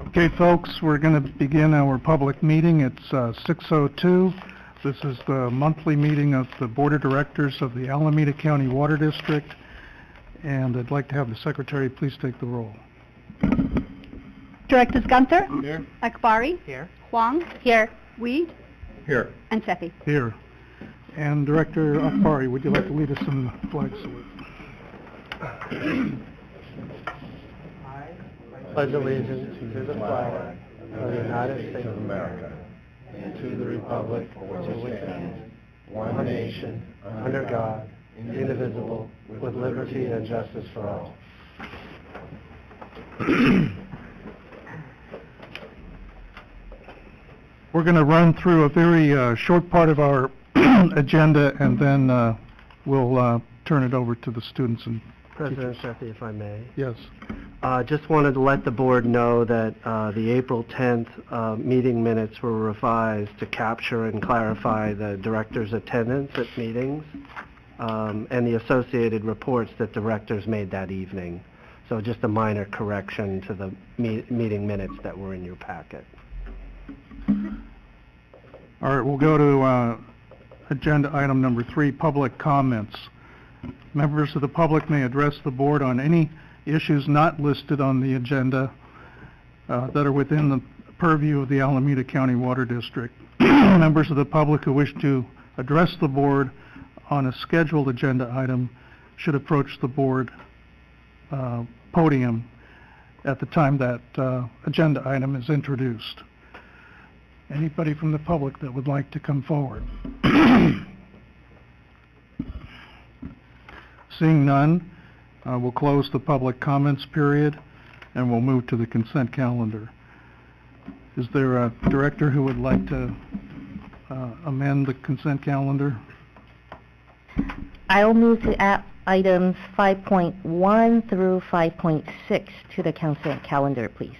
Okay, folks, we're going to begin our public meeting. It's 6:02. This is the monthly meeting of the Board of Directors of the Alameda County Water District, and I'd like to have the Secretary please take the roll. Directors Gunther? Here. Akbari? Here. Huang? Here. Weed? Here. And Sethy? Here. And Director Akbari, would you like to lead us in the flag salute? Pledge allegiance to the flag of the United States of America and to the republic for which it stands, one nation, under God, indivisible, with liberty and justice for all. We're going to run through a very short part of our agenda, and then we'll turn it over to the students and President Sethy, if I may. yes. Just wanted to let the board know that the April 10th meeting minutes were revised to capture and clarify the director's attendance at meetings and the associated reports that directors made that evening. So just a minor correction to the meeting minutes that were in your packet. All right, we'll go to agenda item number 3, public comments. Members of the public may address the board on any issues not listed on the agenda that are within the purview of the Alameda County Water District. Members of the public who wish to address the board on a scheduled agenda item should approach the board podium at the time that agenda item is introduced. Anybody from the public that would like to come forward? Seeing none, we'll close the public comments period and we'll move to the consent calendar. Is there a director who would like to amend the consent calendar? I'll move to add items 5.1 through 5.6 to the consent calendar, please.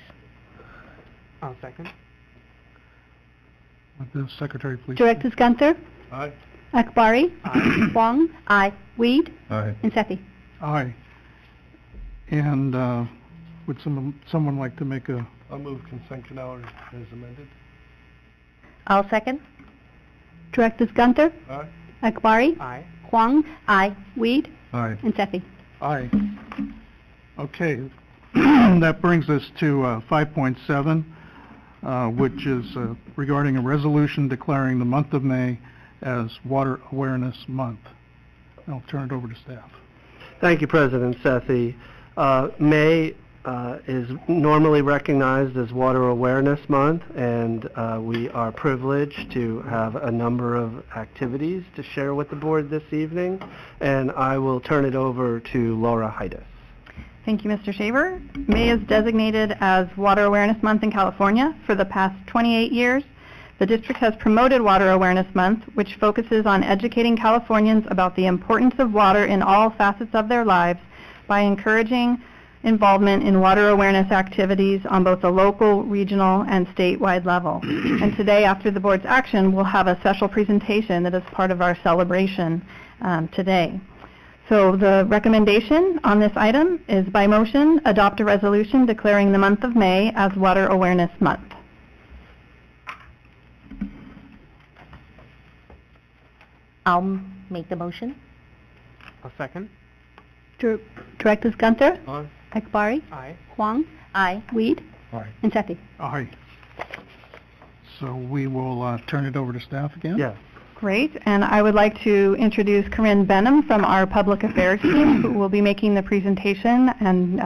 I'll second. Would the Secretary please? Directors Gunther? Aye. Akbari? Aye. Huang? Aye. Weed? Aye. And Sethy? Aye. And would someone like to make a... I'll move consent calendar as amended. I'll second. Directors Gunther? Aye. Akbari? Aye. Huang? Aye. Weed? Aye. And Sethy? Aye. Okay. That brings us to 5.7, which is regarding a resolution declaring the month of May as Water Awareness Month. I'll turn it over to staff. Thank you, President Sethy. May is normally recognized as Water Awareness Month, and we are privileged to have a number of activities to share with the board this evening, and I will turn it over to Laura Heides. Thank you, Mr. Shaver. May is designated as Water Awareness Month in California. For the past 28 years, the district has promoted Water Awareness Month, which focuses on educating Californians about the importance of water in all facets of their lives by encouraging involvement in water awareness activities on both the local, regional, and statewide level. And today, after the board's action, we'll have a special presentation that is part of our celebration today. So the recommendation on this item is by motion, adopt a resolution declaring the month of May as Water Awareness Month. I'll make the motion. A second. Directors Gunther? Aye. Akbari? Aye. Huang? Aye. Weed? Aye. And Sethy? Aye. So we will turn it over to staff again? Yes. Great, and I would like to introduce Corinne Benham from our Public Affairs team, who will be making the presentation and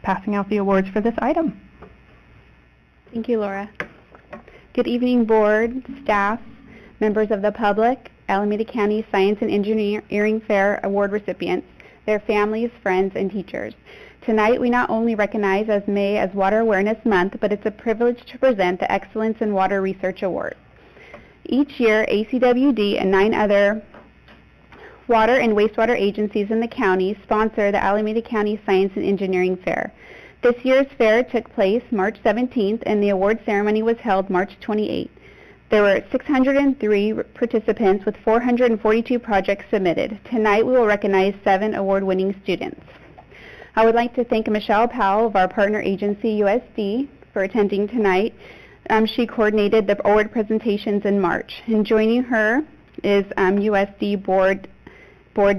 passing out the awards for this item. Thank you, Laura. Good evening, board, staff, members of the public, Alameda County Science and Engineering Fair Award recipients, their families, friends, and teachers. Tonight, we not only recognize May as Water Awareness Month, but it's a privilege to present the Excellence in Water Research Award. Each year, ACWD and 9 other water and wastewater agencies in the county sponsor the Alameda County Science and Engineering Fair. This year's fair took place March 17th, and the award ceremony was held March 28th. There were 603 participants with 442 projects submitted. Tonight, we will recognize 7 award-winning students. I would like to thank Michelle Powell of our partner agency, USD, for attending tonight. She coordinated the award presentations in March. And joining her is USD board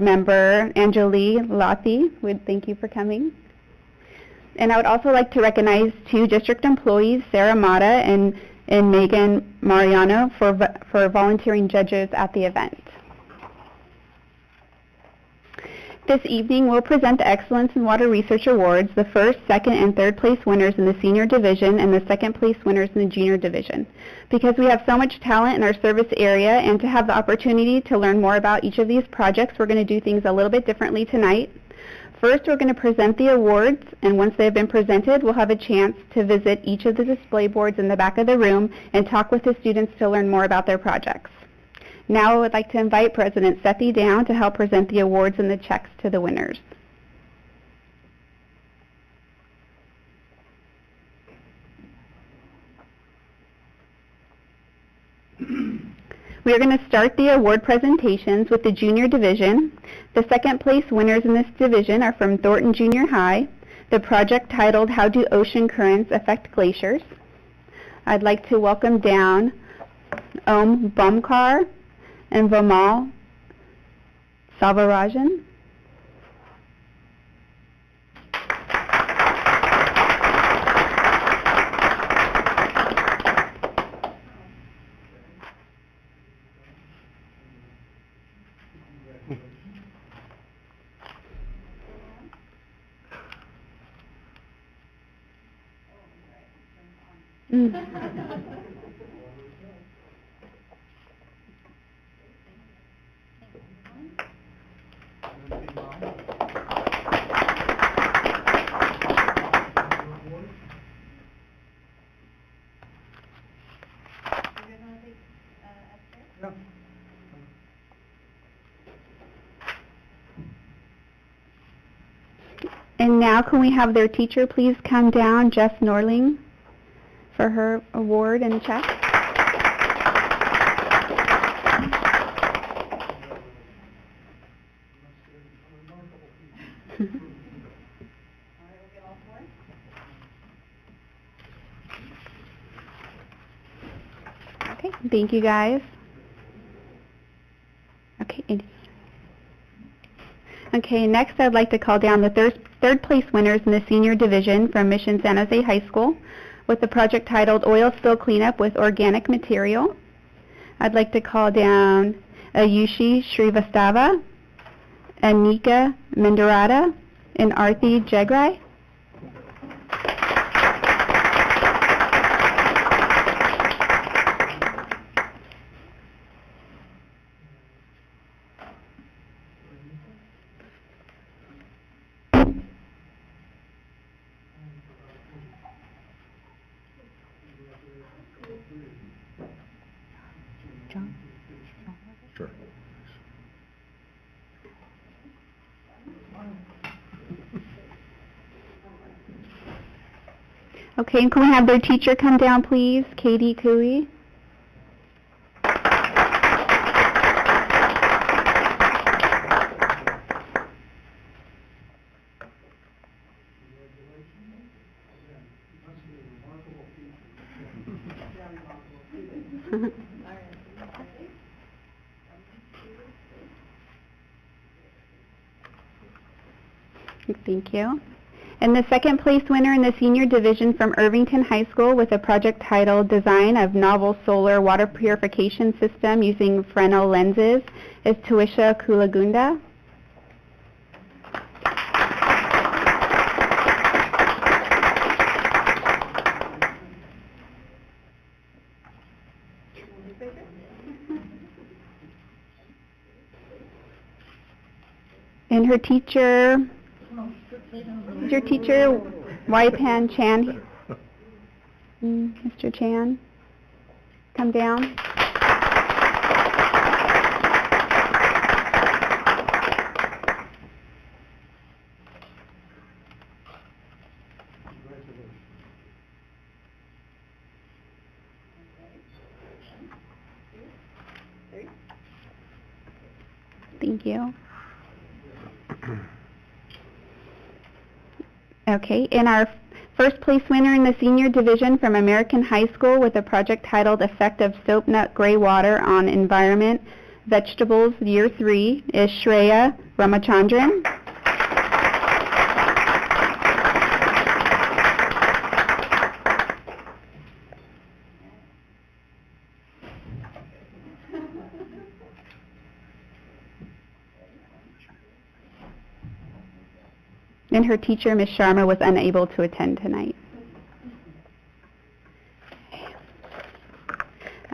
member Anjali Lathi. Thank you for coming. And I would also like to recognize 2 district employees, Sarah Mata and Megan Mariano, for volunteering judges at the event. This evening, we'll present the Excellence in Water Research Awards, the first, second, and third place winners in the senior division and the second place winners in the junior division. Because we have so much talent in our service area and to have the opportunity to learn more about each of these projects, we're going to do things a little bit differently tonight. First, we're going to present the awards, and once they've been presented, we'll have a chance to visit each of the display boards in the back of the room and talk with the students to learn more about their projects. Now I would like to invite President Sethy down to help present the awards and the checks to the winners. We are going to start the award presentations with the junior division. The second place winners in this division are from Thornton Junior High, the project titled How Do Ocean Currents Affect Glaciers? I'd like to welcome down Om Bumkar and Vamal Salvarajan. And now can we have their teacher please come down, Jess Norling, for her award and check. Okay, thank you guys. Okay, next I'd like to call down the third place winners in the senior division from Mission San Jose High School with the project titled Oil Spill Cleanup with Organic Material. I'd like to call down Ayushi Srivastava, Anika Mendarata, and Arthi Jagrai. Sure. Okay, and can we have their teacher come down, please? Katie Cooey. Thank you. And the second place winner in the senior division from Irvington High School with a project titled Design of Novel Solar Water Purification System Using Fresnel Lenses is Tuisha Kulagunda. And her teacher, is your teacher Waipan Chan? Mr. Chan, come down. Thank you. Okay, and our First place winner in the senior division from American High School with a project titled Effect of Soap Nut Gray Water on Environment, Vegetables, Year 3 is Shreya Ramachandran. And her teacher, Ms. Sharma, was unable to attend tonight.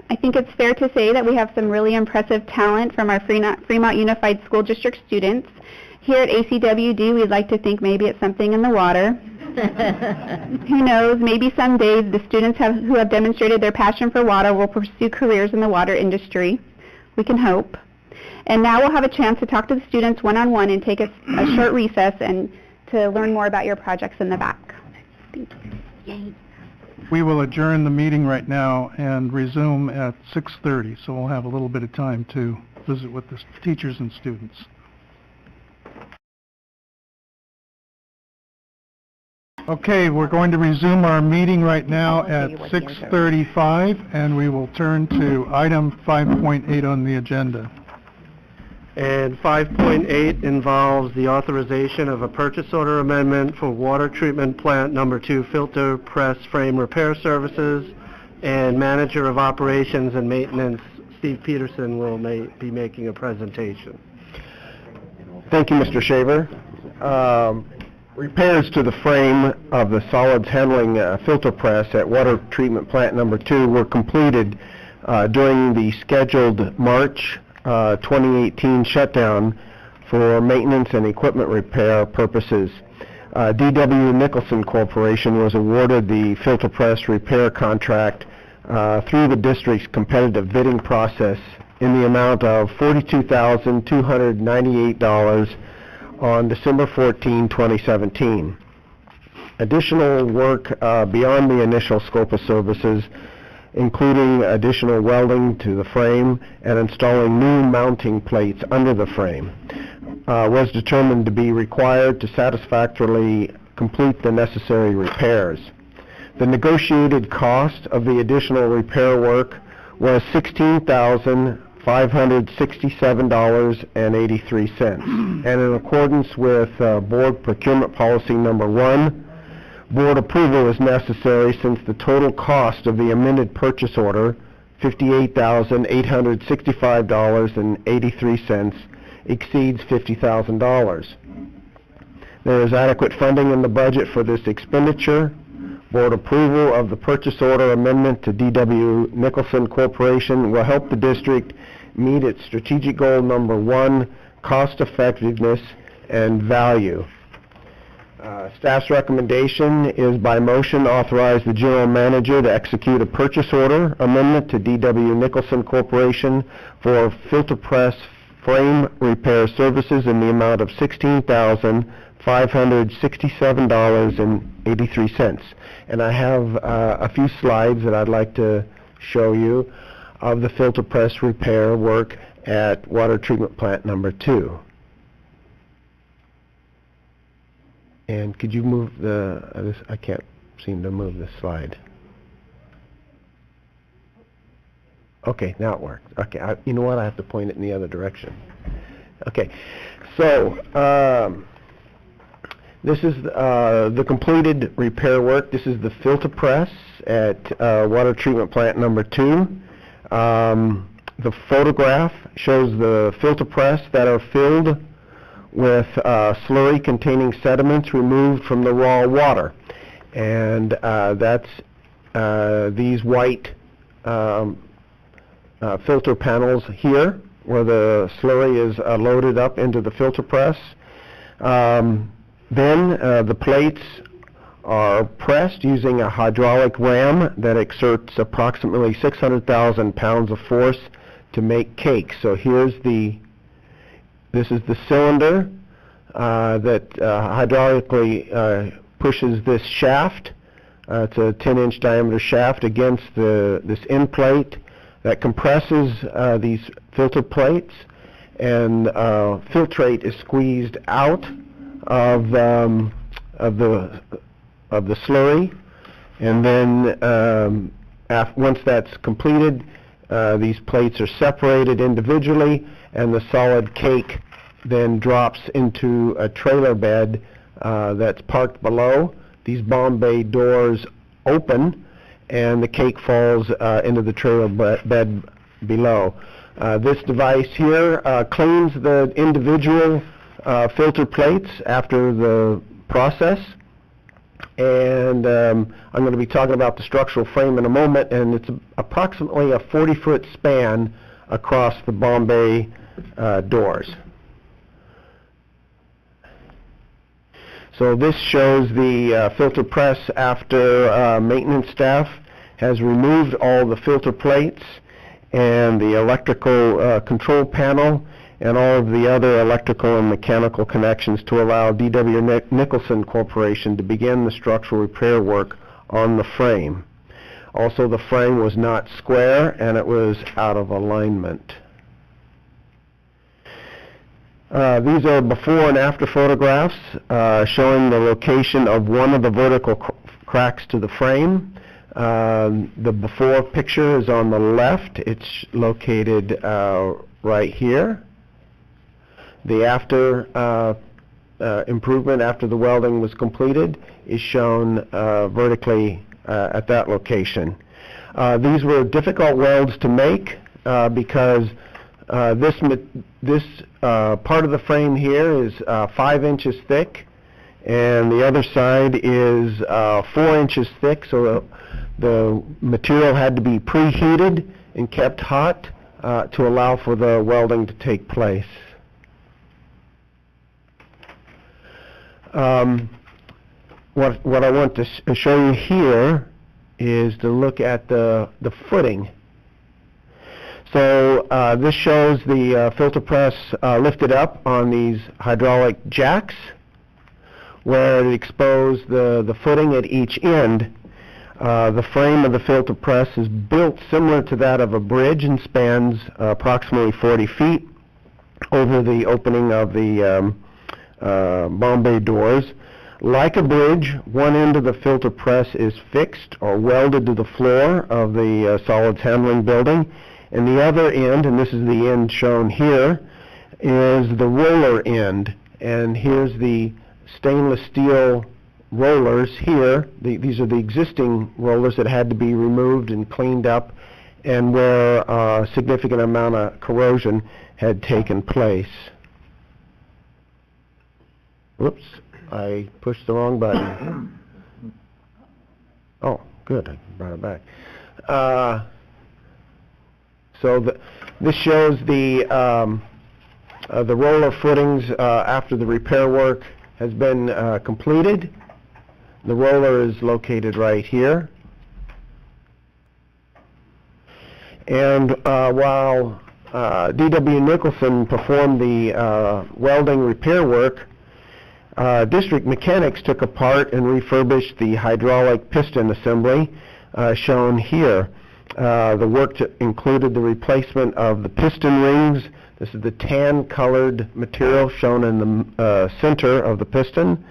I think it's fair to say that we have some really impressive talent from our Fremont Unified School District students. Here at ACWD, we'd like to think maybe it's something in the water. Who knows, maybe someday the students who have demonstrated their passion for water will pursue careers in the water industry. We can hope. And now we'll have a chance to talk to the students one-on-one and take a short recess and to learn more about your projects in the back. Thank you. Yay. We will adjourn the meeting right now and resume at 6:30, so we'll have a little bit of time to visit with the teachers and students. Okay, we're going to resume our meeting right now at 6:35, and we will turn to item 5.8 on the agenda. And 5.8 involves the authorization of a purchase order amendment for water treatment plant number 2 filter press frame repair services, and manager of operations and maintenance, Steve Peterson, will be making a presentation. Thank you, Mr. Shaver. Repairs to the frame of the solids handling filter press at water treatment plant number 2 were completed during the scheduled March 2018 shutdown for maintenance and equipment repair purposes. D.W. Nicholson Corporation was awarded the filter press repair contract through the district's competitive bidding process in the amount of $42,298 on December 14, 2017. Additional work beyond the initial scope of services, including additional welding to the frame and installing new mounting plates under the frame, was determined to be required to satisfactorily complete the necessary repairs. The negotiated cost of the additional repair work was $16,567.83, and in accordance with Board Procurement Policy Number 1, Board approval is necessary since the total cost of the amended purchase order, $58,865.83, exceeds $50,000. There is adequate funding in the budget for this expenditure. Board approval of the purchase order amendment to D.W. Nicholson Corporation will help the district meet its strategic goal number 1, cost effectiveness and value. Staff's recommendation is by motion authorize the general manager to execute a purchase order amendment to D.W. Nicholson Corporation for filter press frame repair services in the amount of $16,567.83. And I have a few slides that I'd like to show you of the filter press repair work at water treatment plant number 2. And could you move the, I can't seem to move this slide. Okay, now it works. Okay, you know what, I have to point it in the other direction. Okay, so this is the completed repair work. This is the filter press at water treatment plant number 2. The photograph shows the filter press that are filled with slurry containing sediments removed from the raw water. And that's these white filter panels here, where the slurry is loaded up into the filter press. Then the plates are pressed using a hydraulic ram that exerts approximately 600,000 pounds of force to make cakes. So here's this is the cylinder that hydraulically pushes this shaft. It's a 10-inch diameter shaft against this end plate that compresses these filter plates, and filtrate is squeezed out of the the slurry, and then once that's completed, these plates are separated individually, and the solid cake then drops into a trailer bed that's parked below. These Bombay doors open, and the cake falls into the trailer bed below. This device here cleans the individual filter plates after the process, and I'm going to be talking about the structural frame in a moment, and it's approximately a 40-foot span across the Bombay doors. So this shows the filter press after maintenance staff has removed all the filter plates and the electrical control panel and all of the other electrical and mechanical connections to allow D.W. Nicholson Corporation to begin the structural repair work on the frame. Also, the frame was not square and it was out of alignment. These are before and after photographs showing the location of one of the vertical cracks to the frame. The before picture is on the left. It's located right here. The after improvement after the welding was completed is shown vertically at that location. These were difficult welds to make because this part of the frame here is 5 inches thick, and the other side is 4 inches thick, so the material had to be preheated and kept hot to allow for the welding to take place. What I want to show you here is to look at the footing. So this shows the filter press lifted up on these hydraulic jacks where it exposed the footing at each end. The frame of the filter press is built similar to that of a bridge and spans approximately 40 feet over the opening of the Bombay doors. Like a bridge, one end of the filter press is fixed or welded to the floor of the solids handling building, and the other end, and this is the end shown here, is the roller end. And here's the stainless steel rollers here. These are the existing rollers that had to be removed and cleaned up, and where a significant amount of corrosion had taken place. Whoops, I pushed the wrong button. Oh, good, I brought it back. So this shows the roller footings after the repair work has been completed. The roller is located right here. And while D.W. Nicholson performed the welding repair work, district mechanics took apart and refurbished the hydraulic piston assembly shown here. The work included the replacement of the piston rings. This is the tan-colored material shown in the center of the piston,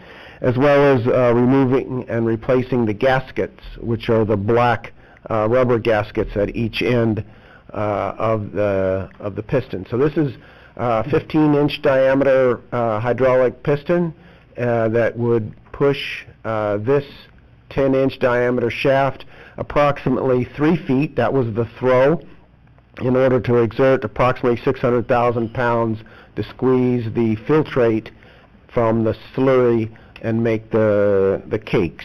as well as removing and replacing the gaskets, which are the black rubber gaskets at each end of the piston. So this is a 15-inch diameter hydraulic piston that would push this 10-inch diameter shaft approximately 3 feet. That was the throw, in order to exert approximately 600,000 pounds to squeeze the filtrate from the slurry and make the cakes.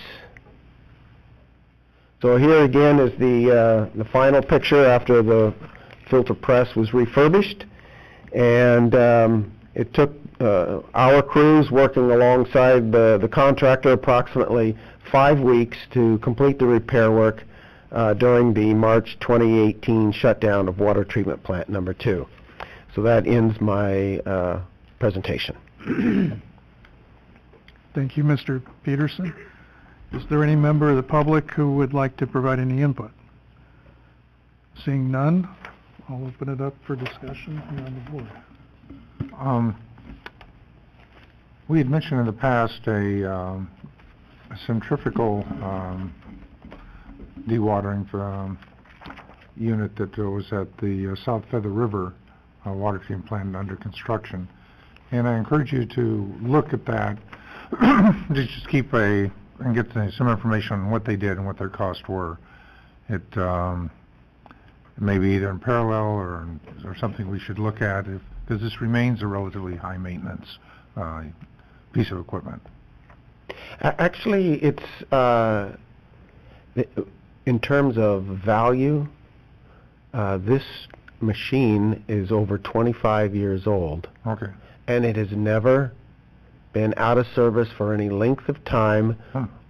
So here again is the final picture after the filter press was refurbished, and it took our crews working alongside the contractor approximately 5 weeks to complete the repair work during the March 2018 shutdown of water treatment plant number 2. So that ends my presentation. Thank you, Mr. Peterson. Is there any member of the public who would like to provide any input? Seeing none, I'll open it up for discussion here on the board. We had mentioned in the past a centrifugal dewatering unit that was at the South Feather River water treatment plant under construction. And I encourage you to look at that, just keep and get some information on what they did and what their costs were. It may be either in parallel or something we should look at, because this remains a relatively high maintenance piece of equipment. Actually, it's in terms of value, this machine is over 25 years old. Okay. And it has never been out of service for any length of time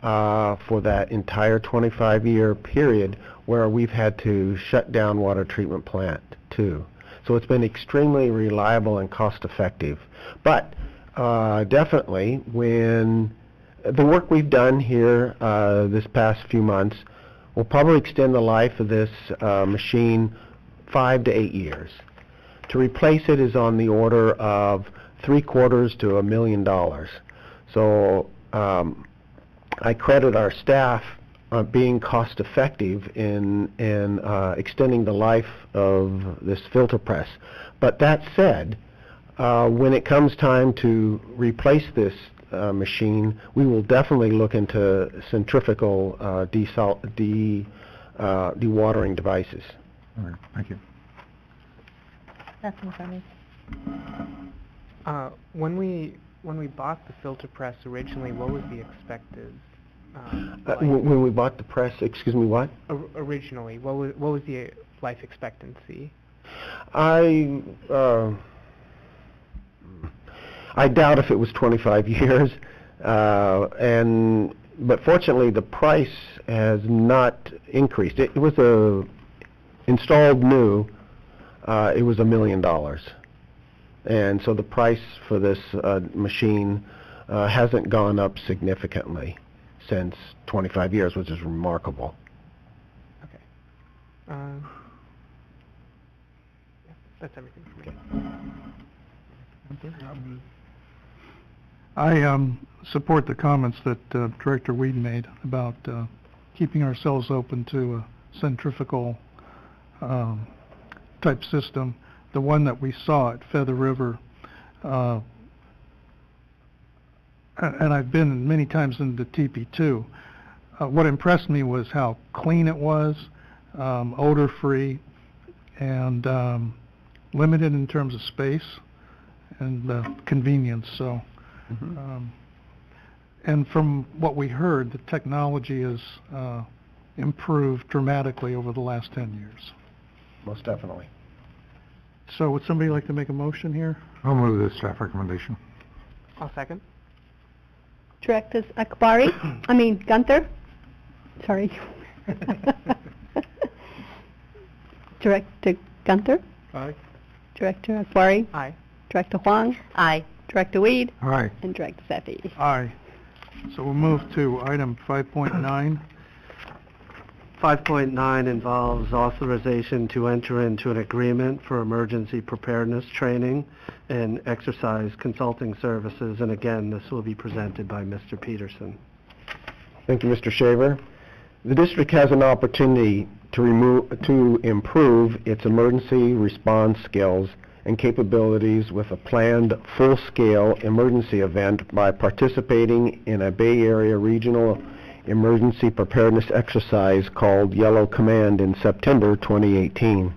for that entire 25-year period where we've had to shut down water treatment plant too. So it's been extremely reliable and cost-effective. But definitely, when the work we've done here this past few months will probably extend the life of this machine 5 to 8 years. To replace it is on the order of $750,000 to $1 million. So I credit our staff being cost-effective in extending the life of this filter press. But that said, when it comes time to replace this machine, we will definitely look into centrifugal dewatering devices. All right, thank you. Nothing from me. When we bought the filter press originally, what was the expected life? When we bought the press, excuse me, what? Originally, what was the life expectancy? I doubt if it was 25 years, but fortunately the price has not increased. It was installed new. It was $1 million. And so the price for this machine hasn't gone up significantly since 25 years, which is remarkable. Okay. That's everything for me. I support the comments that Director Weed made about keeping ourselves open to a centrifugal type system. The one that we saw at Feather River, and I've been many times in the TP2, what impressed me was how clean it was, odor-free, and limited in terms of space and convenience. So, and from what we heard, the technology has improved dramatically over the last 10 years. Most definitely. So would somebody like to make a motion here? I'll move the staff recommendation. I'll second. Directors Akbari, Gunther. Sorry. Director Gunther. Aye. Director Akbari. Aye. Director Huang. Aye. Director Weed. Aye. And Director Sethy. Aye. So we'll move to item 5.9. 5.9 involves authorization to enter into an agreement for emergency preparedness training and exercise consulting services. And again, this will be presented by Mr. Peterson. Thank you, Mr. Shaver. The district has an opportunity to improve its emergency response skills and capabilities with a planned full-scale emergency event by participating in a Bay Area regional emergency preparedness exercise called Yellow Command in September 2018.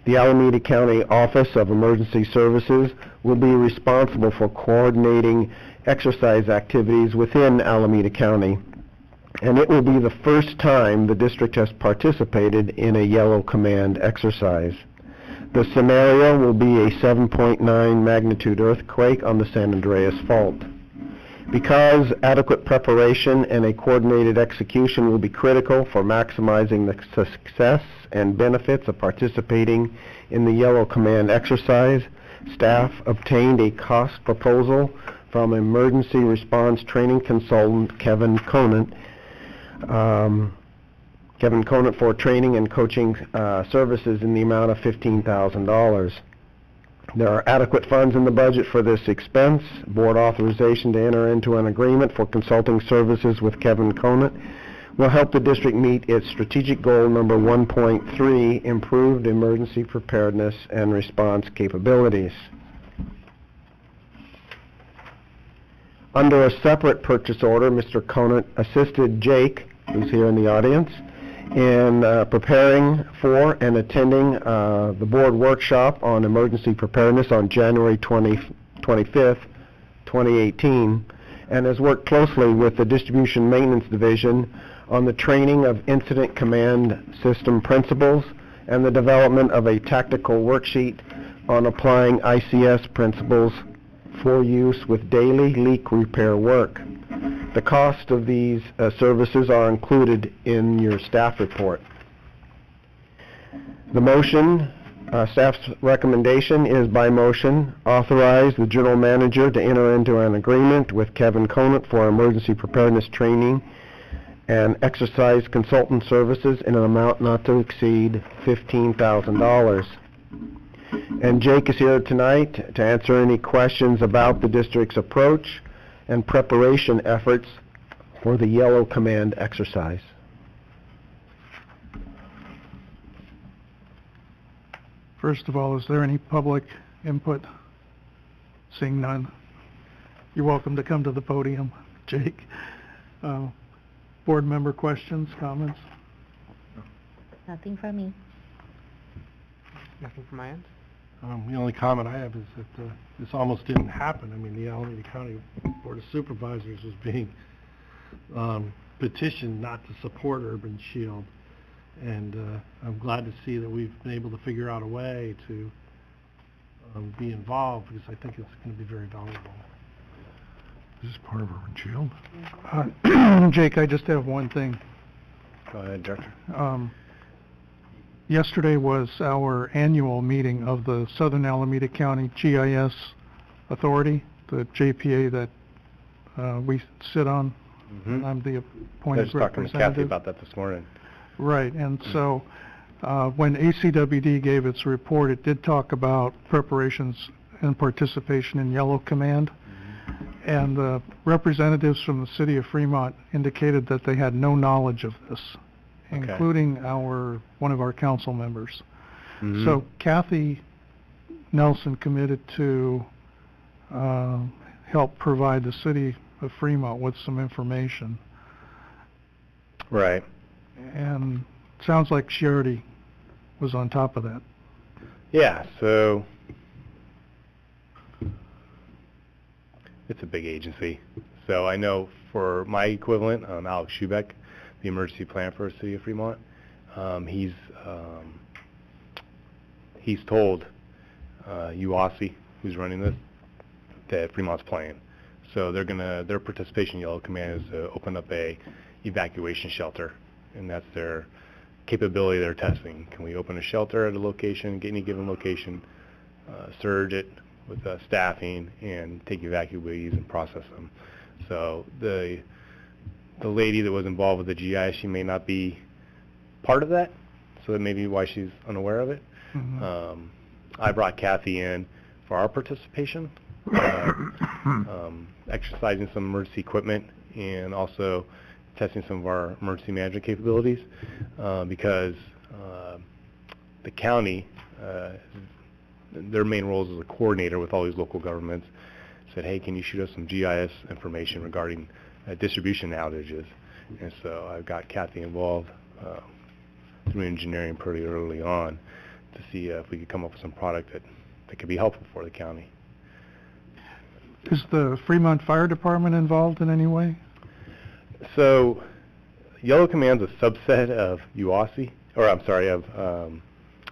The Alameda County Office of Emergency Services will be responsible for coordinating exercise activities within Alameda County, and it will be the first time the district has participated in a Yellow Command exercise. The scenario will be a 7.9 magnitude earthquake on the San Andreas Fault. Because adequate preparation and a coordinated execution will be critical for maximizing the success and benefits of participating in the Yellow Command exercise, staff obtained a cost proposal from emergency response training consultant Kevin Conant for training and coaching services in the amount of $15,000. There are adequate funds in the budget for this expense. Board authorization to enter into an agreement for consulting services with Kevin Conant will help the district meet its strategic goal number 1.3, improved emergency preparedness and response capabilities. Under a separate purchase order, Mr. Conant assisted Jake, who's here in the audience, in preparing for and attending the board workshop on emergency preparedness on January 25th, 2018, and has worked closely with the Distribution Maintenance Division on the training of incident command system principles and the development of a tactical worksheet on applying ICS principles for use with daily leak repair work. The cost of these services are included in your staff report. The motion, staff's recommendation is by motion, authorize the general manager to enter into an agreement with Kevin Conant for emergency preparedness training and exercise consultant services in an amount not to exceed $15,000. And Jake is here tonight to answer any questions about the district's approach and preparation efforts for the Yellow Command exercise. First of all, is there any public input? Seeing none, you're welcome to come to the podium, Jake. Board member questions, comments? Nothing from me. Nothing from my end. The only comment I have is that this almost didn't happen. I mean, the Alameda County Board of Supervisors was being petitioned not to support Urban Shield, and I'm glad to see that we've been able to figure out a way to be involved, because I think it's going to be very valuable. This is part of Urban Shield. Jake, I just have one thing. Go ahead, Director. Yesterday was our annual meeting of the Southern Alameda County GIS Authority, the JPA that we sit on. Mm-hmm. I'm the appointed I was talking to Kathy representative. about that this morning. Right, and so when ACWD gave its report, it did talk about preparations and participation in Yellow Command. And the representatives from the city of Fremont indicated that they had no knowledge of this, including one of our council members. Mm-hmm. So Kathy Nelson committed to help provide the city of Fremont with some information. Right. And it sounds like she already was on top of that. Yeah, so it's a big agency. So I know for my equivalent, Alex Schubeck, the emergency plan for the city of Fremont, he's told UOSI, who's running this, that Fremont's playing. So their participation in Yellow Command is to open up a evacuation shelter, and that's their capability they're testing. Can we open a shelter at a location, get any given location, surge it with staffing, and take evacuees and process them? So the lady that was involved with the GI, she may not be part of that, so that may be why she's unaware of it. Mm-hmm. I brought Kathy in for our participation, exercising some emergency equipment and also testing some of our emergency management capabilities, because the county, their main role is as a coordinator with all these local governments, said, hey, can you shoot us some GIS information regarding distribution outages? And so I've got Kathy involved through engineering pretty early on to see if we could come up with some product that could be helpful for the county. Is the Fremont Fire Department involved in any way? So Yellow Command's a subset of UOSI, or I'm sorry, of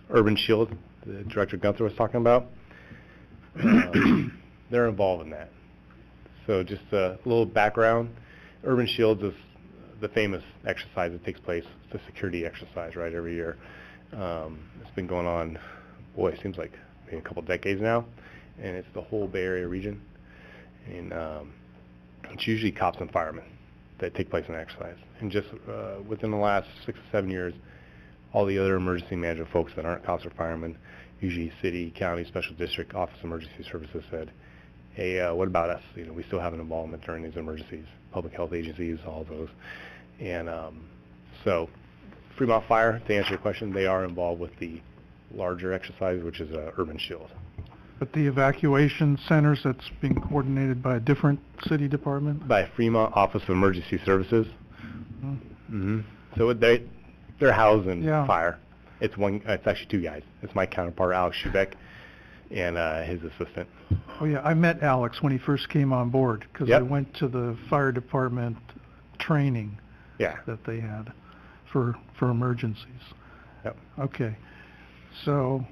Urban Shield, the Director Gunther was talking about. They're involved in that. So just a little background. Urban Shield is the famous exercise that takes place. It's a security exercise, right, every year. It's been going on, boy, it seems like maybe a couple decades now, and it's the whole Bay Area region. And it's usually cops and firemen that take place in the exercise. And just within the last 6 or 7 years, all the other emergency management folks that aren't cops or firemen usually city, county, special district, office of emergency services said, hey, what about us? You know, we still have an involvement during these emergencies, public health agencies, all those. And so Fremont Fire, to answer your question, they are involved with the larger exercise, which is Urban Shield. But the evacuation centers, that's being coordinated by a different city department? By Fremont Office of Emergency Services. Mm-hmm. So they're housed in Yeah. fire. It's actually two guys. It's my counterpart, Alex Schubeck, and his assistant. Oh, yeah, I met Alex when he first came on board, because I Yep. went to the fire department training Yeah. that they had for emergencies. Yep. Okay. So,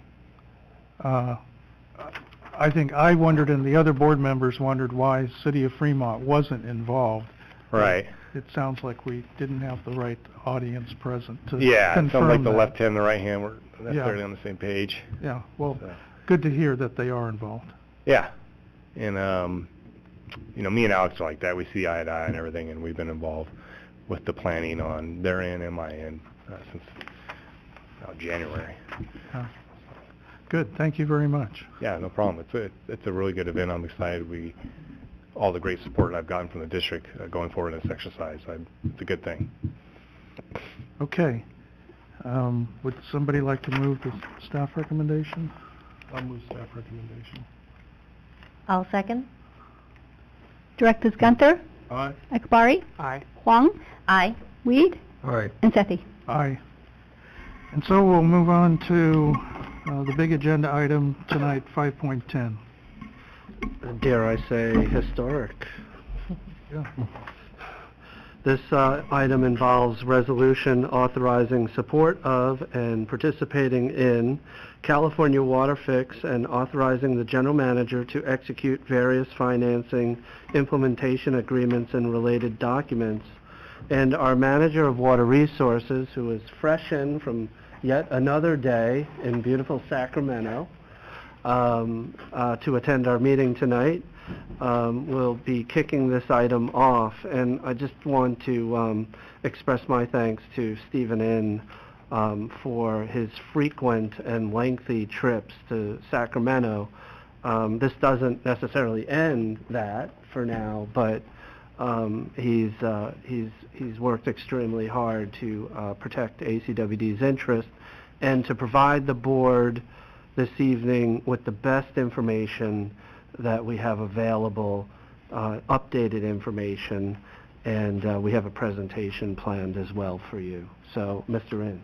I think I wondered, and the other board members wondered, why City of Fremont wasn't involved. Right. It sounds like we didn't have the right audience present to Yeah, it confirm sounds like the that. left hand and the right hand were necessarily on the same page. Yeah, well, So, good to hear that they are involved. yeah. And, you know, me and Alex are like that. We see eye to eye and everything, and we've been involved with the planning on their end and my end since January. Good, thank you very much. Yeah, no problem. It's a really good event. I'm excited. All the great support I've gotten from the district going forward in this exercise. It's a good thing. Okay. Would somebody like to move the staff recommendation? I'll move staff recommendation. I'll second. Directors Gunther, Aye. Akbari, Aye. Huang, Aye. Weed, Aye. and Sethy. Aye. And so we'll move on to the big agenda item tonight, 5.10. Dare I say historic. Yeah. This item involves resolution authorizing support of and participating in California Water Fix and authorizing the general manager to execute various financing, implementation agreements, and related documents. And our manager of water resources, who is fresh in from yet another day in beautiful Sacramento, to attend our meeting tonight, will be kicking this item off. And I just want to express my thanks to Stephen Inn for his frequent and lengthy trips to Sacramento. This doesn't necessarily end that for now, but he's worked extremely hard to protect ACWD's interest and to provide the board this evening with the best information that we have available, updated information, and we have a presentation planned as well for you. So, Mr. Inn.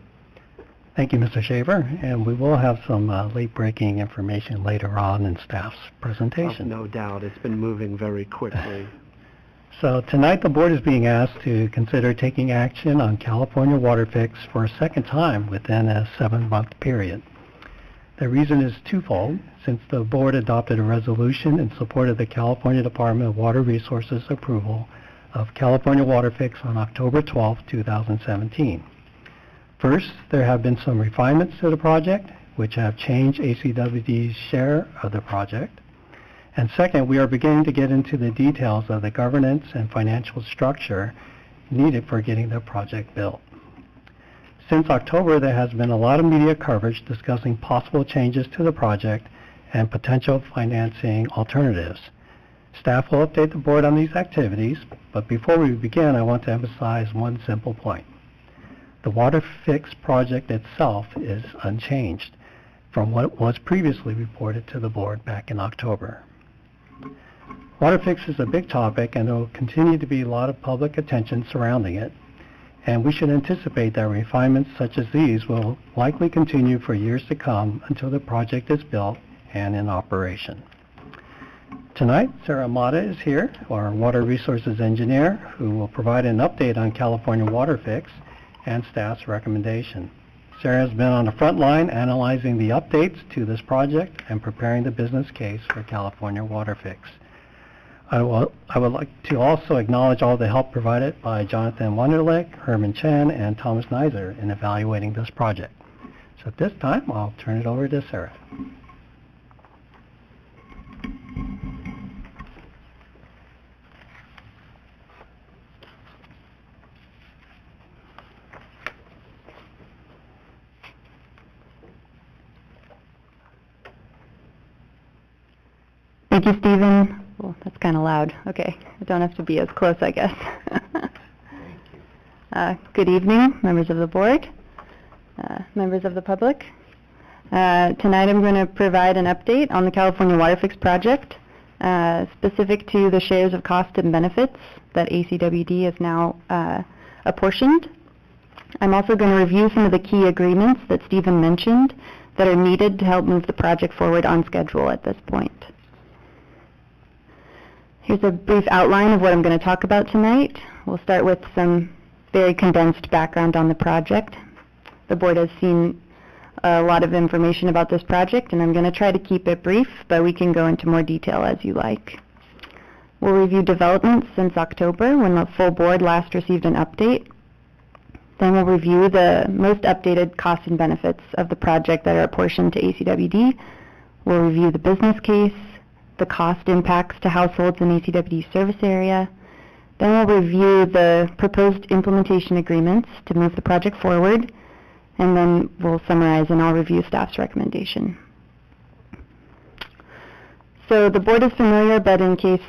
Thank you, Mr. Shaver, and we will have some late-breaking information later on in staff's presentation. No doubt. It's been moving very quickly. So tonight the board is being asked to consider taking action on California Water Fix for a second time within a 7-month period. The reason is twofold, since the board adopted a resolution in support of the California Department of Water Resources approval of California Water Fix on October 12, 2017. First, there have been some refinements to the project, which have changed ACWD's share of the project. And second, we are beginning to get into the details of the governance and financial structure needed for getting the project built. Since October, there has been a lot of media coverage discussing possible changes to the project and potential financing alternatives. Staff will update the board on these activities, but before we begin, I want to emphasize one simple point. The Water Fix project itself is unchanged from what was previously reported to the board back in October. Water Fix is a big topic, and there will continue to be a lot of public attention surrounding it, and we should anticipate that refinements such as these will likely continue for years to come until the project is built and in operation. Tonight, Sarah Mata is here, our Water Resources Engineer, who will provide an update on California Water Fix and staff's recommendation. Sarah has been on the front line analyzing the updates to this project and preparing the business case for California Water Fix. I would like to also acknowledge all the help provided by Jonathan Wunderlich, Herman Chen, and Thomas Neiser in evaluating this project. So at this time, I'll turn it over to Sarah. Thank you, Stephen. Well, that's kind of loud. Okay, I don't have to be as close, I guess. Good evening, members of the board, members of the public. Tonight I'm going to provide an update on the California Water Fix project, specific to the shares of cost and benefits that ACWD is now apportioned. I'm also going to review some of the key agreements that Stephen mentioned that are needed to help move the project forward on schedule at this point. Here's a brief outline of what I'm going to talk about tonight. We'll start with some very condensed background on the project. The board has seen a lot of information about this project, and I'm going to try to keep it brief, but we can go into more detail as you like. We'll review developments since October, when the full board last received an update. Then we'll review the most updated costs and benefits of the project that are apportioned to ACWD. We'll review the business case, the cost impacts to households in ACWD service area. Then we'll review the proposed implementation agreements to move the project forward, and then we'll summarize and I'll review staff's recommendation. So the board is familiar, but in case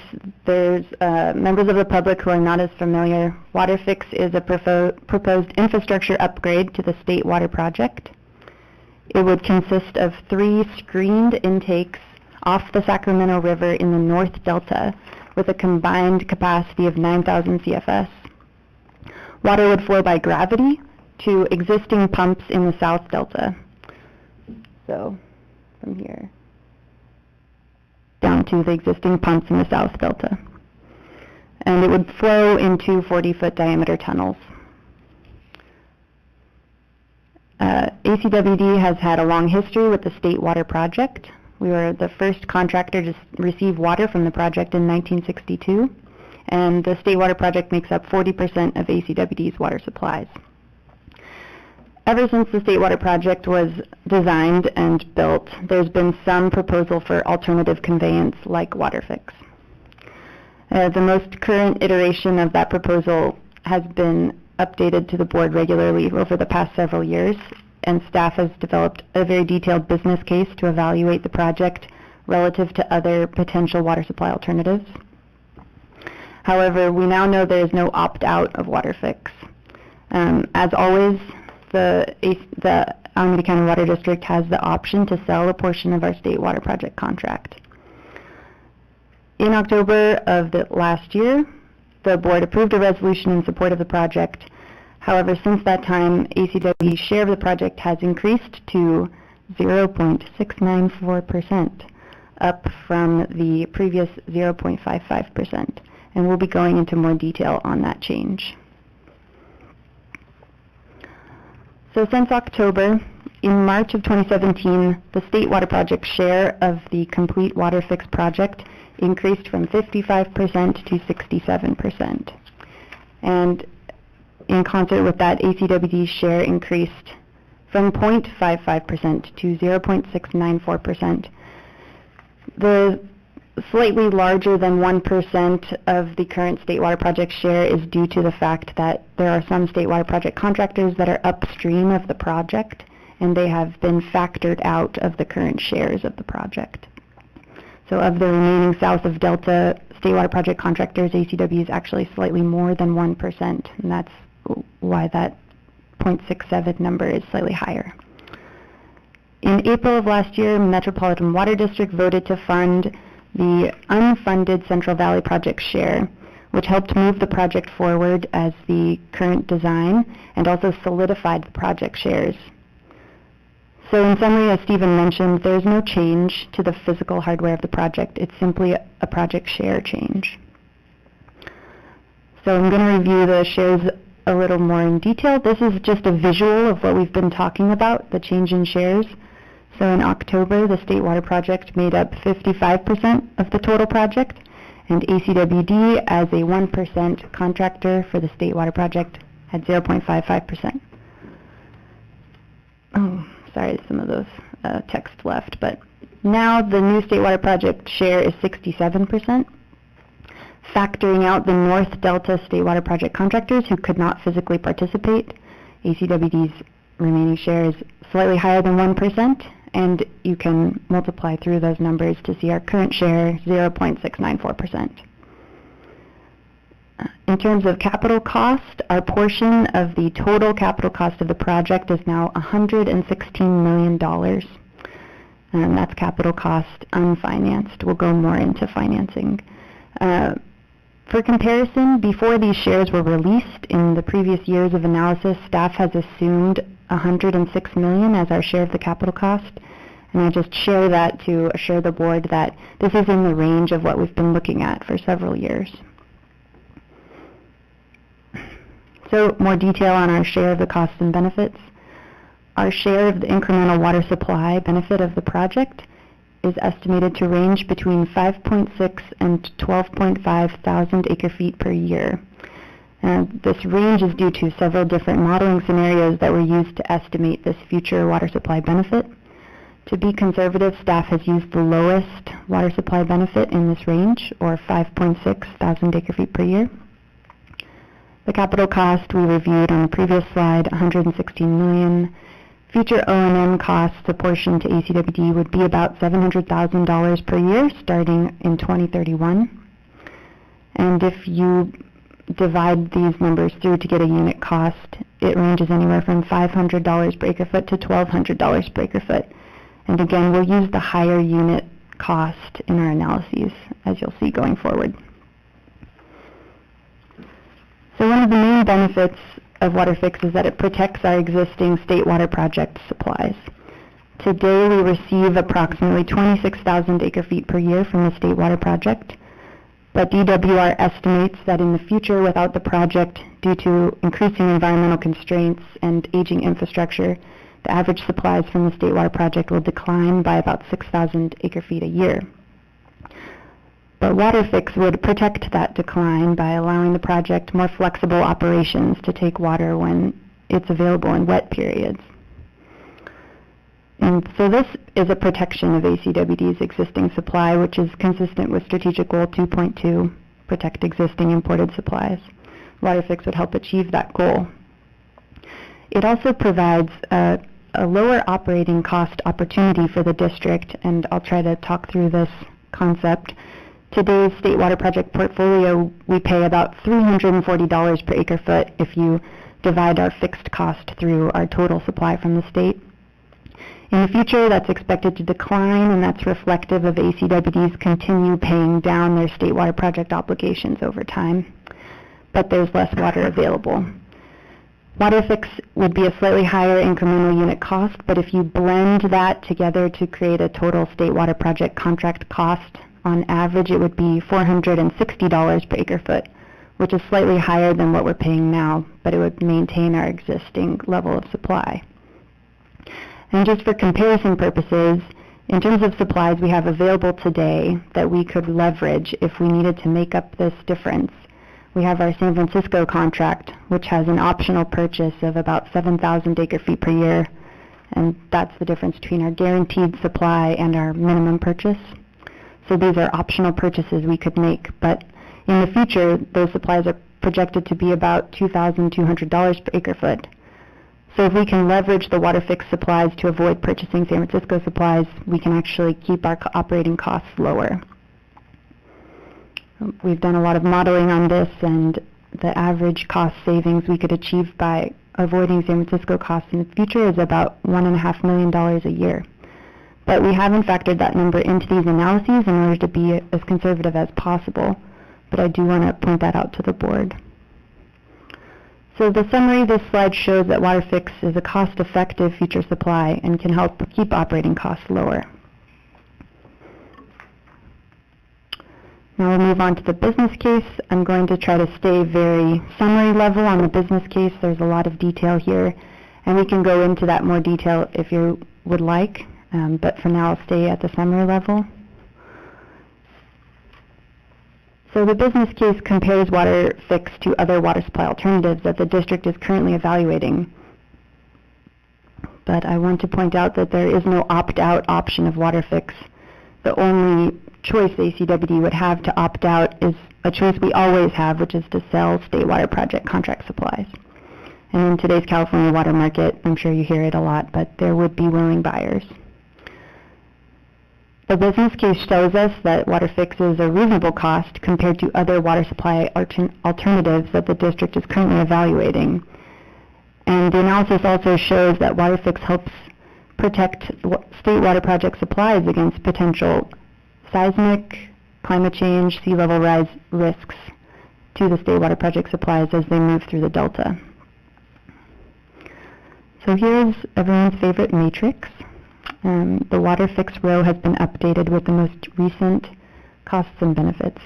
there's members of the public who are not as familiar, WaterFix is a proposed infrastructure upgrade to the state water project. It would consist of 3 screened intakes off the Sacramento River in the North Delta with a combined capacity of 9,000 CFS. Water would flow by gravity to existing pumps in the South Delta. So from here down to the existing pumps in the South Delta. And it would flow into 40-foot diameter tunnels. ACWD has had a long history with the state water project. We were the first contractor to receive water from the project in 1962, and the state water project makes up 40% of ACWD's water supplies. Ever since the state water project was designed and built, there's been some proposal for alternative conveyance like WaterFix. The most current iteration of that proposal has been updated to the board regularly over the past several years, and staff has developed a very detailed business case to evaluate the project relative to other potential water supply alternatives. However, we now know there is no opt-out of WaterFix. As always, the Alameda County Water District has the option to sell a portion of our state water project contract. In October of the last year, the board approved a resolution in support of the project. However, since that time, ACWD's share of the project has increased to 0.694%, up from the previous 0.55%, and we'll be going into more detail on that change. So since October, in March of 2017, the state water project share of the complete WaterFix project increased from 55% to 67%. And in concert with that, ACWD's share increased from 0.55% to 0.694%. The slightly larger than 1% of the current state water project share is due to the fact that there are some state water project contractors that are upstream of the project, and they have been factored out of the current shares of the project. So of the remaining south of Delta state water project contractors, ACW is actually slightly more than 1%, and that's why that 0.67 number is slightly higher. In April of last year, Metropolitan Water District voted to fund the unfunded Central Valley project share, which helped move the project forward as the current design and also solidified the project shares. So in summary, as Stephen mentioned, there's no change to the physical hardware of the project. It's simply a project share change. So I'm going to review the shares a little more in detail. This is just a visual of what we've been talking about, the change in shares. So in October, the state water project made up 55% of the total project, and ACWD, as a 1% contractor for the state water project, had 0.55%. Oh, sorry, some of those text left, but now the new state water project share is 67%. Factoring out the North Delta state water project contractors who could not physically participate, ACWD's remaining share is slightly higher than 1% and you can multiply through those numbers to see our current share, 0.694%. In terms of capital cost, our portion of the total capital cost of the project is now $116 million. And that's capital cost unfinanced. We'll go more into financing. For comparison, before these shares were released in the previous years of analysis, staff has assumed $106 million as our share of the capital cost. And I just share that to assure the board that this is in the range of what we've been looking at for several years. So more detail on our share of the costs and benefits. Our share of the incremental water supply benefit of the project is estimated to range between 5.6 and 12.5 thousand acre-feet per year. This range is due to several different modeling scenarios that were used to estimate this future water supply benefit. To be conservative, staff has used the lowest water supply benefit in this range, or 5.6 thousand acre-feet per year. The capital cost we reviewed on the previous slide, $116 million. Future O&M costs apportioned to ACWD would be about $700,000 per year starting in 2031. And if you divide these numbers through to get a unit cost, it ranges anywhere from $500 per acre foot to $1,200 per acre foot. And again, we'll use the higher unit cost in our analyses, as you'll see going forward. So one of the main benefits of WaterFix is that it protects our existing state water project supplies. Today we receive approximately 26,000 acre-feet per year from the state water project, but DWR estimates that in the future without the project, due to increasing environmental constraints and aging infrastructure, the average supplies from the state water project will decline by about 6,000 acre-feet a year. But WaterFix would protect that decline by allowing the project more flexible operations to take water when it's available in wet periods. And so this is a protection of ACWD's existing supply, which is consistent with Strategic Goal 2.2, protect existing imported supplies. WaterFix would help achieve that goal. It also provides a lower operating cost opportunity for the district, and I'll try to talk through this concept. Today's state water project portfolio, we pay about $340 per acre foot if you divide our fixed cost through our total supply from the state. In the future, that's expected to decline, and that's reflective of ACWD's continue paying down their state water project obligations over time. But there's less water available. WaterFix would be a slightly higher incremental unit cost, but if you blend that together to create a total state water project contract cost, on average, it would be $460 per acre foot, which is slightly higher than what we're paying now, but it would maintain our existing level of supply. And just for comparison purposes, in terms of supplies we have available today that we could leverage if we needed to make up this difference, we have our San Francisco contract, which has an optional purchase of about 7,000 acre-feet per year, and that's the difference between our guaranteed supply and our minimum purchase. So these are optional purchases we could make, but in the future, those supplies are projected to be about $2,200 per acre foot. So if we can leverage the WaterFix supplies to avoid purchasing San Francisco supplies, we can actually keep our operating costs lower. We've done a lot of modeling on this, and the average cost savings we could achieve by avoiding San Francisco costs in the future is about $1.5 million a year. But we haven't factored that number into these analyses in order to be as conservative as possible, but I do want to point that out to the board. So the summary, this slide shows that WaterFix is a cost-effective future supply and can help keep operating costs lower. Now we'll move on to the business case. I'm going to try to stay very summary level on the business case. There's a lot of detail here, and we can go into that more detail if you would like. But for now, I'll stay at the summary level. So the business case compares WaterFix to other water supply alternatives that the district is currently evaluating. But I want to point out that there is no opt-out option of WaterFix. The only choice ACWD would have to opt out is a choice we always have, which is to sell state water project contract supplies. And in today's California water market, I'm sure you hear it a lot, but there would be willing buyers. The business case shows us that WaterFix is a reasonable cost compared to other water supply alternatives that the district is currently evaluating. And the analysis also shows that WaterFix helps protect state water project supplies against potential seismic, climate change, sea level rise risks to the state water project supplies as they move through the delta. So here's everyone's favorite matrix. The WaterFix row has been updated with the most recent costs and benefits.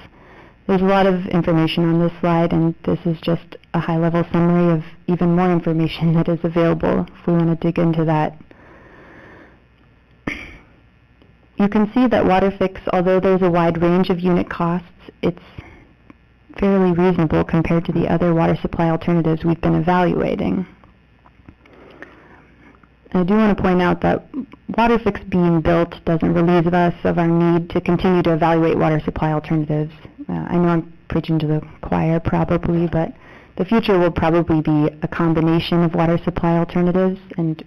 There's a lot of information on this slide, and this is just a high-level summary of even more information that is available if we want to dig into that. You can see that WaterFix, although there's a wide range of unit costs, it's fairly reasonable compared to the other water supply alternatives we've been evaluating. I do want to point out that WaterFix being built doesn't relieve us of our need to continue to evaluate water supply alternatives. I know I'm preaching to the choir probably, but the future will probably be a combination of water supply alternatives and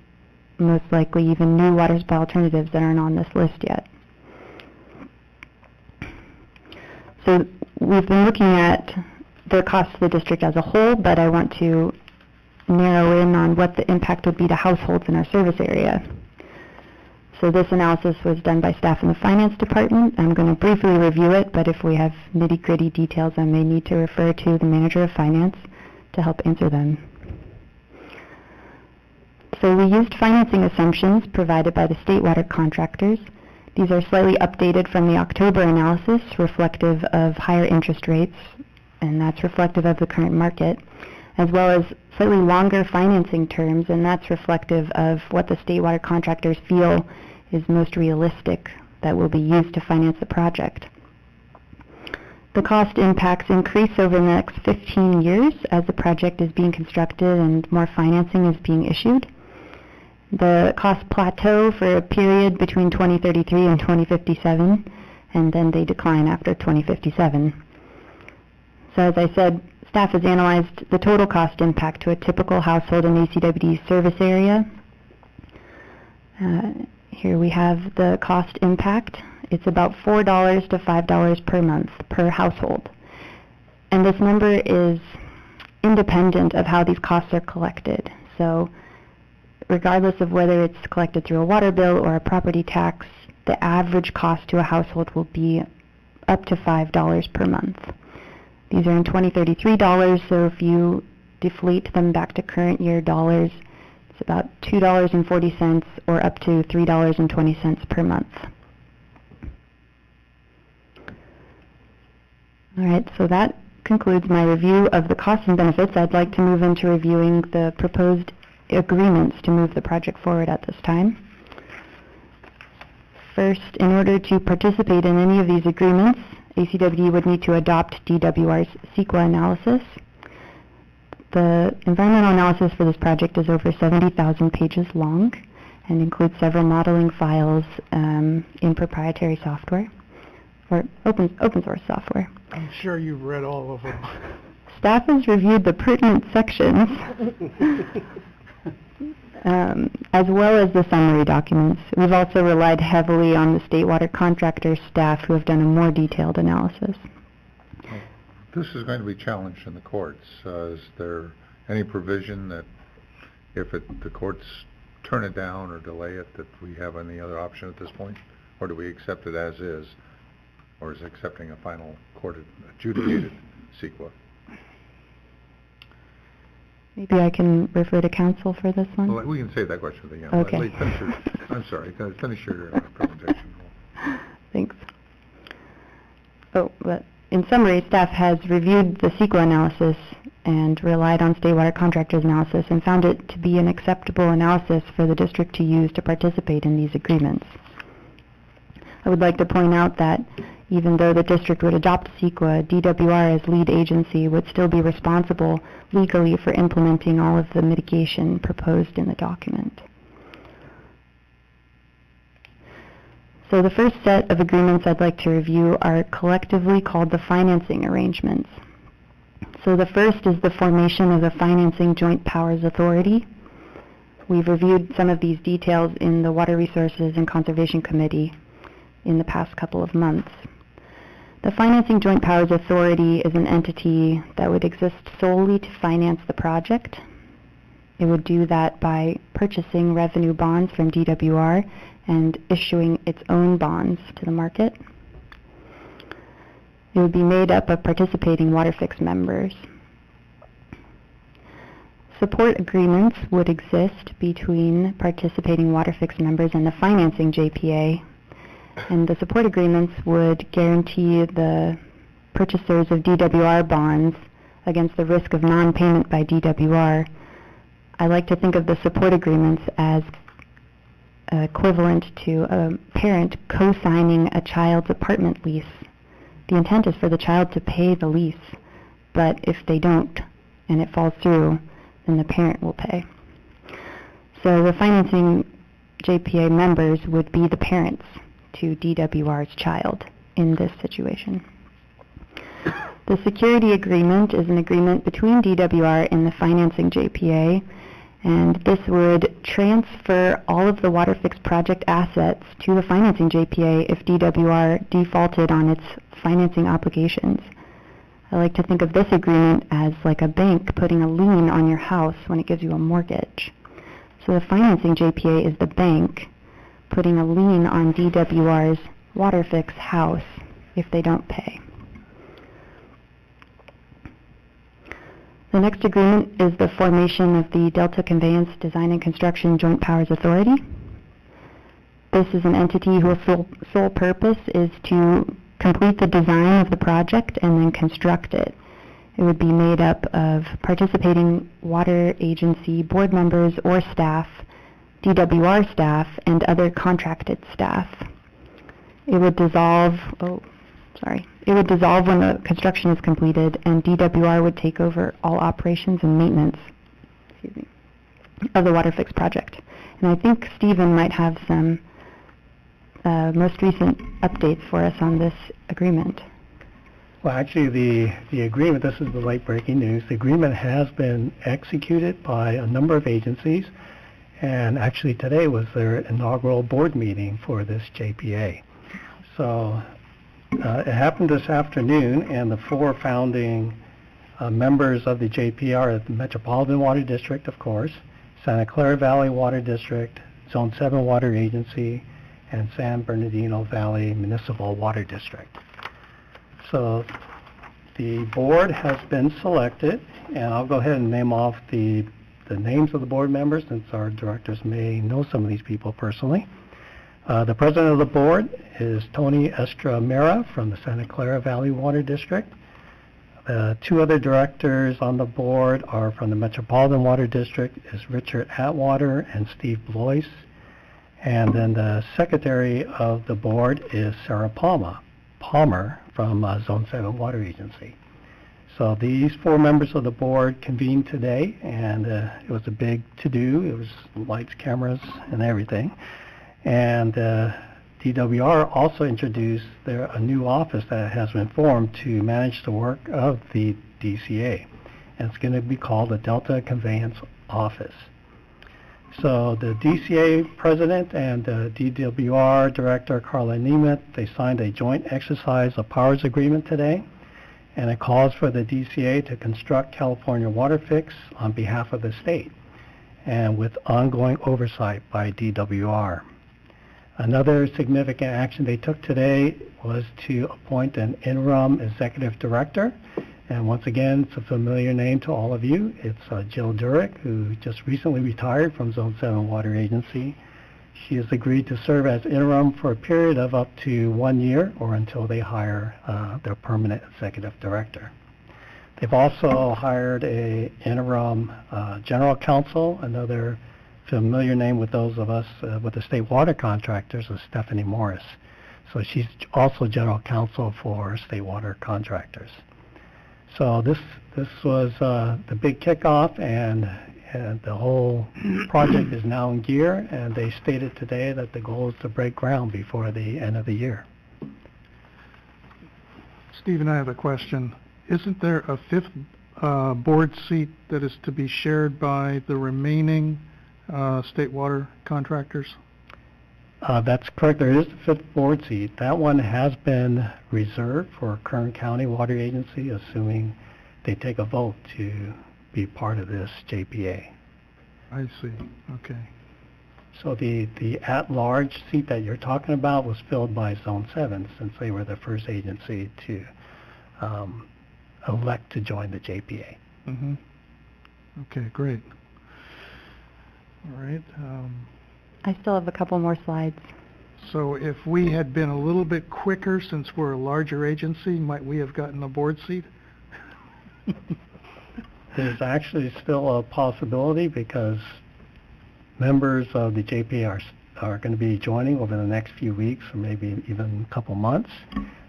most likely even new water supply alternatives that aren't on this list yet. So we've been looking at the cost of the district as a whole, but I want to narrow in on what the impact would be to households in our service area. So this analysis was done by staff in the finance department. I'm going to briefly review it, but if we have nitty-gritty details, I may need to refer to the manager of finance to help answer them. So we used financing assumptions provided by the state water contractors. These are slightly updated from the October analysis, reflective of higher interest rates, and that's reflective of the current market, as well as slightly longer financing terms, and that's reflective of what the state water contractors feel is most realistic that will be used to finance the project. The cost impacts increase over the next 15 years as the project is being constructed and more financing is being issued. The cost plateau for a period between 2033 and 2057, and then they decline after 2057. So as I said, staff has analyzed the total cost impact to a typical household in ACWD's service area. Here we have the cost impact. It's about $4 to $5 per month per household. And this number is independent of how these costs are collected. So regardless of whether it's collected through a water bill or a property tax, the average cost to a household will be up to $5 per month. These are in 2033 dollars, so if you deflate them back to current year dollars, it's about $2.40 or up to $3.20 per month. All right, so that concludes my review of the costs and benefits. I'd like to move into reviewing the proposed agreements to move the project forward at this time. First, in order to participate in any of these agreements, ACWD would need to adopt DWR's CEQA analysis. The environmental analysis for this project is over 70,000 pages long and includes several modeling files in proprietary software or open source software. I'm sure you've read all of them. Staff has reviewed the pertinent sections as well as the summary documents. We've also relied heavily on the state water contractor staff who have done a more detailed analysis. This is going to be challenged in the courts. Is there any provision that if the courts turn it down or delay it, that we have any other option at this point? Or do we accept it as is? Or is accepting a final court adjudicated CEQA? Maybe I can refer to counsel for this one? Well, we can save that question for the end. Okay. I'm sorry, finish your presentation. Thanks. Oh, but in summary, staff has reviewed the CEQA analysis and relied on state water contractors analysis and found it to be an acceptable analysis for the district to use to participate in these agreements. I would like to point out that even though the district would adopt CEQA, DWR as lead agency would still be responsible legally for implementing all of the mitigation proposed in the document. So the first set of agreements I'd like to review are collectively called the financing arrangements. So the first is the formation of the Financing Joint Powers Authority. We've reviewed some of these details in the Water Resources and Conservation Committee. in the past couple of months. The Financing Joint Powers Authority is an entity that would exist solely to finance the project. It would do that by purchasing revenue bonds from DWR and issuing its own bonds to the market. It would be made up of participating WaterFix members. Support agreements would exist between participating WaterFix members and the financing JPA, and the support agreements would guarantee the purchasers of DWR bonds against the risk of non-payment by DWR. I like to think of the support agreements as equivalent to a parent co-signing a child's apartment lease. The intent is for the child to pay the lease, but if they don't and it falls through, then the parent will pay. So the financing JPA members would be the parents to DWR's child in this situation. The security agreement is an agreement between DWR and the financing JPA, and this would transfer all of the WaterFix project assets to the financing JPA if DWR defaulted on its financing obligations. I like to think of this agreement as like a bank putting a lien on your house when it gives you a mortgage. So the financing JPA is the bank putting a lien on DWR's WaterFix house if they don't pay. The next agreement is the formation of the Delta Conveyance Design and Construction Joint Powers Authority. This is an entity whose sole purpose is to complete the design of the project and then construct it. It would be made up of participating water agency board members or staff, DWR staff, and other contracted staff. It would dissolve when the construction is completed, and DWR would take over all operations and maintenance of the WaterFix project. And I think Stephen might have some most recent updates for us on this agreement. Well, actually, the agreement, this is the late-breaking news, the agreement has been executed by a number of agencies, and actually today was their inaugural board meeting for this JPA. So it happened this afternoon, and the four founding members of the JPA are the Metropolitan Water District, of course, Santa Clara Valley Water District, Zone 7 Water Agency, and San Bernardino Valley Municipal Water District. So the board has been selected, and I'll go ahead and name off the names of the board members, since our directors may know some of these people personally. The president of the board is Tony Estramera from the Santa Clara Valley Water District. Two other directors on the board are from the Metropolitan Water District, is Richard Atwater and Steve Blois. And then the secretary of the board is Sarah Palmer from Zone 7 Water Agency. So these four members of the board convened today, and it was a big to-do. It was lights, cameras, and everything. And DWR also introduced a new office that has been formed to manage the work of the DCA. And it's going to be called the Delta Conveyance Office. So the DCA president and the DWR director, Carla Nemeth, they signed a joint exercise of powers agreement today, and it calls for the DCA to construct California WaterFix on behalf of the state, and with ongoing oversight by DWR. Another significant action they took today was to appoint an interim executive director. And once again, it's a familiar name to all of you. It's Jill Durick, who just recently retired from Zone 7 Water Agency. She has agreed to serve as interim for a period of up to 1 year or until they hire their permanent executive director. They've also hired an interim general counsel, another familiar name with those of us with the state water contractors, is Stephanie Morris. So she's also general counsel for state water contractors. So this was the big kickoff, and the whole project is now in gear, and they stated today that the goal is to break ground before the end of the year. Stephen, I have a question. Isn't there a fifth board seat that is to be shared by the remaining state water contractors? That's correct. There is the fifth board seat. That one has been reserved for Kern County Water Agency, assuming they take a vote to be part of this JPA. I see. Okay. So the at-large seat that you're talking about was filled by Zone 7, since they were the first agency to elect to join the JPA. Mm-hmm. Okay, great. All right. I still have a couple more slides. So if we had been a little bit quicker, since we're a larger agency, might we have gotten a board seat? There's actually still a possibility because members of the JPA are going to be joining over the next few weeks or maybe even a couple months.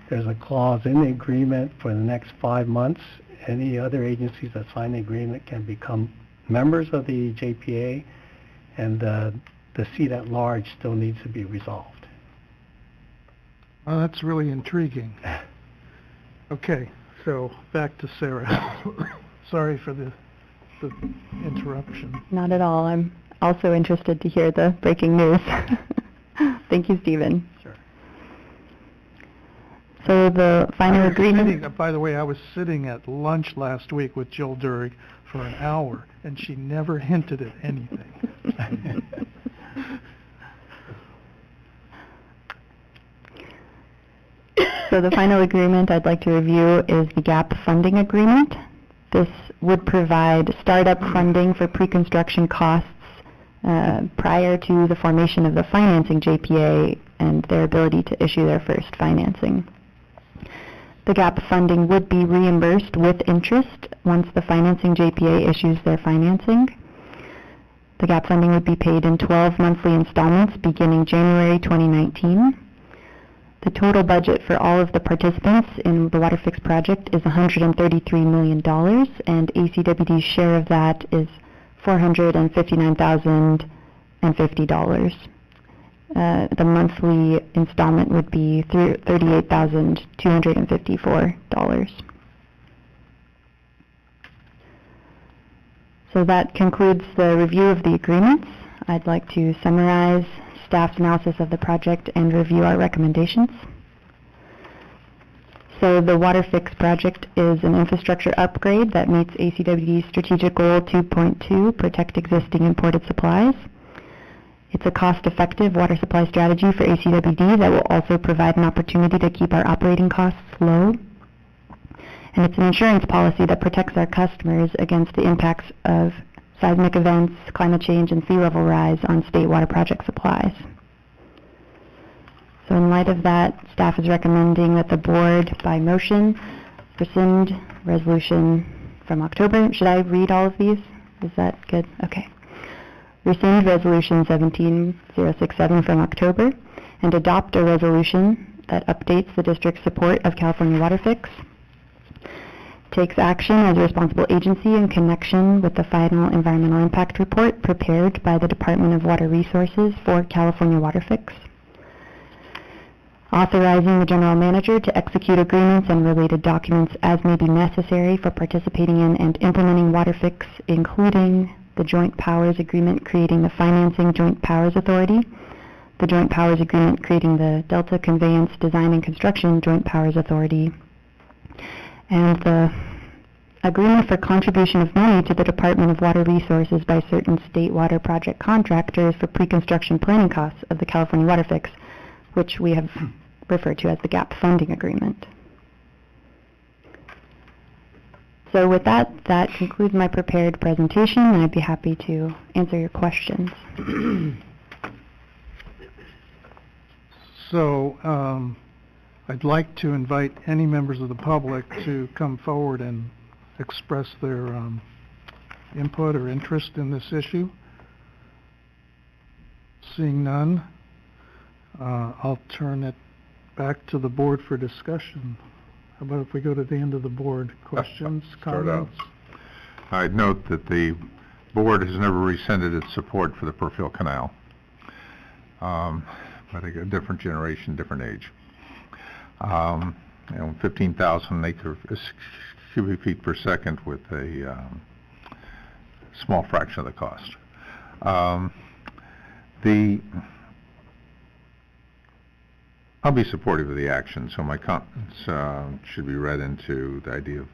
There's a clause in the agreement for the next 5 months. Any other agencies that sign the agreement can become members of the JPA, and the seat at large still needs to be resolved. Oh, that's really intriguing. Okay, so back to Sarah. Sorry for the interruption. Not at all. I'm also interested to hear the breaking news. Thank you, Stephen. Sure. So the final agreement... By the way, I was sitting at lunch last week with Jill Durig for an hour, and she never hinted at anything. So the final agreement I'd like to review is the gap funding agreement. This would provide startup funding for pre-construction costs prior to the formation of the financing JPA and their ability to issue their first financing. The gap funding would be reimbursed with interest once the financing JPA issues their financing. The gap funding would be paid in 12 monthly installments beginning January 2019. The total budget for all of the participants in the WaterFix project is $133 million, and ACWD's share of that is $459,050. The monthly installment would be $38,254. So that concludes the review of the agreements. I'd like to summarize staff's analysis of the project and review our recommendations. So the WaterFix project is an infrastructure upgrade that meets ACWD's Strategic Goal 2.2, protect existing imported supplies. It's a cost-effective water supply strategy for ACWD that will also provide an opportunity to keep our operating costs low. And it's an insurance policy that protects our customers against the impacts of seismic events, climate change, and sea level rise on state water project supplies. So in light of that, staff is recommending that the board, by motion, rescind resolution from October. Should I read all of these? Is that good? Okay. Rescind resolution 17067 from October and adopt a resolution that updates the district's support of California WaterFix. Takes action as a responsible agency in connection with the final environmental impact report prepared by the Department of Water Resources for California WaterFix. Authorizing the general manager to execute agreements and related documents as may be necessary for participating in and implementing WaterFix, including the Joint Powers Agreement creating the Financing Joint Powers Authority, the Joint Powers Agreement creating the Delta Conveyance Design and Construction Joint Powers Authority, and the agreement for contribution of money to the Department of Water Resources by certain state water project contractors for pre-construction planning costs of the California WaterFix, which we have referred to as the gap funding agreement. So with that, that concludes my prepared presentation, and I'd be happy to answer your questions. So, I'd like to invite any members of the public to come forward and express their input or interest in this issue. Seeing none, I'll turn it back to the board for discussion. How about if we go to the end of the board? Questions, comments? I'd note that the board has never rescinded its support for the Purfield Canal. But a different generation, different age. 15,000 cubic feet per second with a small fraction of the cost. The I'll be supportive of the action, so my comments should be read into the idea of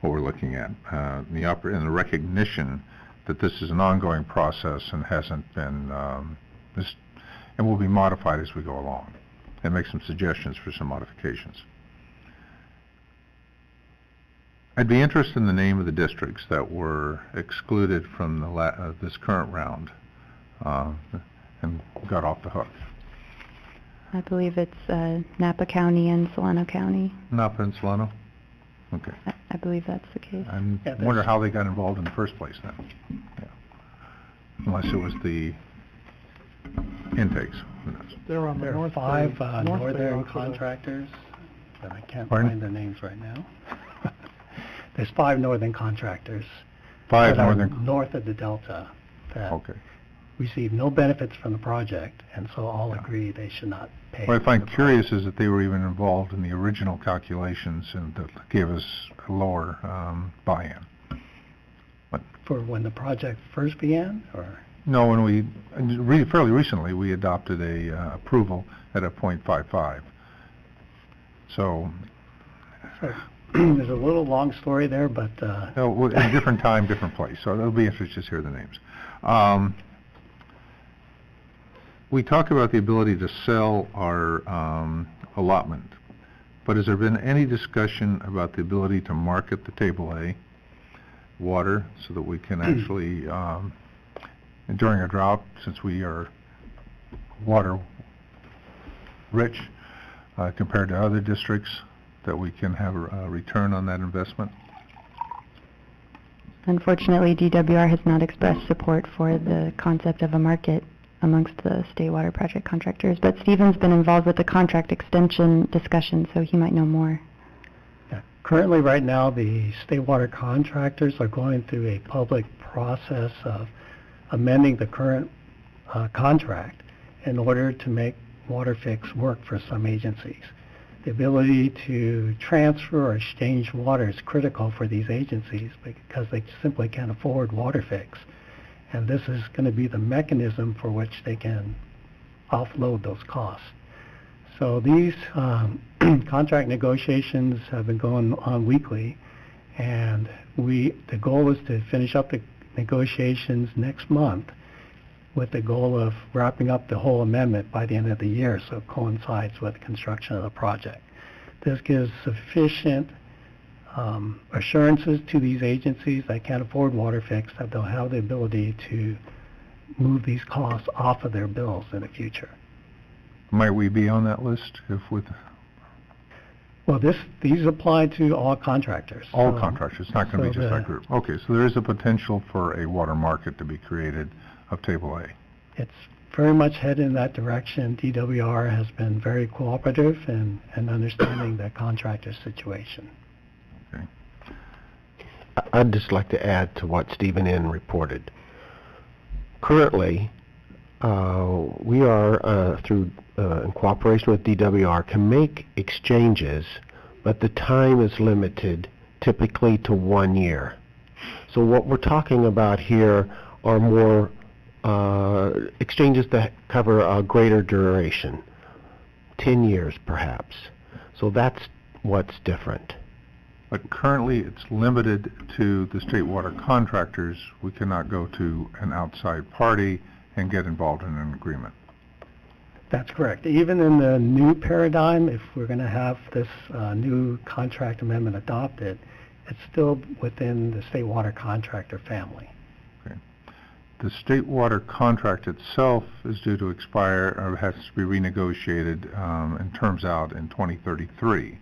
what we're looking at, and the recognition that this is an ongoing process and hasn't been, and will be modified as we go along, and make some suggestions for some modifications. I'd be interested in the name of the districts that were excluded from the this current round and got off the hook. I believe it's Napa County and Solano County. Napa and Solano? Okay. I believe that's the case. I wonder how they got involved in the first place then. Yeah. Unless it was the intakes. Who knows? There are 5 northern contractors, but I can't find their names right now. There's 5 northern contractors. 5 northern? North of the Delta that receive no benefits from the project, and so all agree they should not pay. What I find curious is that they were even involved in the original calculations and that gave us a lower buy-in. For when the project first began, or? No, when fairly recently, we adopted a approval at a 0.55. So there's a little long story there, but... No, a different time, different place, so it'll be interesting to hear the names. We talk about the ability to sell our allotment, but has there been any discussion about the ability to market the Table A water so that we can actually, during a drought, since we are water rich compared to other districts, that we can have a return on that investment? Unfortunately, DWR has not expressed support for the concept of a market amongst the state water project contractors, but Stephen's been involved with the contract extension discussion, so he might know more. Yeah. Currently, right now, the state water contractors are going through a public process of amending the current contract in order to make WaterFix work for some agencies. The ability to transfer or exchange water is critical for these agencies because they simply can't afford WaterFix. And this is going to be the mechanism for which they can offload those costs. So these contract negotiations have been going on weekly, and the goal is to finish up the negotiations next month with the goal of wrapping up the whole amendment by the end of the year, so it coincides with the construction of the project. This gives sufficient assurances to these agencies that can't afford WaterFix that they'll have the ability to move these costs off of their bills in the future. Might we be on that list if with? Well, these apply to all contractors. All contractors, it's not going to be just that group. Okay, so there is a potential for a water market to be created of Table A. It's very much headed in that direction. DWR has been very cooperative in understanding the contractor situation. Okay. I'd just like to add to what Stephen N. reported. Currently, we are, in cooperation with DWR, can make exchanges, but the time is limited typically to 1 year. So what we're talking about here are more exchanges that cover a greater duration, 10 years perhaps. So that's what's different. But currently it's limited to the state water contractors. We cannot go to an outside party and get involved in an agreement. That's correct. Even in the new paradigm, if we're going to have this new contract amendment adopted, it's still within the state water contractor family. Okay. The state water contract itself is due to expire, or has to be renegotiated and terms out in 2033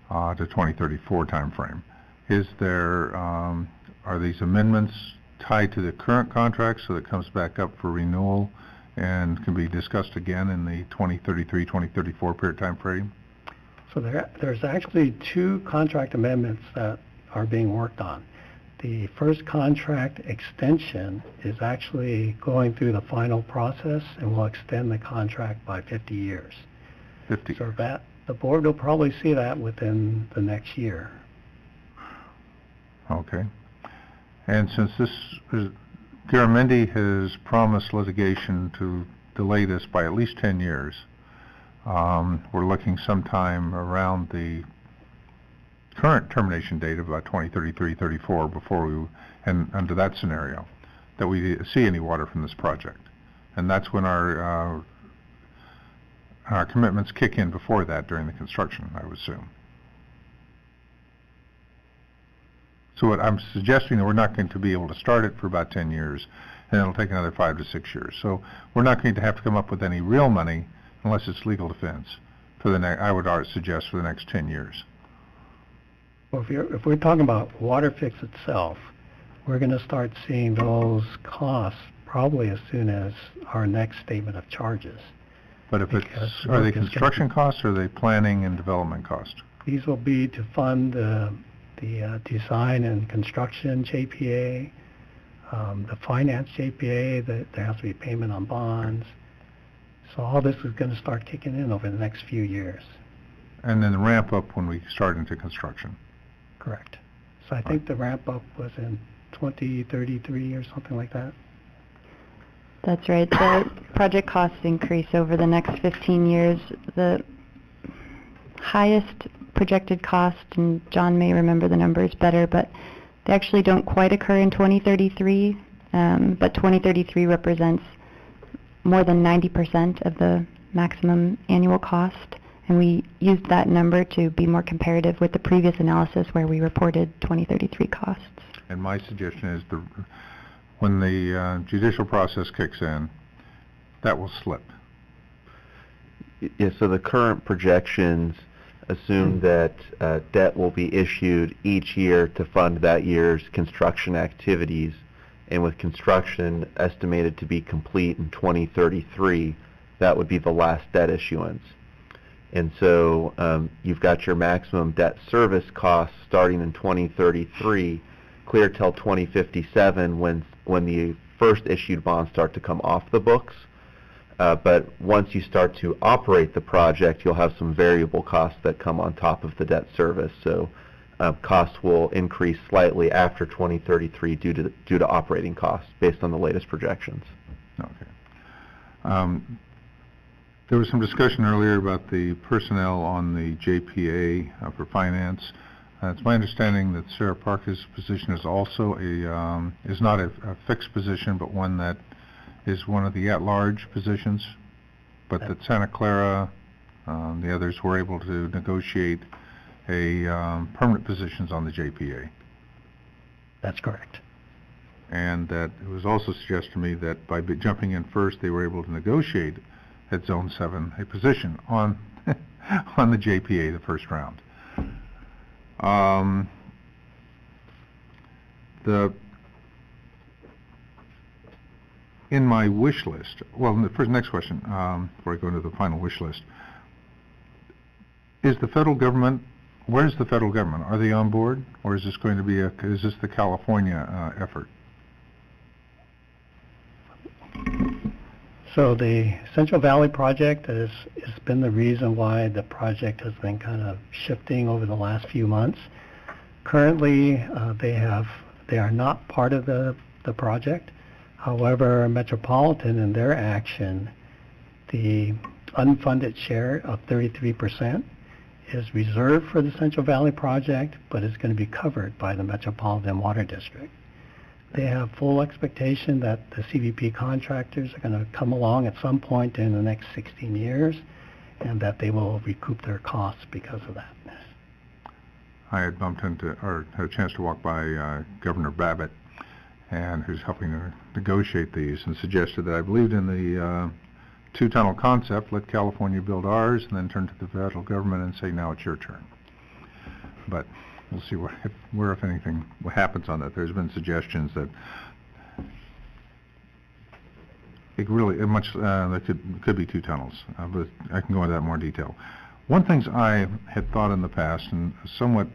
to 2034 timeframe. Is there, are these amendments tied to the current contract so that it comes back up for renewal and can be discussed again in the 2033-2034 period time frame? So there's actually 2 contract amendments that are being worked on. The first contract extension is actually going through the final process and will extend the contract by 50 years. 50. So that the board will probably see that within the next year. Okay. And since this is, Garamendi has promised litigation to delay this by at least 10 years, We're looking sometime around the current termination date of about 2033, 34 before we, and under that scenario, that we see any water from this project. And that's when our commitments kick in before that during the construction, I would assume. So what I'm suggesting that we're not going to be able to start it for about 10 years, and it'll take another 5 to 6 years. So we're not going to have to come up with any real money unless it's legal defense for the I would suggest for the next 10 years. Well, if we're talking about water fix itself, we're going to start seeing those costs probably as soon as our next statement of charges. But if are they construction costs or are they planning and development costs? These will be to fund the design and construction JPA, the finance JPA, there has to be payment on bonds. So all this is going to start kicking in over the next few years. And then the ramp up when we start into construction. Correct. So I think the ramp up was in 2033 or something like that. That's right. The project costs increase over the next 15 years. The highest projected cost, and John may remember the numbers better, but they actually don't quite occur in 2033, but 2033 represents more than 90% of the maximum annual cost, and we used that number to be more comparative with the previous analysis where we reported 2033 costs. And my suggestion is when the judicial process kicks in, that will slip. Yeah, so the current projections assume that debt will be issued each year to fund that year's construction activities, and with construction estimated to be complete in 2033, that would be the last debt issuance. And so you've got your maximum debt service costs starting in 2033, clear till 2057 when the first issued bonds start to come off the books. But once you start to operate the project, you'll have some variable costs that come on top of the debt service. So costs will increase slightly after 2033 due to operating costs based on the latest projections. Okay. There was some discussion earlier about the personnel on the JPA for finance. It's my understanding that Sarah Parker's position is also is not a fixed position, but one that is one of the at-large positions, but that Santa Clara, the others were able to negotiate permanent positions on the JPA. That's correct. And that it was also suggested to me that by jumping in first, they were able to negotiate at Zone 7 a position on on the JPA the first round. In my wish list, well, the next question, before I go into the final wish list, is the federal government, where's the federal government? Are they on board, or is this going to be is this the California effort? So the Central Valley project has been the reason why the project has been kind of shifting over the last few months. Currently, they are not part of the project. However, Metropolitan, in their action, the unfunded share of 33% is reserved for the Central Valley project, but it's going to be covered by the Metropolitan Water District. They have full expectation that the CVP contractors are going to come along at some point in the next 16 years, and that they will recoup their costs because of that. I had bumped into, or had a chance to walk by Governor Babbitt, and who's helping to negotiate these, and suggested that I believed in the two-tunnel concept, let California build ours, and then turn to the federal government and say, now it's your turn. But we'll see if anything, what happens on that. There's been suggestions that it really, there could be two tunnels, but I can go into that in more detail. One thing I had thought in the past, and somewhat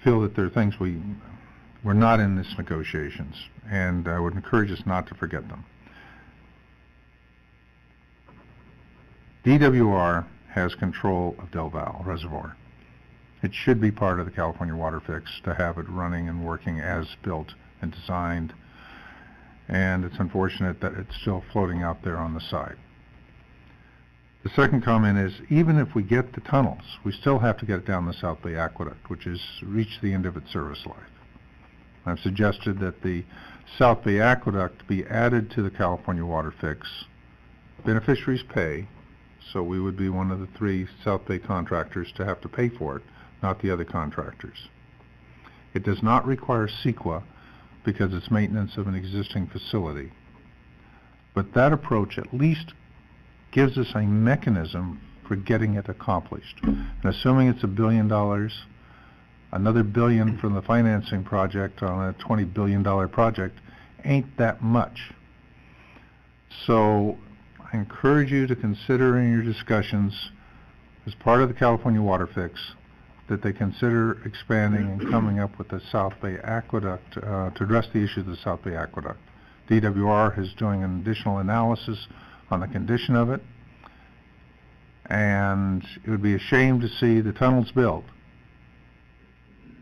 feel that there are things we're not in these negotiations, and I would encourage us not to forget them. DWR has control of Del Valle Reservoir. It should be part of the California Water Fix to have it running and working as built and designed, and it's unfortunate that it's still floating out there on the side. The second comment is, even if we get the tunnels, we still have to get it down the South Bay Aqueduct, which has reached the end of its service life. I've suggested that the South Bay Aqueduct be added to the California Water Fix. Beneficiaries pay, so we would be one of the 3 South Bay contractors to have to pay for it, not the other contractors. It does not require CEQA because it's maintenance of an existing facility. But that approach at least gives us a mechanism for getting it accomplished. And assuming it's $1 billion, another $1 billion from the financing project on a $20 billion project ain't that much. So I encourage you to consider in your discussions, as part of the California Water Fix, that they consider expanding and coming up with the South Bay Aqueduct to address the issue of the South Bay Aqueduct. DWR is doing an additional analysis on the condition of it, and it would be a shame to see the tunnels built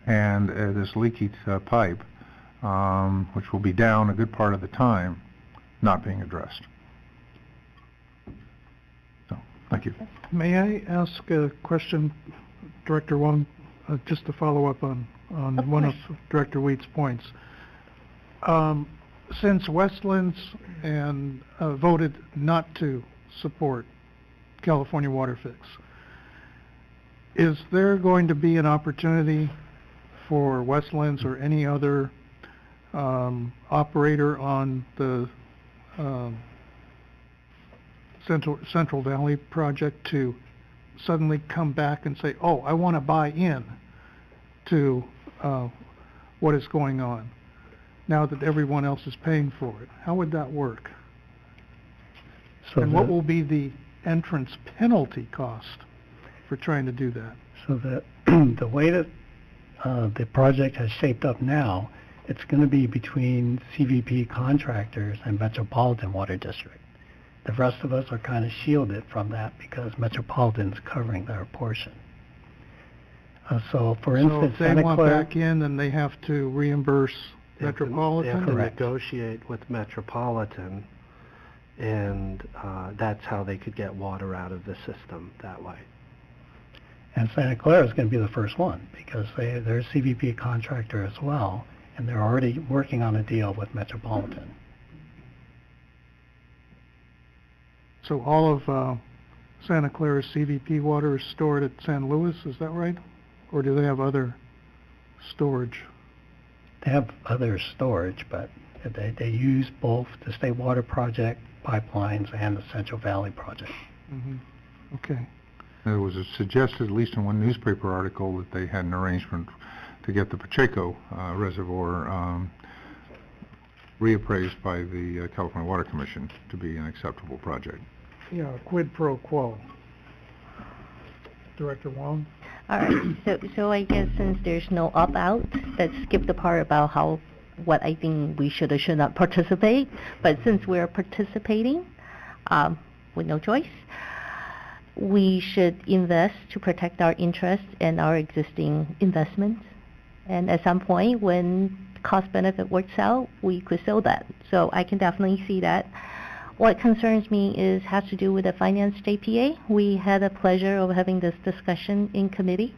and this leaky pipe, which will be down a good part of the time, not being addressed. So, thank you. May I ask a question, Director Huang, just to follow up on one of Director Wheat's points? Since Westlands and voted not to support California Water Fix, is there going to be an opportunity for Westlands or any other operator on the Central Valley project to suddenly come back and say, oh, I want to buy in to what is going on, now that everyone else is paying for it? How would that work? So and what will be the entrance penalty cost for trying to do that? So that the way that the project has shaped up now, it's going to be between CVP contractors and Metropolitan Water District. The rest of us are kind of shielded from that because Metropolitan's covering their portion. So, for instance, if they want back in, then they have to reimburse Metropolitan? They have to negotiate with Metropolitan, and that's how they could get water out of the system that way. And Santa Clara is going to be the first one because they're a CVP contractor as well, and they're already working on a deal with Metropolitan. So all of Santa Clara's CVP water is stored at San Luis, is that right? Or do they have other storage? They have other storage, but they use both the State Water Project pipelines and the Central Valley Project. Mm-hmm. Okay. There was suggested, at least in one newspaper article, that they had an arrangement to get the Pacheco Reservoir reappraised by the California Water Commission to be an acceptable project. Yeah, quid pro quo. Director Huang? All right, so I guess since there's no opt-out, let's skip the part about what I think we should or should not participate. But since we're participating with no choice, we should invest to protect our interests and our existing investments. And at some point, when cost-benefit works out, we could sell that. So I can definitely see that. What concerns me has to do with the finance JPA. We had the pleasure of having this discussion in committee.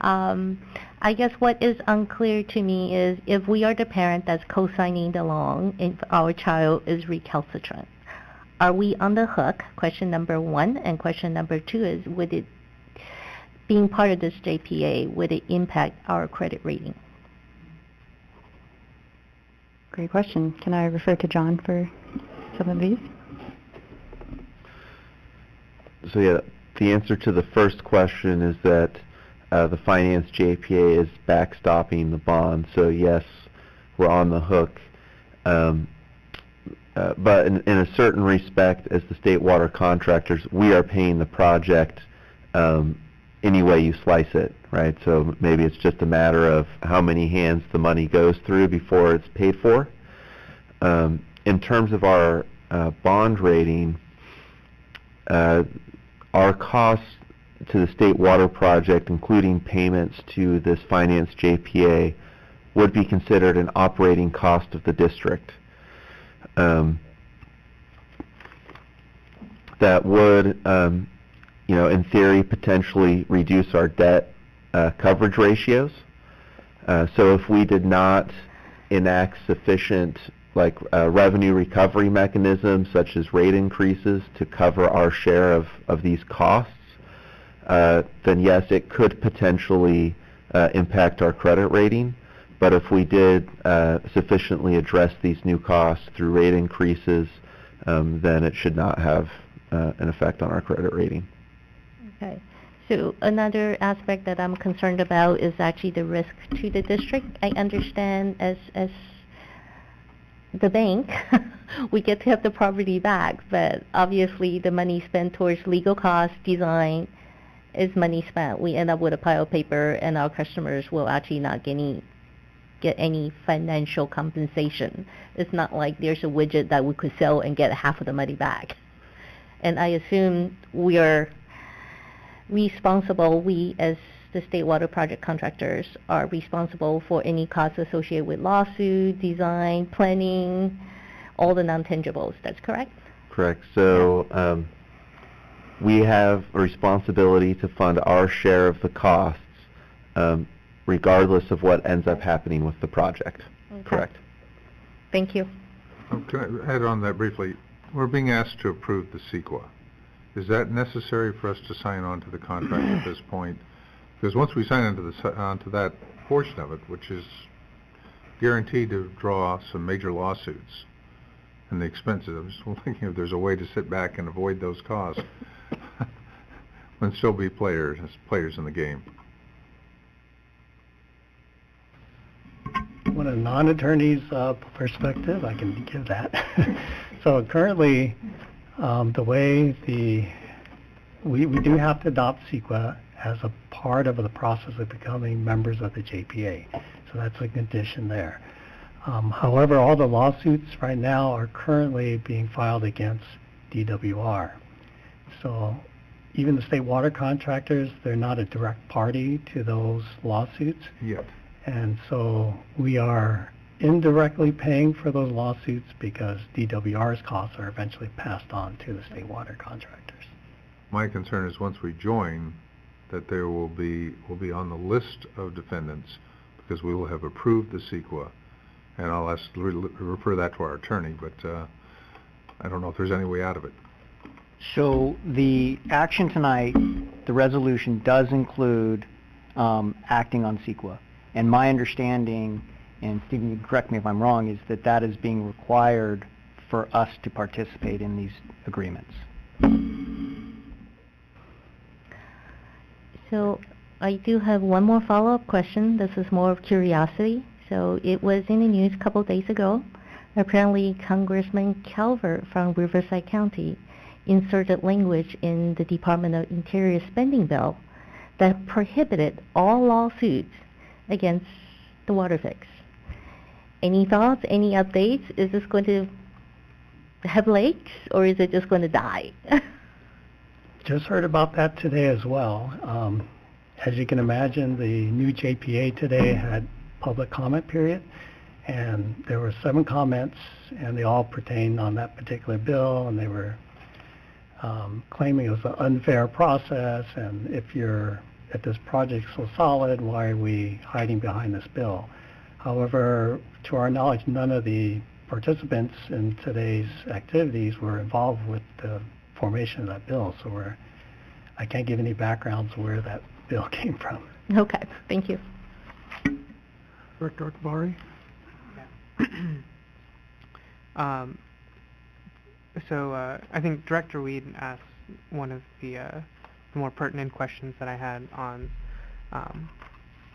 I guess what is unclear to me is if we are the parent that's co-signing the loan and our child is recalcitrant, are we on the hook? Question number one. And question number two is, would it, being part of this JPA, would it impact our credit rating? Great question. Can I refer to John for some of these? So yeah, the answer to the first question is that the finance JPA is backstopping the bond. So yes, we're on the hook. But in a certain respect, as the state water contractors, we are paying the project any way you slice it, right? So maybe it's just a matter of how many hands the money goes through before it's paid for. In terms of our bond rating, our costs to the state water project, including payments to this finance JPA, would be considered an operating cost of the district. that would, in theory, potentially reduce our debt coverage ratios. So if we did not enact sufficient revenue recovery mechanisms such as rate increases to cover our share of these costs, then yes, it could potentially impact our credit rating. But if we did sufficiently address these new costs through rate increases, then it should not have an effect on our credit rating. Okay. So another aspect that I'm concerned about is actually the risk to the district. I understand as the bank, we get to have the property back, but obviously the money spent towards legal costs, design, is money spent. We end up with a pile of paper, and our customers will actually not get any financial compensation. It's not like there's a widget that we could sell and get half of the money back. And I assume we are responsible, we as the state water project contractors are responsible for any costs associated with lawsuit, design, planning, all the non-tangibles. That's correct? Correct. So we have a responsibility to fund our share of the costs regardless of what ends up happening with the project. Okay. Correct. Thank you. Can I add on that briefly? We're being asked to approve the CEQA. Is that necessary for us to sign on to the contract at this point? Because once we sign onto that portion of it, which is guaranteed to draw some major lawsuits and the expenses, I'm just thinking if there's a way to sit back and avoid those costs and still be players in the game. From a non-attorney's perspective, I can give that. So currently, the way we do have to adopt CEQA as a part of the process of becoming members of the JPA. So that's a condition there. However, all the lawsuits right now are currently being filed against DWR. So even the state water contractors, they're not a direct party to those lawsuits. Yet. And so we are indirectly paying for those lawsuits because DWR's costs are eventually passed on to the state water contractors. My concern is once we join, that there will be on the list of defendants because we will have approved the CEQA, and I'll refer that to our attorney, but I don't know if there's any way out of it. So the action tonight, the resolution does include acting on CEQA, and my understanding, and Stephen, you can correct me if I'm wrong, is that that is being required for us to participate in these agreements. So I do have one more follow-up question. This is more of curiosity. So it was in the news a couple days ago. Apparently Congressman Calvert from Riverside County inserted language in the Department of Interior spending bill that prohibited all lawsuits against the water fix. Any thoughts, any updates? Is this going to have legs, or is it just going to die? Just heard about that today as well. As you can imagine, the new JPA today had public comment period, and there were 7 comments, and they all pertained on that particular bill, and they were claiming it was an unfair process, and if this project's so solid, why are we hiding behind this bill? However, to our knowledge, none of the participants in today's activities were involved with the formation of that bill, so I can't give any backgrounds where that bill came from. Okay, thank you. Director Akbari? So I think Director Weed asked one of the more pertinent questions that I had on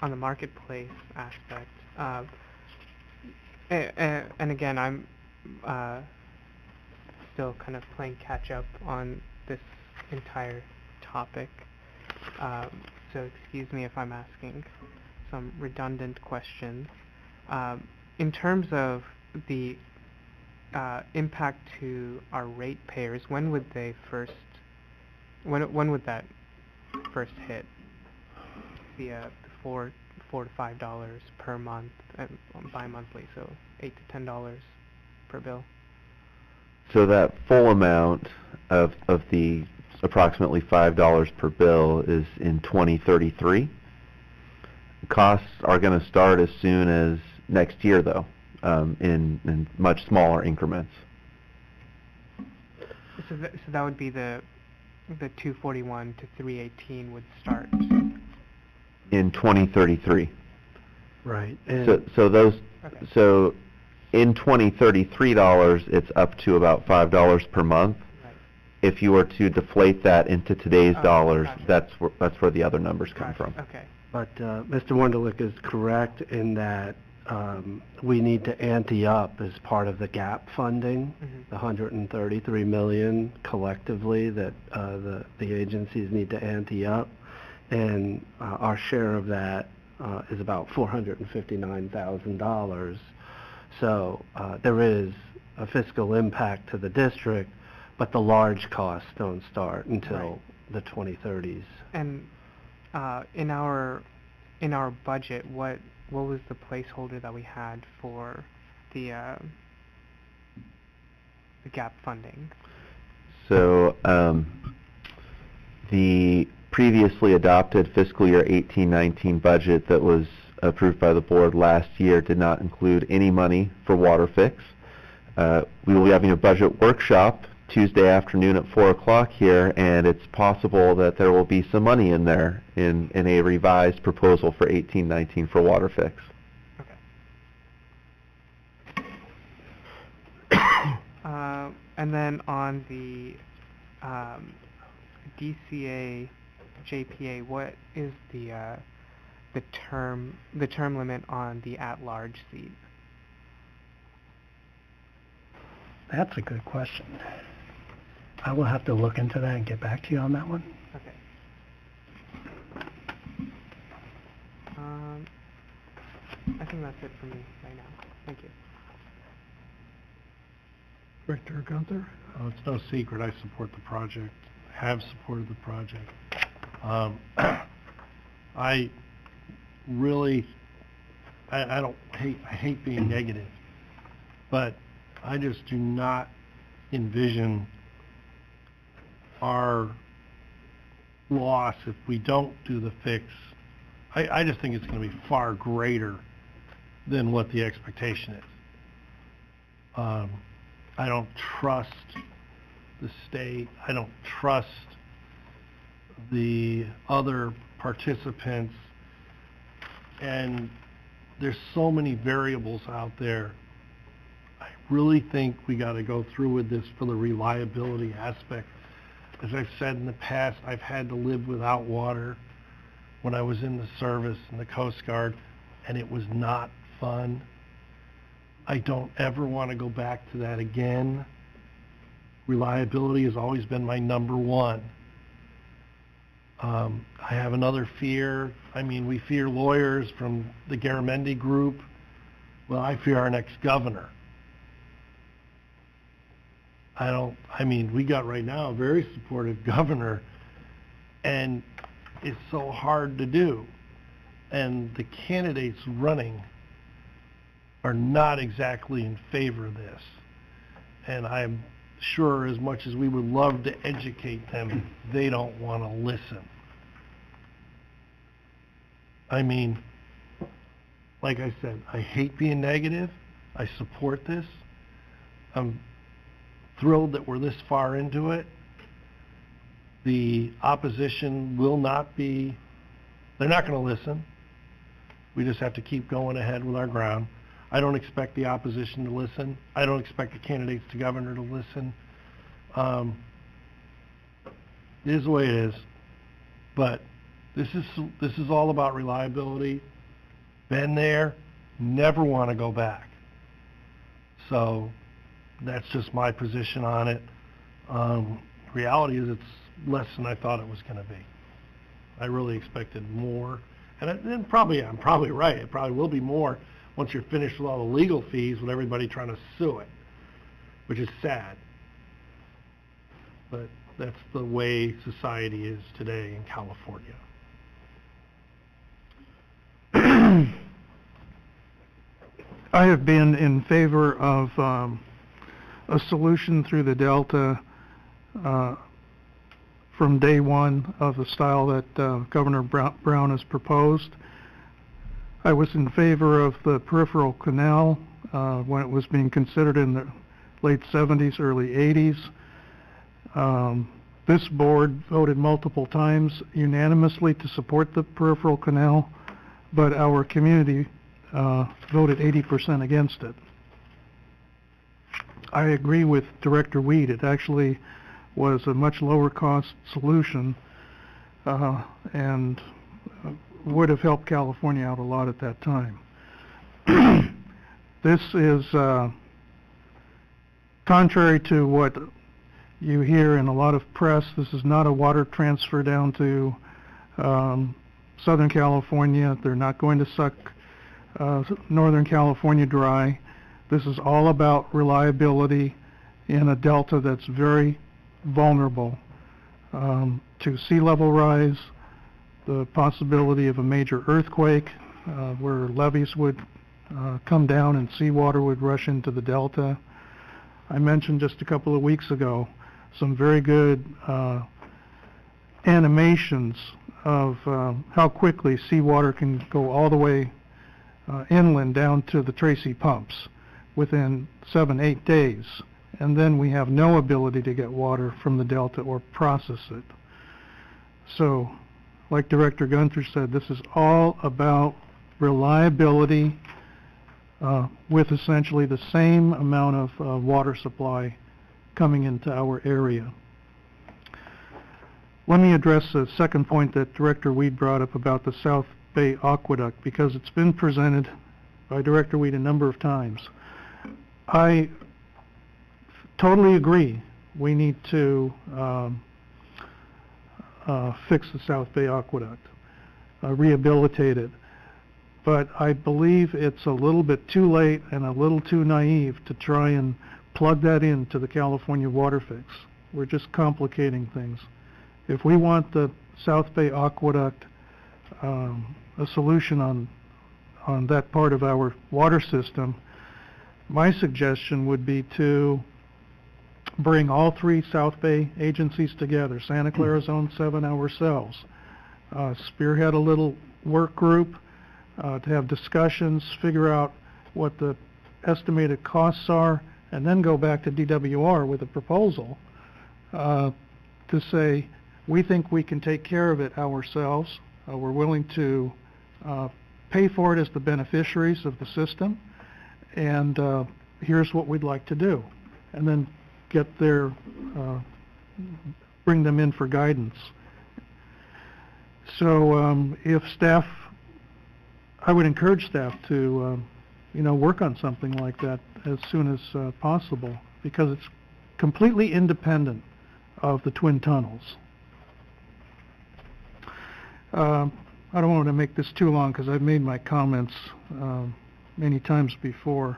the marketplace aspect. And again, I'm still kind of playing catch up on this entire topic. So excuse me if I'm asking some redundant questions. In terms of the impact to our ratepayers, when would that first hit? The $4 to $5 per month, bi-monthly, so $8 to $10 per bill. So that full amount of the approximately $5 per bill is in 2033. Costs are going to start as soon as next year, though, in much smaller increments. So that would be the 241 to 318 would start In 2033. Right. So in 2033 dollars, it's up to about $5 per month. Right. If you were to deflate that into today's dollars, gotcha. that's where the other numbers come Gotcha. from. Okay. But Mr. Wunderlich is correct in that we need to ante up as part of the gap funding, the $133 million collectively that the agencies need to ante up, and our share of that is about $459,000. So there is a fiscal impact to the district, but the large costs don't start until the 2030s. And in our budget, what was the placeholder that we had for the gap funding? So the previously adopted fiscal year 18-19 budget that was approved by the board last year did not include any money for water fix. We will be having a budget workshop Tuesday afternoon at 4 o'clock here, and it's possible that there will be some money in there in a revised proposal for 18-19 for water fix. Okay. And then on the DCA JPA, what is the term limit on the at-large seat? That's a good question. I will have to look into that and get back to you on that one. Okay. I think that's it for me right now. Thank you. Director Gunther? Oh, it's no secret I support the project, have supported the project. I really, I hate being negative, but I just do not envision our loss if we don't do the fix. I just think it's going to be far greater than what the expectation is. I don't trust the state. I don't trust the other participants. And there's so many variables out there. I really think we got to go through with this for the reliability aspect. As I've said in the past, I've had to live without water when I was in the service in the Coast Guard, and it was not fun. I don't ever want to go back to that again. Reliability has always been my number one. I have another fear. I mean, we fear lawyers from the Garamendi group. Well, I fear our next governor. We got right now a very supportive governor, and it's so hard to do. And the candidates running are not exactly in favor of this. And I'm sure as much as we would love to educate them, they don't want to listen. I mean, like I said, I hate being negative. I support this. I'm thrilled that we're this far into it. The opposition will not be, they're not going to listen. We just have to keep going ahead with our ground. I don't expect the opposition to listen. I don't expect the candidates to governor to listen. It is the way it is. But this is all about reliability. Been there, never want to go back. So that's just my position on it. Reality is it's less than I thought it was going to be. I really expected more. And I'm probably right. It probably will be more once you're finished with all the legal fees with everybody trying to sue it, which is sad. But that's the way society is today in California. I have been in favor of a solution through the Delta from day one of the style that Governor Brown has proposed. I was in favor of the peripheral canal when it was being considered in the late 70s, early 80s. This board voted multiple times unanimously to support the peripheral canal, but our community voted 80% against it. I agree with Director Weed. It actually was a much lower cost solution and would have helped California out a lot at that time. This is contrary to what you hear in a lot of press. This is not a water transfer down to Southern California. They're not going to suck Northern California dry. This is all about reliability in a delta that's very vulnerable to sea level rise, the possibility of a major earthquake where levees would come down and seawater would rush into the delta. I mentioned just a couple of weeks ago some very good animations of how quickly seawater can go all the way inland down to the Tracy pumps within 7-8 days, and then we have no ability to get water from the delta or process it. So, like Director Gunther said, this is all about reliability with essentially the same amount of water supply coming into our area. Let me address the second point that Director Weed brought up about the South Bay Aqueduct, because it's been presented by Director Weed a number of times. I totally agree we need to fix the South Bay Aqueduct, rehabilitate it. But I believe it's a little bit too late and a little too naive to try and plug that into the California water fix. We're just complicating things. If we want the South Bay Aqueduct, a solution on that part of our water system, my suggestion would be to bring all three South Bay agencies together, Santa Clara Zone 7, ourselves, spearhead a little work group to have discussions, figure out what the estimated costs are, and then go back to DWR with a proposal to say, we think we can take care of it ourselves. We're willing to pay for it as the beneficiaries of the system, and here's what we'd like to do. And then get their, bring them in for guidance. So if staff, I would encourage staff to, work on something like that as soon as possible, because it's completely independent of the twin tunnels. I don't want to make this too long because I've made my comments many times before.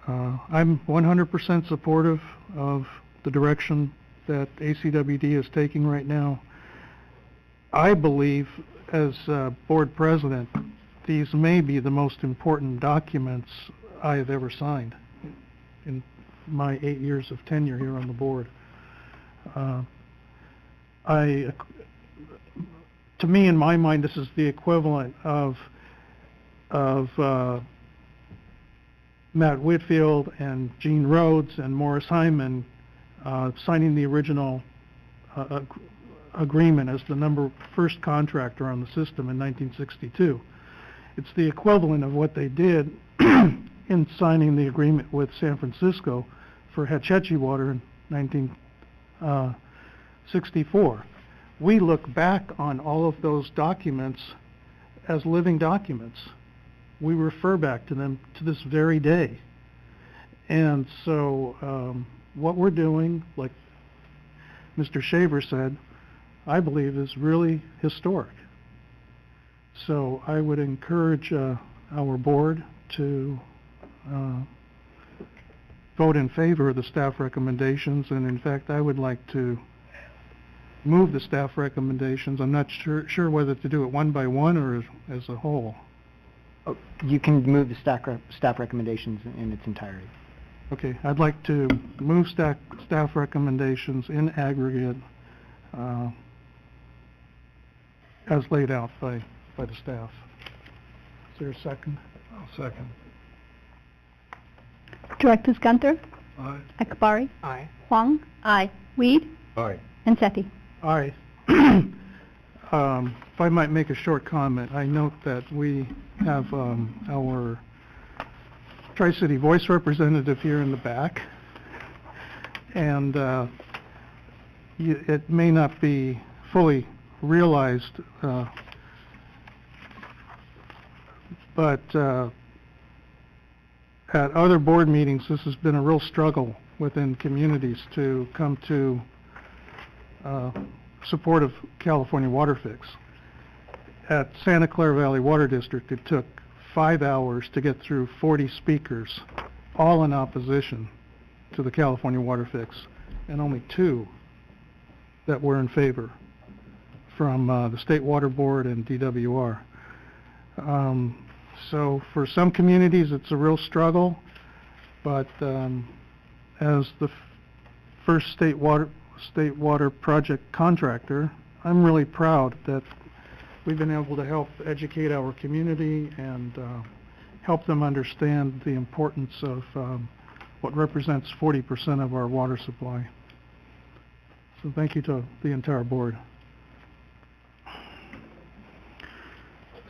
I'm 100% supportive of the direction that ACWD is taking right now. I believe, as board president, these may be the most important documents I have ever signed in my 8 years of tenure here on the board. To me, in my mind, this is the equivalent of Matt Whitfield and Gene Rhodes and Morris Hyman signing the original agreement as the first contractor on the system in 1962. It's the equivalent of what they did in signing the agreement with San Francisco for Hetch Hetchy Water in 1964. We look back on all of those documents as living documents. We refer back to them to this very day. And so what we're doing, like Mr. Shaver said, I believe is really historic. So I would encourage our board to vote in favor of the staff recommendations, and in fact I would like to move the staff recommendations. I'm not sure whether to do it one by one or as a whole. You can move the staff recommendations in its entirety. Okay, I'd like to move staff recommendations in aggregate as laid out by the staff. Is there a second? I'll second. Directors Gunther, Aye. Akbari, Aye. Huang, Aye. Weed, Aye. and Sethy. Aye. If I might make a short comment, I note that we have our Tri-City Voice representative here in the back, and it may not be fully realized, but at other board meetings, this has been a real struggle within communities to come to support of California Water Fix. At Santa Clara Valley Water District, it took 5 hours to get through 40 speakers, all in opposition to the California Water Fix, and only 2 that were in favor from the State Water Board and DWR. So for some communities, it's a real struggle, but as the first state water project contractor, I'm really proud that we've been able to help educate our community and help them understand the importance of what represents 40% of our water supply. So thank you to the entire board.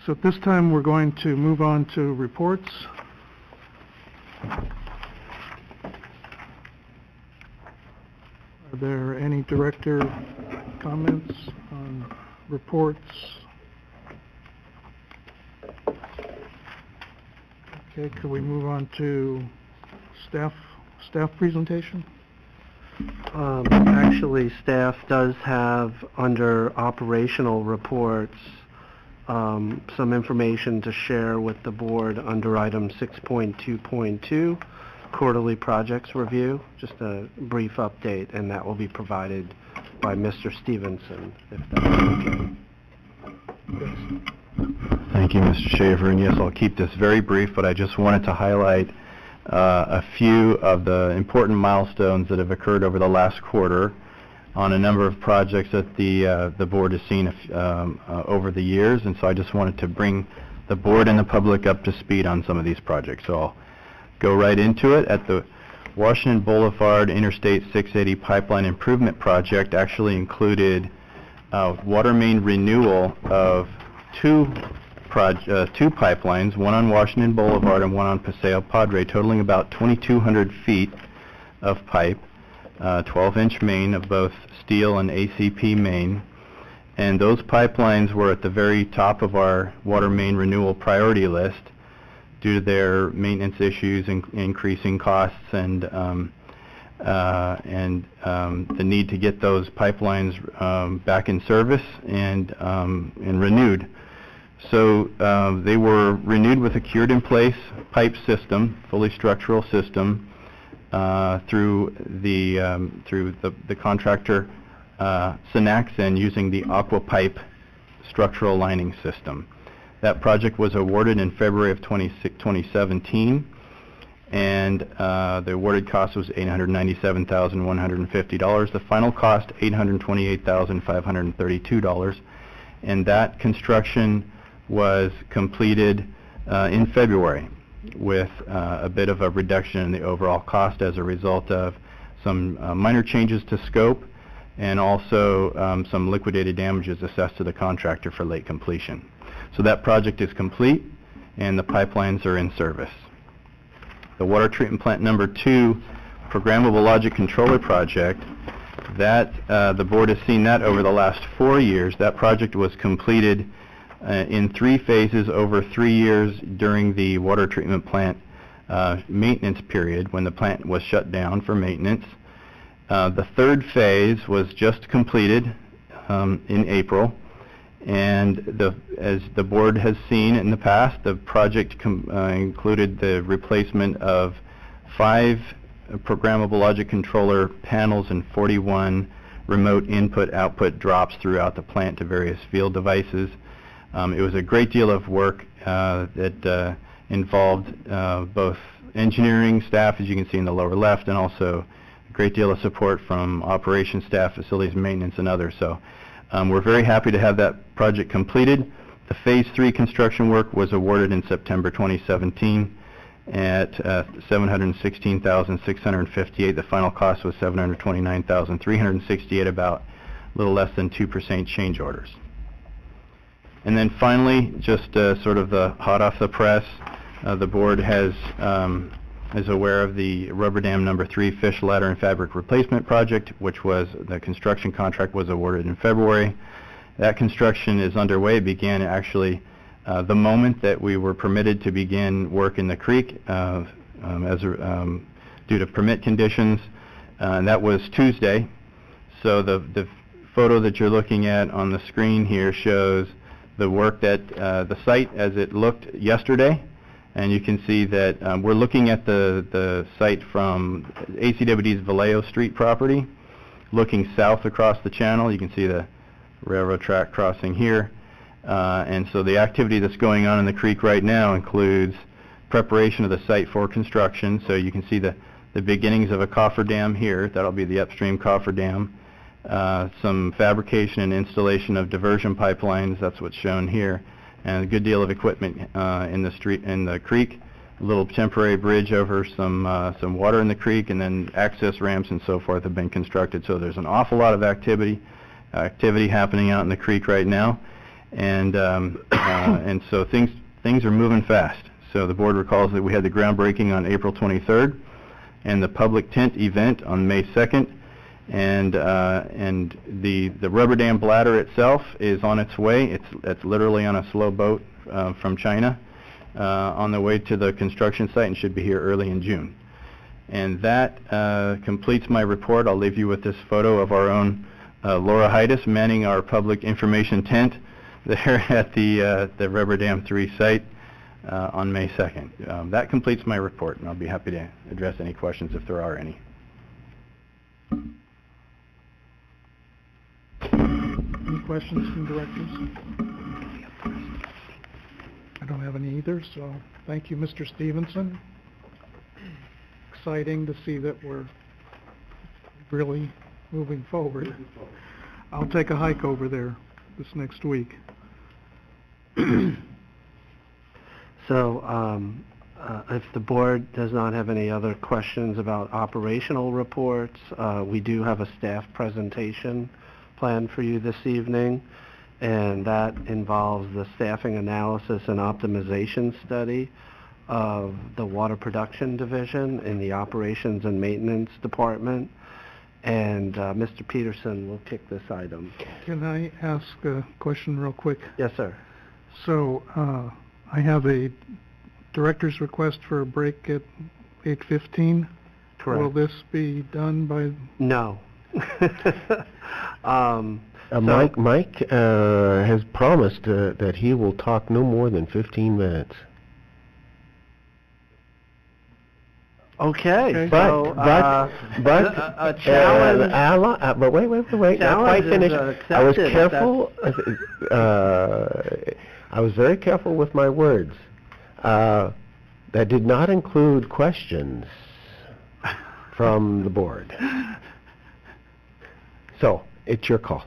So at this time, we're going to move on to reports. Are there any director comments on reports? Okay, could we move on to staff presentation? Actually, staff does have, under operational reports, some information to share with the board under item 6.2.2, quarterly projects review. Just a brief update, and that will be provided by Mr. Stevenson, if that's okay. Thank you, Mr. Shaver, and yes, I'll keep this very brief, but I just wanted to highlight a few of the important milestones that have occurred over the last quarter on a number of projects that the board has seen over the years, and so I just wanted to bring the board and the public up to speed on some of these projects. So I'll go right into it. At the Washington Boulevard Interstate 680 Pipeline Improvement Project actually included water main renewal of two pipelines, one on Washington Boulevard and one on Paseo Padre, totaling about 2,200 feet of pipe, 12-inch main of both steel and ACP main. And those pipelines were at the very top of our water main renewal priority list due to their maintenance issues and increasing costs and the need to get those pipelines back in service and renewed. So they were renewed with a cured-in-place pipe system, fully structural system, through the contractor Synaxen using the Aqua Pipe structural lining system. That project was awarded in February of 2017, and the awarded cost was $897,150. The final cost, $828,532, and that construction was completed in February with a bit of a reduction in the overall cost as a result of some minor changes to scope and also some liquidated damages assessed to the contractor for late completion. So that project is complete and the pipelines are in service. The water treatment plant number 2 programmable logic controller project, that the board has seen that over the last 4 years. That project was completed in 3 phases over 3 years during the water treatment plant maintenance period when the plant was shut down for maintenance. The 3rd phase was just completed in April, and as the board has seen in the past, the project included the replacement of 5 programmable logic controller panels and 41 remote input-output drops throughout the plant to various field devices. It was a great deal of work that involved both engineering staff, as you can see in the lower left, and also a great deal of support from operations staff, facilities maintenance, and others. So we're very happy to have that project completed. The Phase 3 construction work was awarded in September 2017 at $716,658. The final cost was $729,368, about a little less than 2% change orders. And then finally, just sort of the hot off the press, the board is aware of the Rubber Dam Number 3 fish ladder and fabric replacement project, which was the construction contract was awarded in February. That construction is underway. It began actually the moment that we were permitted to begin work in the creek due to permit conditions, and that was Tuesday. So the photo that you're looking at on the screen here shows the work that the site as it looked yesterday, and you can see that we're looking at the site from ACWD's Vallejo Street property, looking south across the channel. You can see the railroad track crossing here. And so the activity that's going on in the creek right now includes preparation of the site for construction. So you can see the beginnings of a cofferdam here. That'll be the upstream cofferdam. Some fabrication and installation of diversion pipelines. That's what's shown here. And a good deal of equipment in the creek. A little temporary bridge over some water in the creek, and then access ramps and so forth have been constructed. So there's an awful lot of activity happening out in the creek right now. And so things are moving fast. So the board recalls that we had the groundbreaking on April 23rd and the public tent event on May 2nd, and the rubber dam bladder itself is on its way. It's literally on a slow boat from China on the way to the construction site and should be here early in June. And that completes my report. I'll leave you with this photo of our own Laura Heides manning our public information tent there at the Rubber Dam 3 site on May 2nd. That completes my report, and I'll be happy to address any questions if there are any. Any questions from directors? I don't have any either, so thank you, Mr. Stevenson. Exciting to see that we're really moving forward. I'll take a hike over there this next week. So, if the board does not have any other questions about operational reports, we do have a staff presentation planned for you this evening, and that involves the staffing analysis and optimization study of the water production division in the operations and maintenance department. And Mr. Peterson will kick this item. Can I ask a question real quick? Yes, sir. So, I have a director's request for a break at 8:15. Correct. Will this be done by... No. Mike has promised that he will talk no more than 15 minutes. Okay, but so, a challenge. But wait, not quite finished. I was careful. I was very careful with my words. That did not include questions from the board. So, it's your call.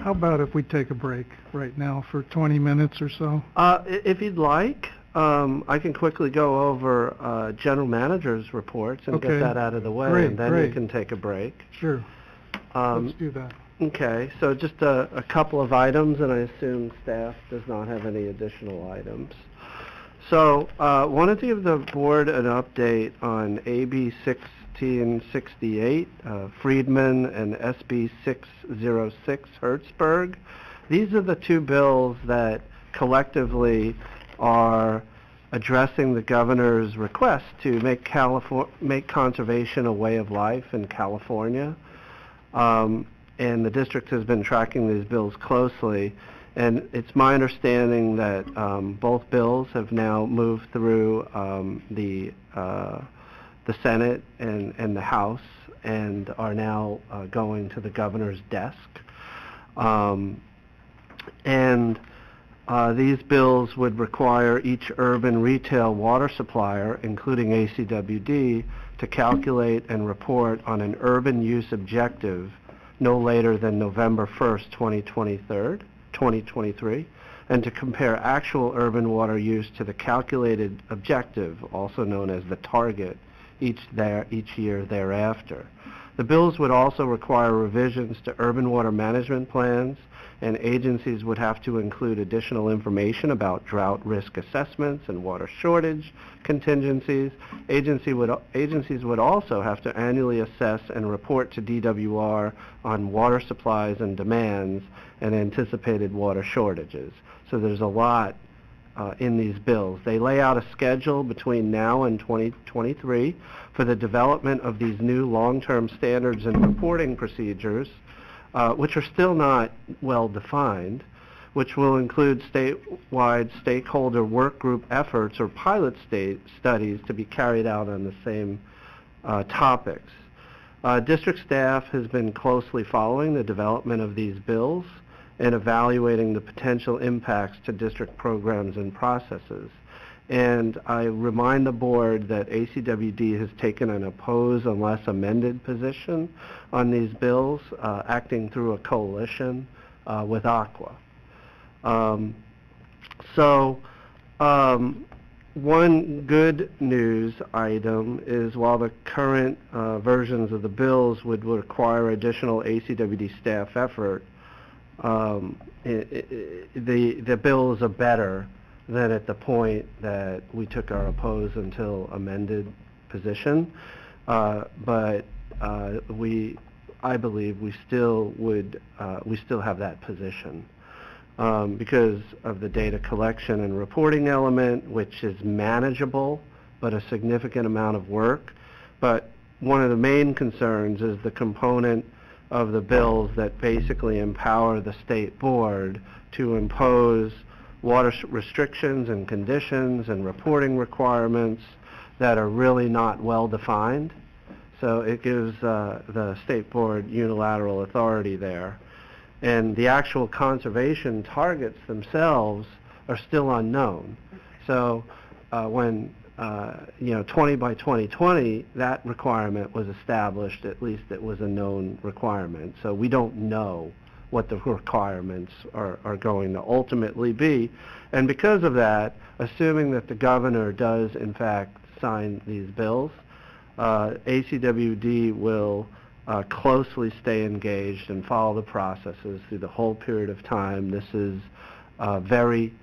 How about if we take a break right now for 20 minutes or so? If you'd like, I can quickly go over general manager's reports and get that out of the way, and then we can take a break. Sure. Let's do that. Okay, so just a couple of items, and I assume staff does not have any additional items. So, wanted to give the board an update on AB 1668, Friedman, and SB 606, Hertzberg. These are the two bills that collectively are addressing the governor's request to make conservation a way of life in California. And the district has been tracking these bills closely, and it's my understanding that both bills have now moved through the Senate and the House and are now going to the governor's desk. These bills would require each urban retail water supplier, including ACWD, to calculate and report on an urban use objective no later than November 1st, 2023, and to compare actual urban water use to the calculated objective, also known as the target, each year thereafter. The bills would also require revisions to urban water management plans, and agencies would have to include additional information about drought risk assessments and water shortage contingencies. Agencies would also have to annually assess and report to DWR on water supplies and demands and anticipated water shortages. So there's a lot in these bills. They lay out a schedule between now and 2023 for the development of these new long-term standards and reporting procedures, which are still not well defined, which will include statewide stakeholder work group efforts or pilot studies to be carried out on the same topics. District staff has been closely following the development of these bills and evaluating the potential impacts to district programs and processes. And I remind the board that ACWD has taken an oppose unless amended position on these bills, acting through a coalition with Aqua. One good news item is while the current versions of the bills would require additional ACWD staff effort, the bills are better than at the point that we took our oppose until amended position. But I believe we still have that position because of the data collection and reporting element, which is manageable but a significant amount of work. But one of the main concerns is the component of the bills that basically empower the state board to impose water restrictions and conditions and reporting requirements that are really not well defined. So it gives the state board unilateral authority there. And the actual conservation targets themselves are still unknown. So when 20 by 2020, that requirement was established, at least it was a known requirement. So we don't know what the requirements are going to ultimately be. And because of that, assuming that the governor does in fact sign these bills, ACWD will closely stay engaged and follow the processes through the whole period of time. This is very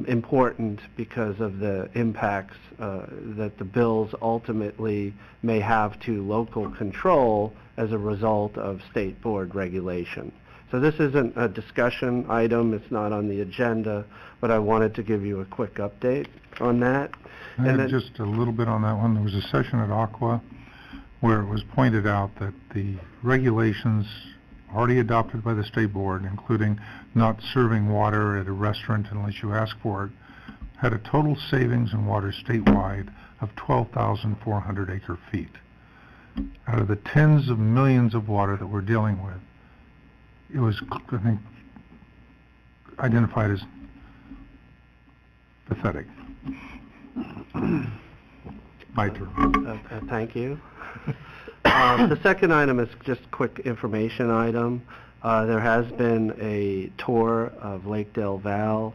important because of the impacts that the bills ultimately may have to local control as a result of state board regulation. So this isn't a discussion item, it's not on the agenda, but I wanted to give you a quick update on that. And just a little bit on that one. There was a session at Aqua where it was pointed out that the regulations already adopted by the state board, including not serving water at a restaurant unless you ask for it, had a total savings in water statewide of 12,400 acre feet. Out of the tens of millions of water that we're dealing with, it was, I think, identified as pathetic. My turn. Thank you. The second item is just a quick information item. There has been a tour of Lake Del Valle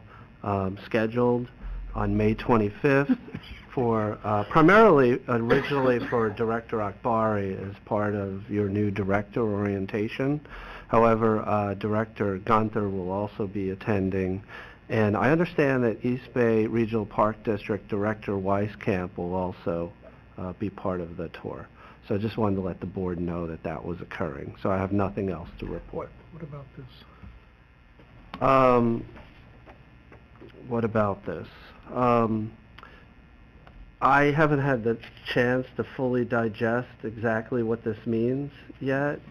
scheduled on May 25th for originally for Director Akbari as part of your new director orientation. However, Director Gunther will also be attending. And I understand that East Bay Regional Park District Director Weiskamp will also be part of the tour. So I just wanted to let the board know that that was occurring. So I have nothing else to report. What about this? What about this? I haven't had the chance to fully digest exactly what this means yet.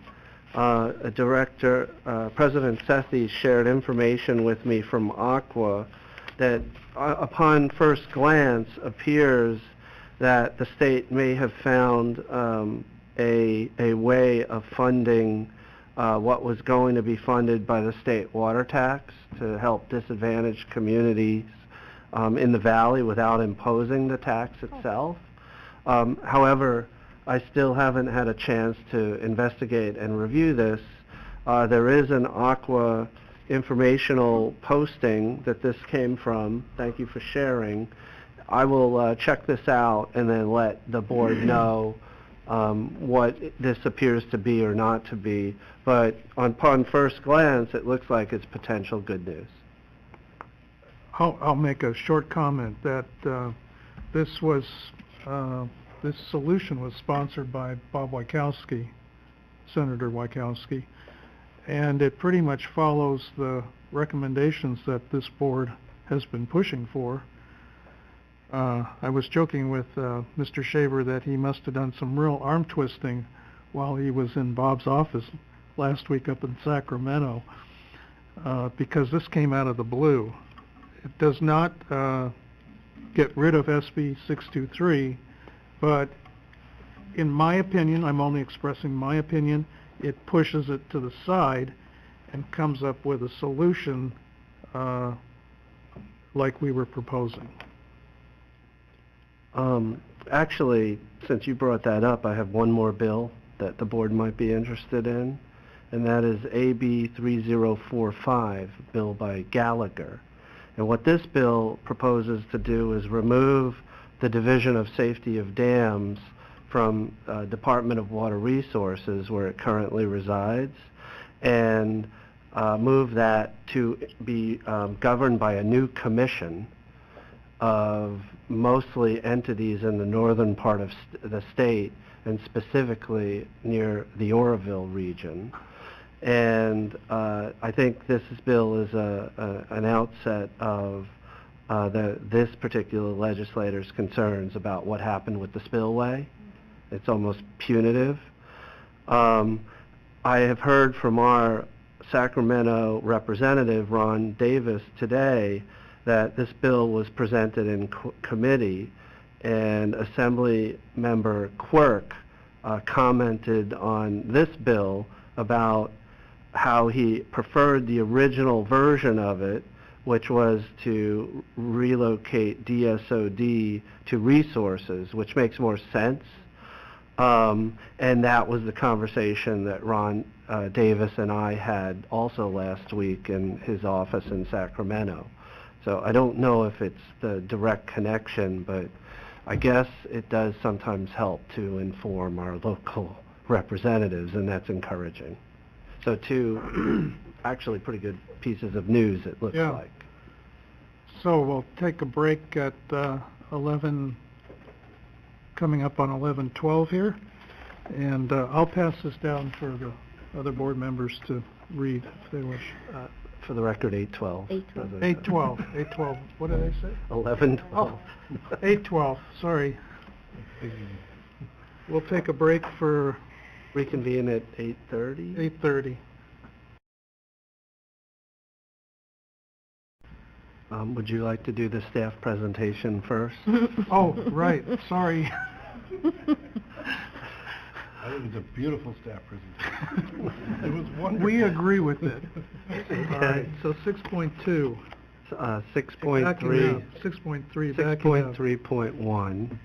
President Sethy shared information with me from Aqua that upon first glance appears that the state may have found a way of funding what was going to be funded by the state water tax to help disadvantaged communities in the valley without imposing the tax itself. However, I still haven't had a chance to investigate and review this. There is an Aqua informational posting that this came from. Thank you for sharing. I will check this out and then let the board know what this appears to be or not to be. But upon first glance, it looks like it's potential good news. I'll make a short comment that this solution was sponsored by Bob Wachowski, Senator Wachowski, and it pretty much follows the recommendations that this board has been pushing for. I was joking with Mr. Shaver that he must have done some real arm twisting while he was in Bob's office last week up in Sacramento, because this came out of the blue. It does not get rid of SB 623, but in my opinion, I'm only expressing my opinion, it pushes it to the side and comes up with a solution like we were proposing. Actually, since you brought that up, I have one more bill that the board might be interested in, and that is AB 3045, bill by Gallagher. And what this bill proposes to do is remove the Division of Safety of Dams from Department of Water Resources, where it currently resides, and move that to be governed by a new commission of mostly entities in the northern part of the state, and specifically near the Oroville region. And I think this bill is an outset of this particular legislator's concerns about what happened with the spillway. It's almost punitive. I have heard from our Sacramento representative, Ron Davis, today that this bill was presented in committee, and Assembly Member Quirk commented on this bill about how he preferred the original version of it, which was to relocate DSOD to resources, which makes more sense. And that was the conversation that Ron Davis and I had also last week in his office in Sacramento. So I don't know if it's the direct connection, but I guess it does sometimes help to inform our local representatives, and that's encouraging. So two actually pretty good pieces of news, it looks like. So we'll take a break at 11, coming up on 11:12 here, and I'll pass this down for the other board members to read if they wish. For the record, 8:12. 8:12. 8:12. What did I say? 11:12. Oh, 8:12. Sorry. We'll take a break for... Reconvene at 8:30? 8:30. Would you like to do the staff presentation first? Oh, right. Sorry. I think it's a beautiful staff presentation. It was wonderful. We agree with it. All right, so 6.2. 6.3. 6.3. 6.3.1,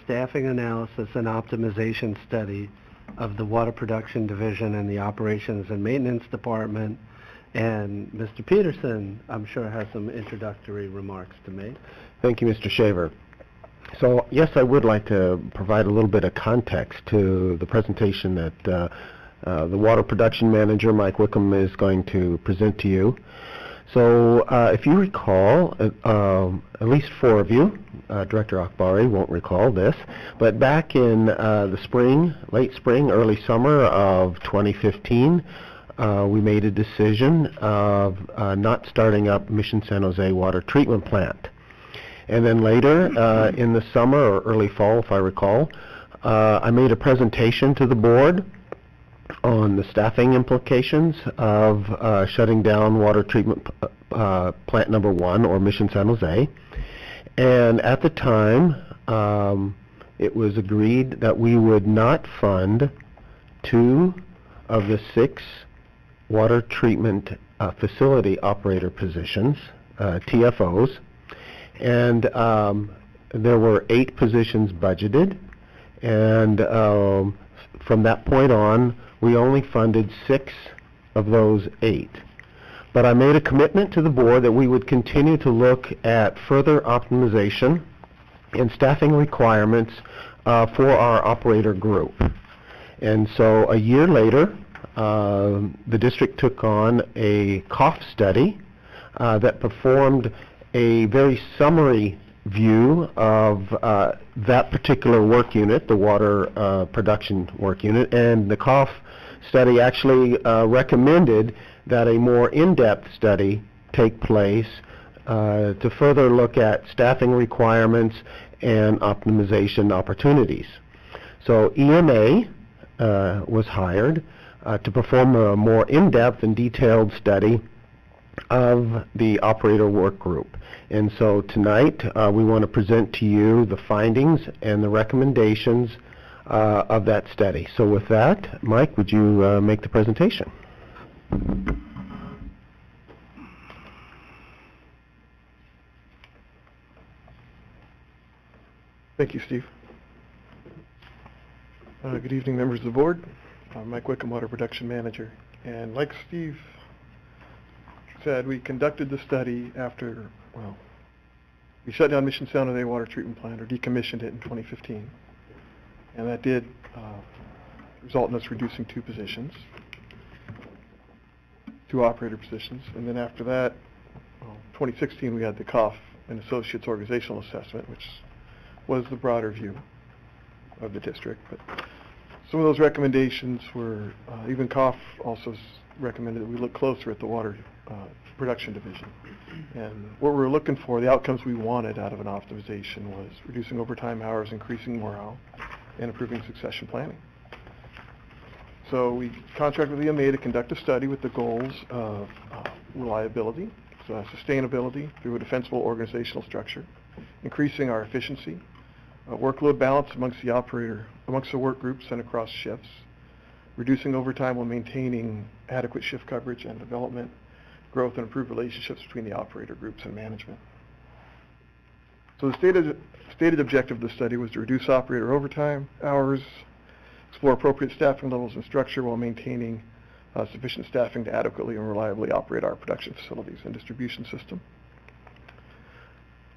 Staffing Analysis and Optimization Study of the Water Production Division and the Operations and Maintenance Department. And Mr. Peterson, I'm sure, has some introductory remarks to make. Thank you, Mr. Shaver. So, yes, I would like to provide a little bit of context to the presentation that the Water Production Manager, Mike Wickham, is going to present to you. So, if you recall, at least four of you, Director Akbari won't recall this, but back in the spring, late spring, early summer of 2015, we made a decision of not starting up Mission San Jose Water Treatment Plant. And then later, in the summer or early fall, if I recall, I made a presentation to the board on the staffing implications of shutting down water treatment plant number 1, or Mission San Jose. And at the time, it was agreed that we would not fund 2 of the 6 water treatment facility operator positions, TFOs, and there were 8 positions budgeted, and from that point on, we only funded 6 of those 8. But I made a commitment to the board that we would continue to look at further optimization and staffing requirements for our operator group. And so a year later, the district took on a cost study that performed a very summary view of that particular work unit, the water production work unit, and the COF study actually recommended that a more in-depth study take place to further look at staffing requirements and optimization opportunities. So EMA was hired to perform a more in-depth and detailed study of the operator work group. And so tonight we want to present to you the findings and the recommendations of that study. So with that, Mike, would you make the presentation? Thank you, Steve. Good evening, members of the board. I'm Mike Wickham, Water Production Manager. And like Steve said, we conducted the study after, well, we shut down Mission San Jose Water Treatment Plant, or decommissioned it in 2015. And that did result in us reducing 2 positions, 2 operator positions. And then after that, 2016, we had the COF and Associates Organizational Assessment, which was the broader view of the district. But some of those recommendations were, even COF also recommended that we look closer at the water production division. And what we were looking for, the outcomes we wanted out of an optimization, was reducing overtime hours, increasing morale, and improving succession planning. So we contracted with EMA to conduct a study with the goals of reliability, sustainability through a defensible organizational structure, increasing our efficiency, workload balance amongst the work groups and across shifts, reducing overtime while maintaining adequate shift coverage and development, growth, and improved relationships between the operator groups and management. So the stated objective of the study was to reduce operator overtime hours, explore appropriate staffing levels and structure while maintaining sufficient staffing to adequately and reliably operate our production facilities and distribution system.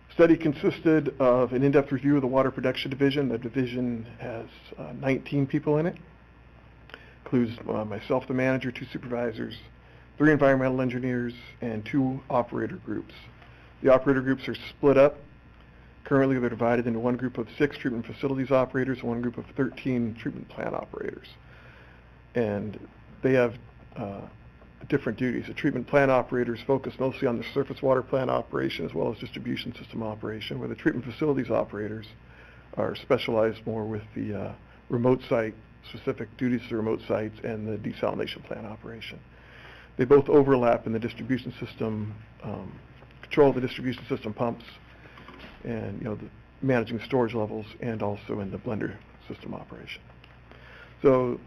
The study consisted of an in-depth review of the water production division. The division has 19 people in it. Includes myself, the manager, 2 supervisors, 3 environmental engineers, and 2 operator groups. The operator groups are split up. Currently, they're divided into one group of 6 treatment facilities operators and one group of 13 treatment plant operators. And they have different duties. The treatment plant operators focus mostly on the surface water plant operation as well as distribution system operation, where the treatment facilities operators are specialized more with the remote site, specific duties to the remote sites, and the desalination plant operation. They both overlap in the distribution system, control of the distribution system pumps, and managing storage levels, and also in the blender system operation. So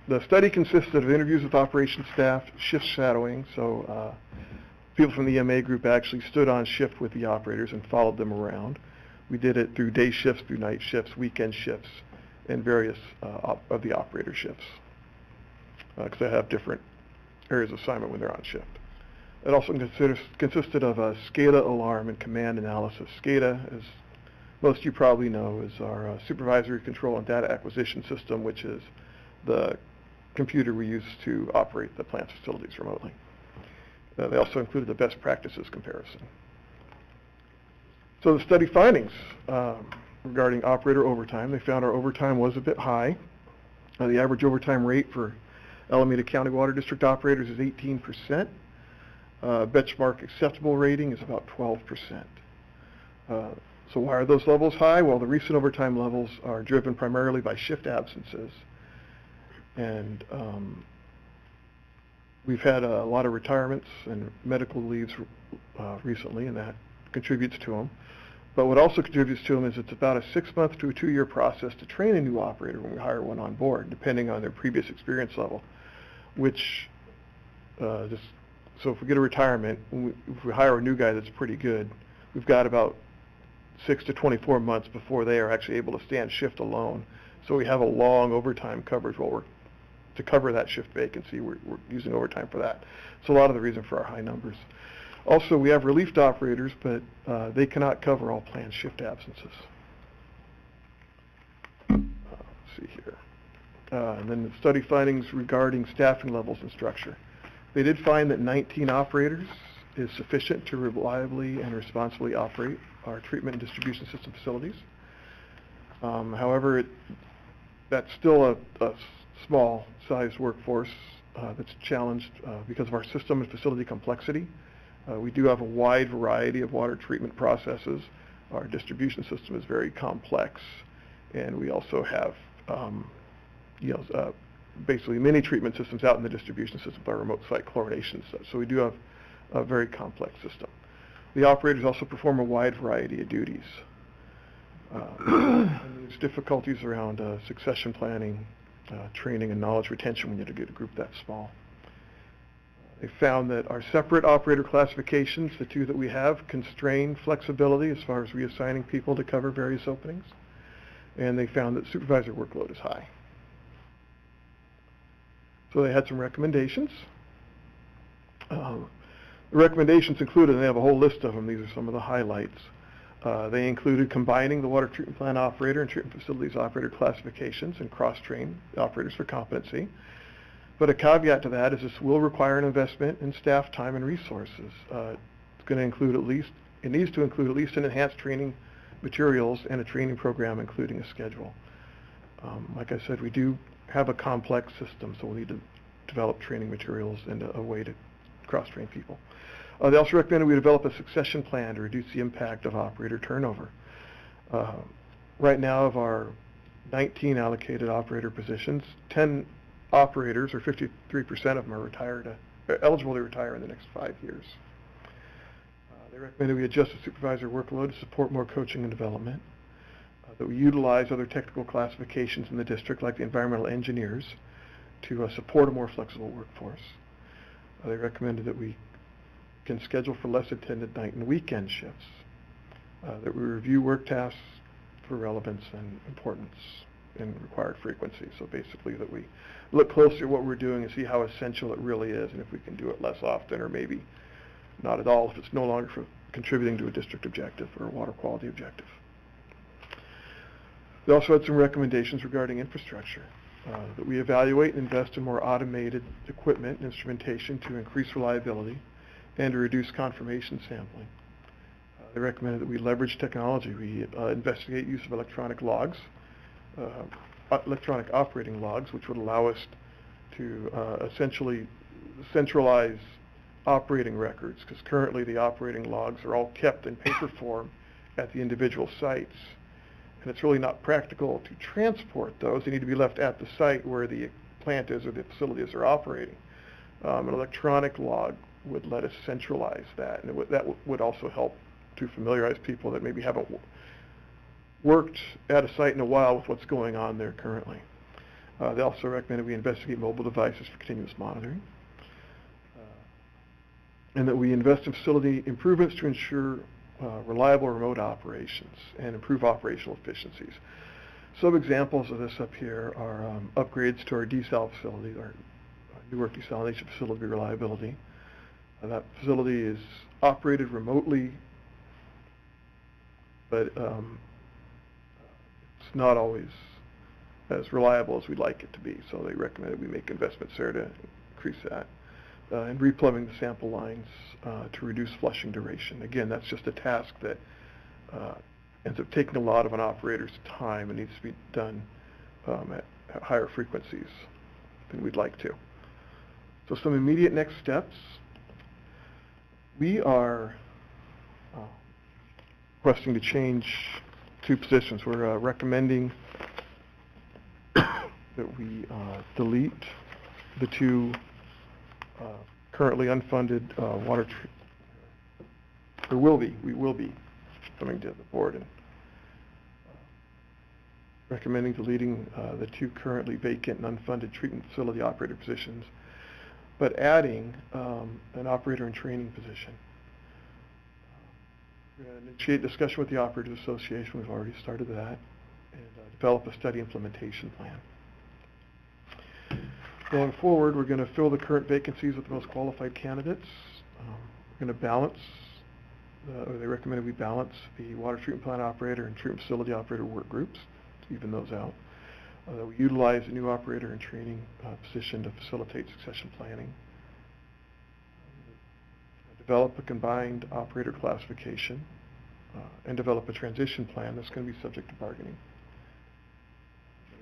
the study consisted of interviews with operations staff, shift shadowing, so people from the EMA group actually stood on shift with the operators and followed them around. We did it through day shifts, through night shifts, weekend shifts, and various of the operator shifts, because they have different areas of assignment when they're on shift. It also consisted of a SCADA alarm and command analysis. SCADA, as most of you probably know, is our supervisory control and data acquisition system, which is the computer we use to operate the plant facilities remotely. They also included the best practices comparison. So the study findings regarding operator overtime, they found our overtime was a bit high. The average overtime rate for Alameda County Water District operators is 18%. Benchmark acceptable rating is about 12%. So why are those levels high? Well, the recent overtime levels are driven primarily by shift absences. And we've had a lot of retirements and medical leaves recently, and that contributes to them. But what also contributes to them is it's about a 6-month to a 2-year process to train a new operator when we hire one on board, depending on their previous experience level, which So if we get a retirement, if we hire a new guy that's pretty good, we've got about 6 to 24 months before they are actually able to stand shift alone. So we have a long overtime coverage to cover that shift vacancy. We're using overtime for that. So a lot of the reason for our high numbers. Also, we have relieved operators, but they cannot cover all planned shift absences. Let's see here. And then the study findings regarding staffing levels and structure. They did find that 19 operators is sufficient to reliably and responsibly operate our treatment and distribution system facilities. However, that's still a small-sized workforce that's challenged because of our system and facility complexity. We do have a wide variety of water treatment processes. Our distribution system is very complex, and we also have basically many treatment systems out in the distribution system by remote site chlorination and such. So we do have a very complex system. The operators also perform a wide variety of duties. And there's difficulties around succession planning, training, and knowledge retention when you get a group that small. They found that our separate operator classifications, the two that we have, constrain flexibility as far as reassigning people to cover various openings. And they found that supervisor workload is high. So they had some recommendations. The recommendations included, and they have a whole list of them, these are some of the highlights. They included combining the water treatment plant operator and treatment facilities operator classifications and cross-train operators for competency. But a caveat to that is this will require an investment in staff time and resources. It's going to include it needs to include at least an enhanced training materials and a training program including a schedule. Like I said, we do have a complex system, so we'll need to develop training materials and a way to cross-train people. They also recommended we develop a succession plan to reduce the impact of operator turnover. Right now, of our 19 allocated operator positions, 10 operators, or 53% of them, are eligible to retire in the next 5 years. They recommended we adjust the supervisor workload to support more coaching and development, that we utilize other technical classifications in the district, like the environmental engineers, to support a more flexible workforce. They recommended that we can schedule for less attended night and weekend shifts, that we review work tasks for relevance and importance and required frequency. So basically that we look closely at what we're doing and see how essential it really is, and if we can do it less often or maybe not at all if it's no longer contributing to a district objective or a water quality objective. They also had some recommendations regarding infrastructure, that we evaluate and invest in more automated equipment and instrumentation to increase reliability and to reduce confirmation sampling. They recommended that we leverage technology. We investigate use of electronic logs, electronic operating logs, which would allow us to essentially centralize operating records, because currently the operating logs are all kept in paper form at the individual sites. And it's really not practical to transport those. They need to be left at the site where the plant is or the facility is operating. An electronic log would let us centralize that, and that would also help to familiarize people that maybe haven't worked at a site in a while with what's going on there currently. They also recommended we investigate mobile devices for continuous monitoring, and that we invest in facility improvements to ensure reliable remote operations and improve operational efficiencies. Some examples of this up here are upgrades to our desal facility, our Newark desalination facility reliability. That facility is operated remotely, but it's not always as reliable as we'd like it to be. So they recommended we make investments there to increase that. And replumbing the sample lines to reduce flushing duration. Again, that's just a task that ends up taking a lot of an operator's time and needs to be done at higher frequencies than we'd like to. So some immediate next steps. We are requesting to change 2 positions. We're recommending that we delete the 2 currently unfunded we will be coming to the board and recommending deleting the 2 currently vacant and unfunded treatment facility operator positions. but adding an operator in training position. We're going to initiate discussion with the Operators Association. We've already started that, and develop a study implementation plan. Going forward, we're going to fill the current vacancies with the most qualified candidates. We're going to balance, or they recommended we balance the water treatment plant operator and treatment facility operator work groups to even those out. We utilize a new operator in training position to facilitate succession planning. Develop a combined operator classification and develop a transition plan that's going to be subject to bargaining.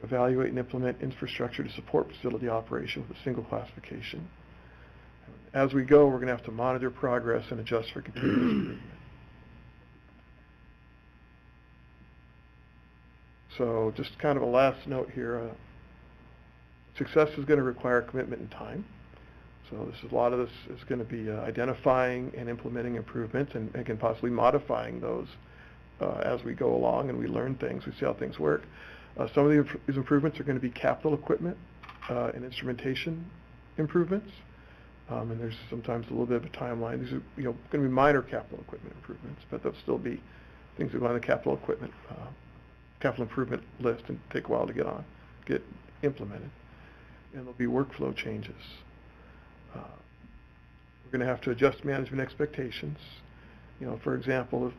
Evaluate and implement infrastructure to support facility operation with a single classification. As we go, we're going to have to monitor progress and adjust for continuous improvement. So just kind of a last note here, success is going to require commitment and time. So a lot of this is going to be identifying and implementing improvements, and again, possibly modifying those as we go along and we learn things, we see how things work. Some of these improvements are going to be capital equipment and instrumentation improvements, and there's sometimes a little bit of a timeline. These are going to be minor capital equipment improvements, but they'll still be things that go on the capital equipment, capital improvement list and take a while to get implemented. And there'll be workflow changes. We're going to have to adjust management expectations. For example,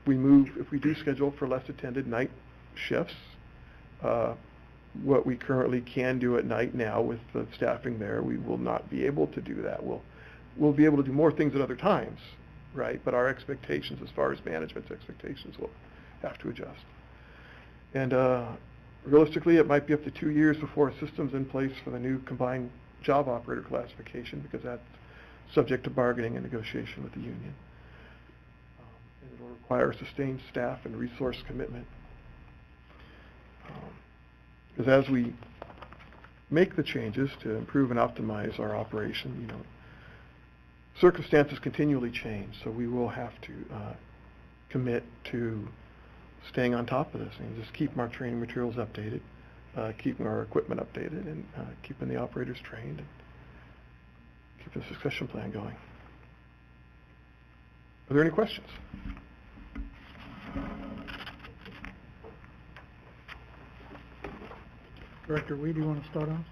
if we do schedule for less attended night shifts, what we currently can do at night now with the staffing there, we will not be able to do that. We'll be able to do more things at other times, right? But our expectations, as far as management's expectations, will have to adjust. And realistically, it might be up to 2 years before a system's in place for the new combined job operator classification, because that's subject to bargaining and negotiation with the union. And it will require sustained staff and resource commitment. Because as we make the changes to improve and optimize our operation, circumstances continually change, so we will have to commit to staying on top of this and just keeping our training materials updated, keeping our equipment updated, and keeping the operators trained, and keeping the succession plan going. Are there any questions? Director Weed, do you want to start off?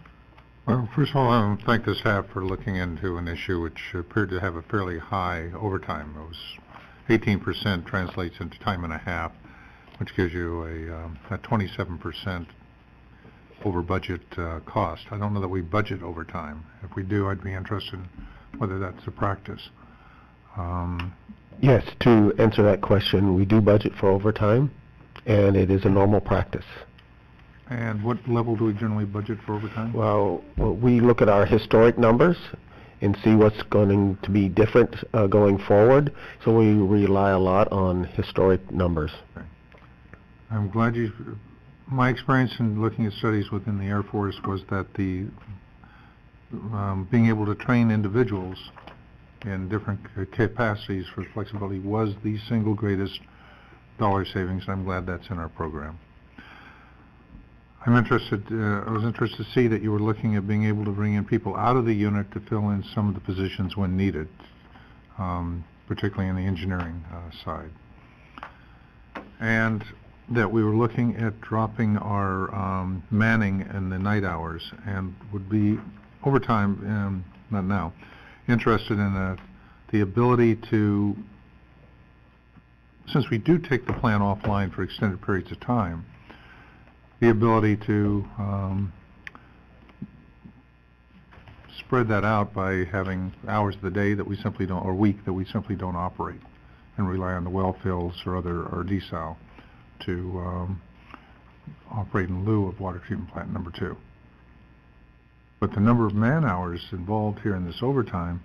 Well, first of all, I want to thank the staff for looking into an issue which appeared to have a fairly high overtime. It was 18% translates into time and a half, which gives you a 27% over budget cost. I don't know that we budget overtime. If we do, I'd be interested in whether that's a practice. Yes, to answer that question, we do budget for overtime, and it is a normal practice. And what level do we generally budget for overtime? Well, we look at our historic numbers and see what's going to be different going forward, so we rely a lot on historic numbers. Okay. I'm glad my experience in looking at studies within the Air Force was that the being able to train individuals in different capacities for flexibility was the single greatest dollar savings, and I'm glad that's in our program. I was interested to see that you were looking at being able to bring in people out of the unit to fill in some of the positions when needed, particularly in the engineering side. And that we were looking at dropping our manning in the night hours, and would be over time, not now, interested in the ability to, since we do take the plant offline for extended periods of time, the ability to spread that out by having hours of the day that we simply don't, or week that we simply don't operate, and rely on the well fills or desal to operate in lieu of water treatment plant number 2. But the number of man hours involved here in this overtime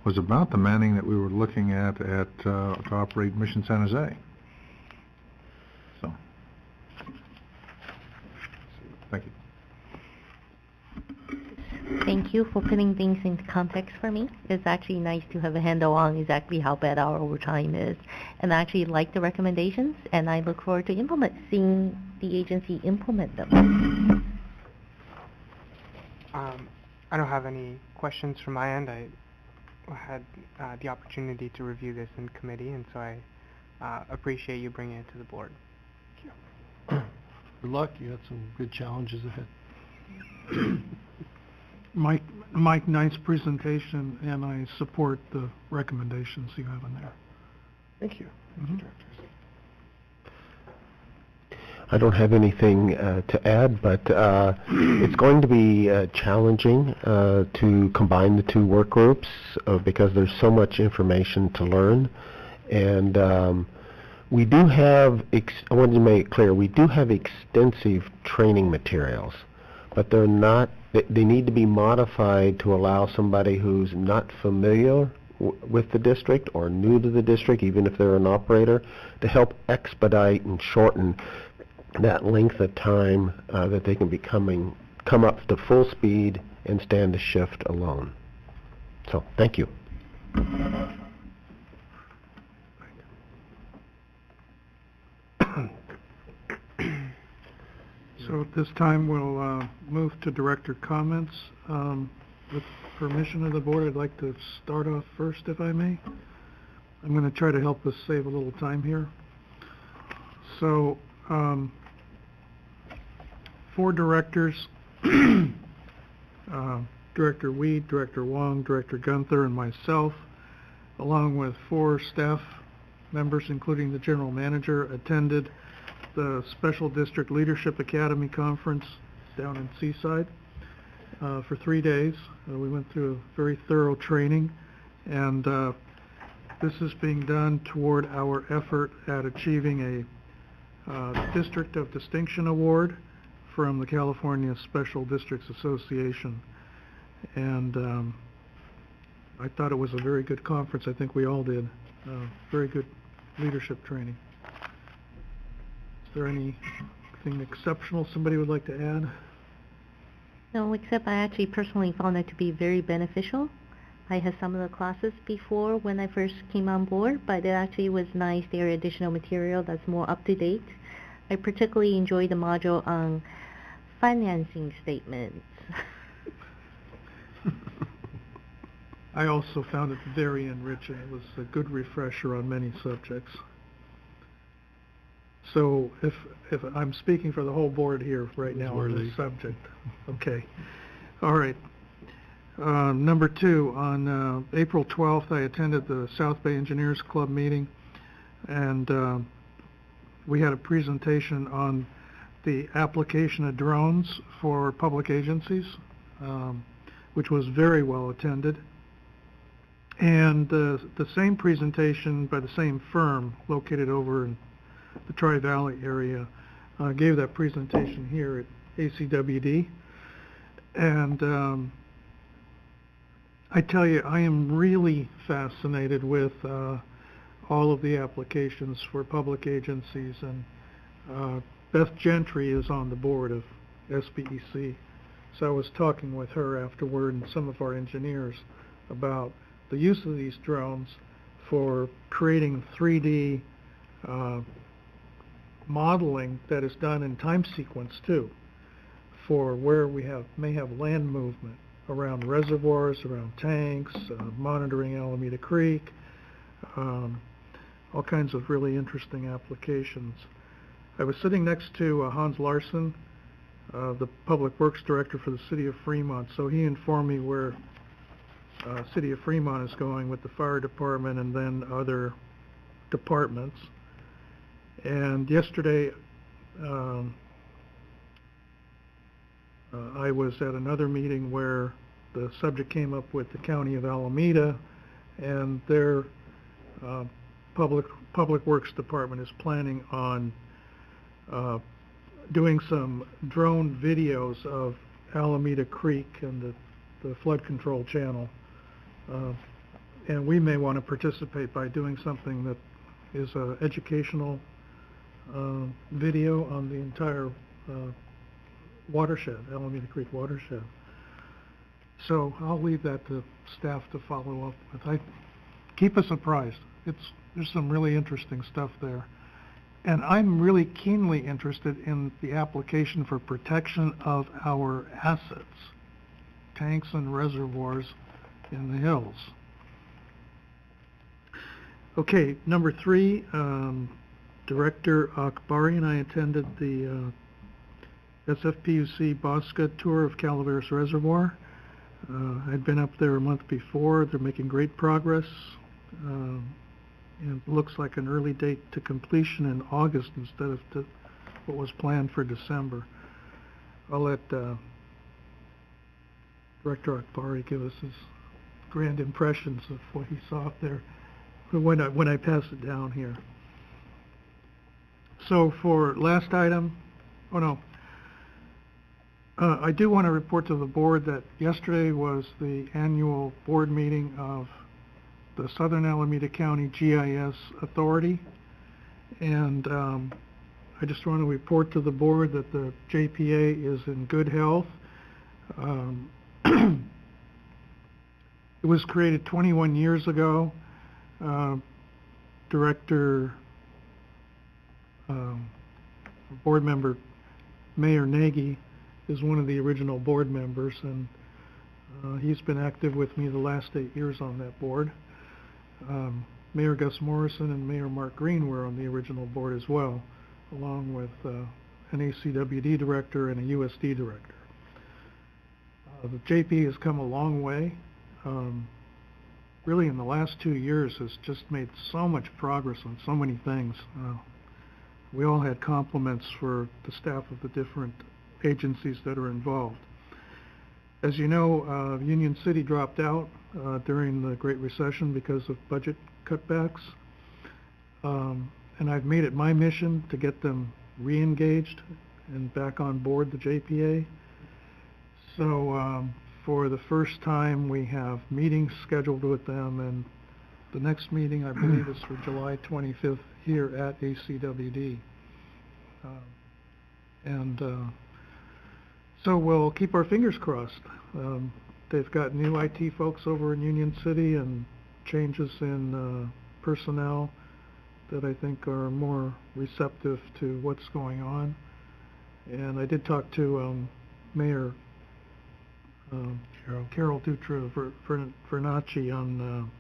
was about the manning that we were looking at to operate Mission San Jose. So, thank you. Thank you for putting things into context for me. It's actually nice to have a handle on exactly how bad our overtime is. And I actually like the recommendations, and I look forward to seeing the agency implement them. I don't have any questions from my end. I had the opportunity to review this in committee, and so I appreciate you bringing it to the board. Good luck. You got some good challenges ahead. Mike, nice presentation, and I support the recommendations you have in there. Thank you. Mhm. I don't have anything to add, but it's going to be challenging to combine the two work groups because there's so much information to learn. And we do have, I wanted to make it clear, we do have extensive training materials, but they're not, they need to be modified to allow somebody who's not familiar with the district or new to the district, even if they're an operator, to help expedite and shorten that length of time that they can come up to full speed and stand the shift alone. So, thank you. So at this time, we'll move to director comments. With permission of the board, I'd like to start off first, if I may. I'm going to try to help us save a little time here. So, 4 directors, Director Weed, Director Huang, Director Gunther, and myself, along with 4 staff members, including the general manager, attended the Special District Leadership Academy Conference down in Seaside for 3 days. We went through a very thorough training, and this is being done toward our effort at achieving a District of Distinction Award from the California Special Districts Association. And I thought it was a very good conference. I think we all did. Very good leadership training. Is there anything exceptional somebody would like to add? No, except I actually personally found it to be very beneficial. I had some of the classes before when I first came on board, but it actually was nice. There are additional material that's more up to date. I particularly enjoyed the module on financing statements. I also found it very enriching. It was a good refresher on many subjects. So if I'm speaking for the whole board here right now on this subject. Okay. All right. Number 2, on April 12th, I attended the South Bay Engineers Club meeting, and we had a presentation on the application of drones for public agencies, which was very well attended. And the same presentation by the same firm located over in the Tri-Valley area gave that presentation here at ACWD. And I tell you, I am really fascinated with all of the applications for public agencies, and Beth Gentry is on the board of SBEC. So I was talking with her afterward and some of our engineers about the use of these drones for creating 3D modeling that is done in time sequence too, for where we may have land movement around reservoirs, around tanks, monitoring Alameda Creek, all kinds of really interesting applications. I was sitting next to Hans Larson, the Public Works Director for the City of Fremont, so he informed me where City of Fremont is going with the fire department and then other departments. And yesterday I was at another meeting where the subject came up with the County of Alameda, and their Public Works Department is planning on doing some drone videos of Alameda Creek and the flood control channel. And we may want to participate by doing something that is an educational video on the entire watershed, Alameda Creek watershed. So I'll leave that to staff to follow up with. Keep us apprised. There's some really interesting stuff there. And I'm really keenly interested in the application for protection of our assets. tanks and reservoirs in the hills. Okay, number 3, Director Akbari and I attended the SFPUC Bosca tour of Calaveras Reservoir. I'd been up there a month before. They're making great progress. And it looks like an early date to completion in August instead of what was planned for December. I'll let Director Akbari give us his grand impressions of what he saw up there when I pass it down here. So for last item, I do want to report to the board that yesterday was the annual board meeting of the Southern Alameda County GIS Authority, and I just want to report to the board that the JPA is in good health. It was created 21 years ago. Board member Mayor Nagy is one of the original board members, and he's been active with me the last 8 years on that board. Mayor Gus Morrison and Mayor Mark Green were on the original board as well, along with an ACWD director and a USD director. The JP has come a long way. Really in the last 2 years has just made so much progress on so many things. We all had compliments for the staff of the different agencies that are involved. As you know, Union City dropped out during the Great Recession because of budget cutbacks, and I've made it my mission to get them re-engaged and back on board the JPA. So for the first time we have meetings scheduled with them, and the next meeting I believe is for July 25th here at ACWD. So we'll keep our fingers crossed. They've got new IT folks over in Union City and changes in personnel that I think are more receptive to what's going on. And I did talk to Mayor Carol Dutra Vernacci on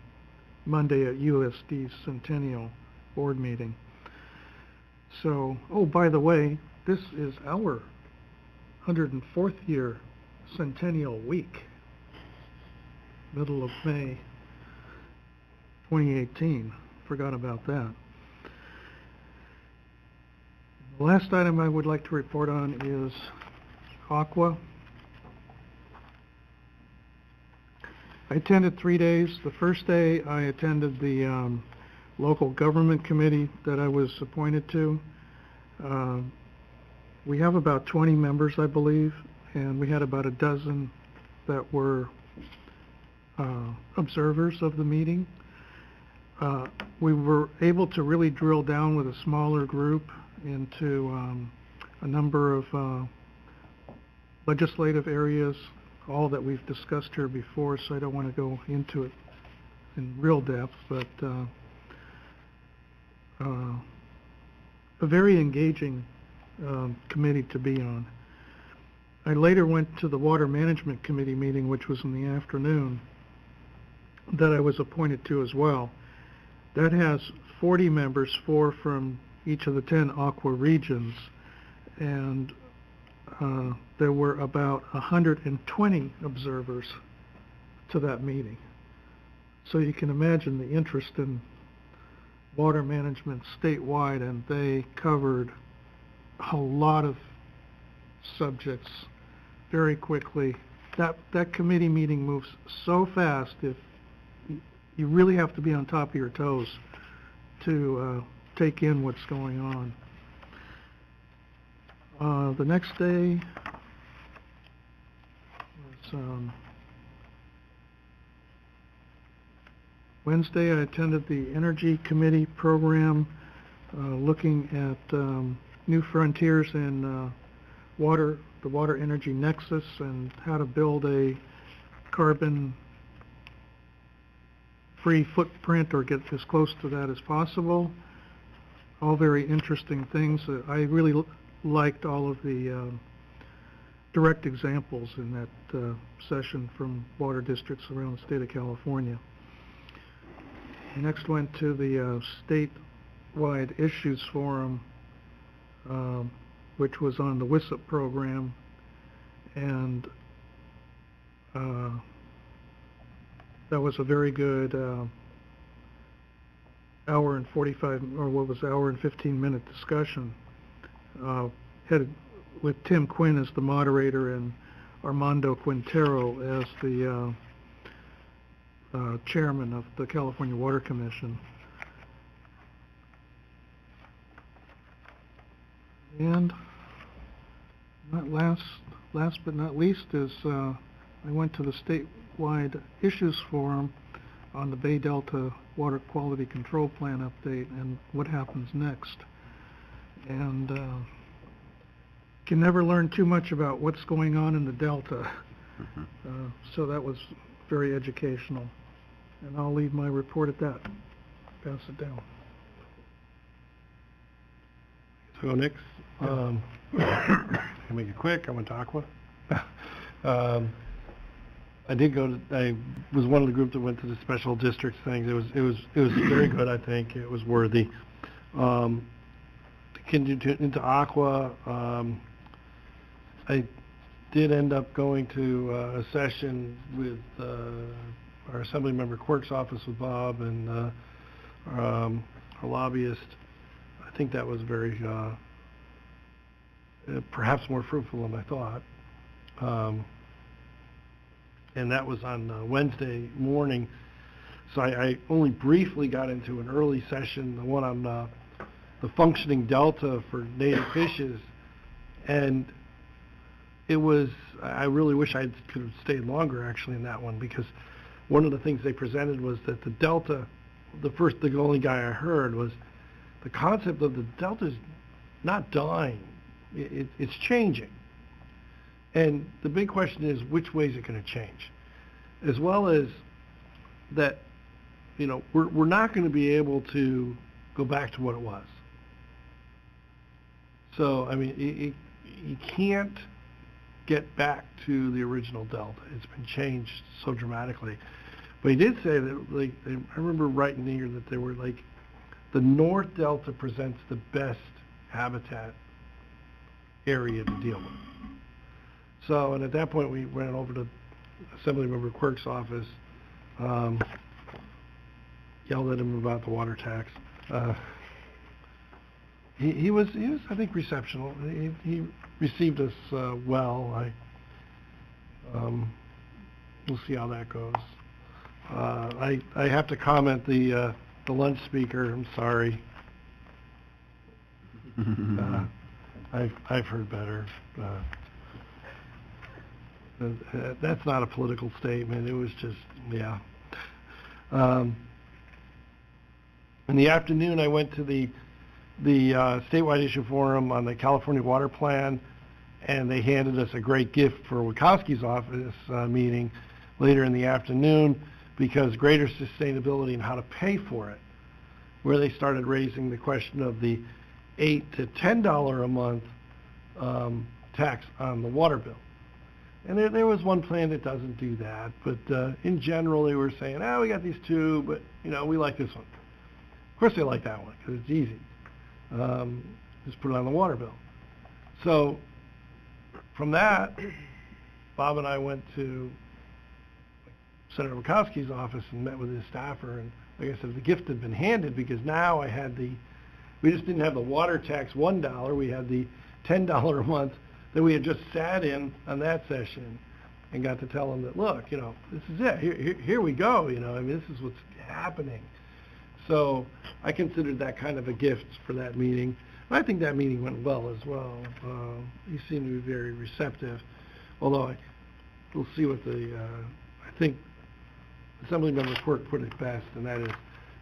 Monday at USD's Centennial Board meeting. So, oh, by the way, this is our 104th year Centennial Week, middle of May 2018. Forgot about that. The last item I would like to report on is Aqua. I attended 3 days. The first day I attended the local government committee that I was appointed to. We have about 20 members, I believe, and we had about a dozen that were observers of the meeting. We were able to really drill down with a smaller group into a number of legislative areas, all that we've discussed here before, so I don't want to go into it in real depth, but a very engaging committee to be on. I later went to the Water Management Committee meeting, which was in the afternoon, that I was appointed to as well. That has 40 members, 4 from each of the 10 Aqua regions, and there were about 120 observers to that meeting. So you can imagine the interest in water management statewide, and they covered a lot of subjects very quickly. That committee meeting moves so fast, if you really have to be on top of your toes to take in what's going on. The next day was Wednesday. I attended the Energy Committee program looking at new frontiers in the water energy nexus and how to build a carbon free footprint or get as close to that as possible. All very interesting things. I really liked all of the direct examples in that session from water districts around the state of California. Next went to the statewide issues forum, which was on the WISP program, and that was a very good hour and 15-minute discussion, headed with Tim Quinn as the moderator and Armando Quintero as the chairman of the California Water Commission. And not last but not least is I went to the statewide issues forum on the Bay Delta Water Quality Control Plan update and what happens next. And can never learn too much about what's going on in the Delta. So that was very educational. And I'll leave my report at that. Pass it down. So next, I'll make it quick. I went to Aqua. I was one of the group that went to the special districts things. It was very good. I think it was worthy. To continue into Aqua, I did end up going to a session with our Assemblymember Quirk's office with Bob and our lobbyist. I think that was very, perhaps more fruitful than I thought. And that was on Wednesday morning. So I only briefly got into an early session, the one on the functioning delta for native fishes. And it was, I really wish I could have stayed longer actually in that one, because one of the things they presented was that the delta, the only guy I heard was the concept of the delta is not dying, it's changing. And the big question is, which way is it going to change? As well as that, you know, we're not going to be able to go back to what it was. So, I mean, you can't get back to the original delta. It's been changed so dramatically. But he did say that, like, I remember writing here that they were like, the North Delta presents the best habitat area to deal with. So, and at that point we went over to Assemblymember Quirk's office, yelled at him about the water tax. He was I think receptional. He received us well. We'll see how that goes. I have to comment the lunch speaker. I'm sorry. I've heard better. That's not a political statement. It was just, yeah. In the afternoon, I went to the statewide issue forum on the California Water Plan, and they handed us a great gift for Wachowski's office meeting later in the afternoon, because greater sustainability and how to pay for it, where they started raising the question of the $8 to $10 a month tax on the water bill. And there was one plan that doesn't do that, but in general they were saying, we got these two, but you know, we like this one. Of course they like that one because it's easy. Just put it on the water bill. So from that, Bob and I went to Senator Wachowski's office and met with his staffer, and like I said, the gift had been handed, because now I had we just didn't have the water tax $1, we had the $10 a month that we had just sat in on that session, and got to tell them that, look, you know, this is it, here we go, you know, I mean, this is what's happening. So I considered that kind of a gift for that meeting. And I think that meeting went well as well. He seemed to be very receptive, although we'll see what I think Assemblymember Quirk put it best, and that is,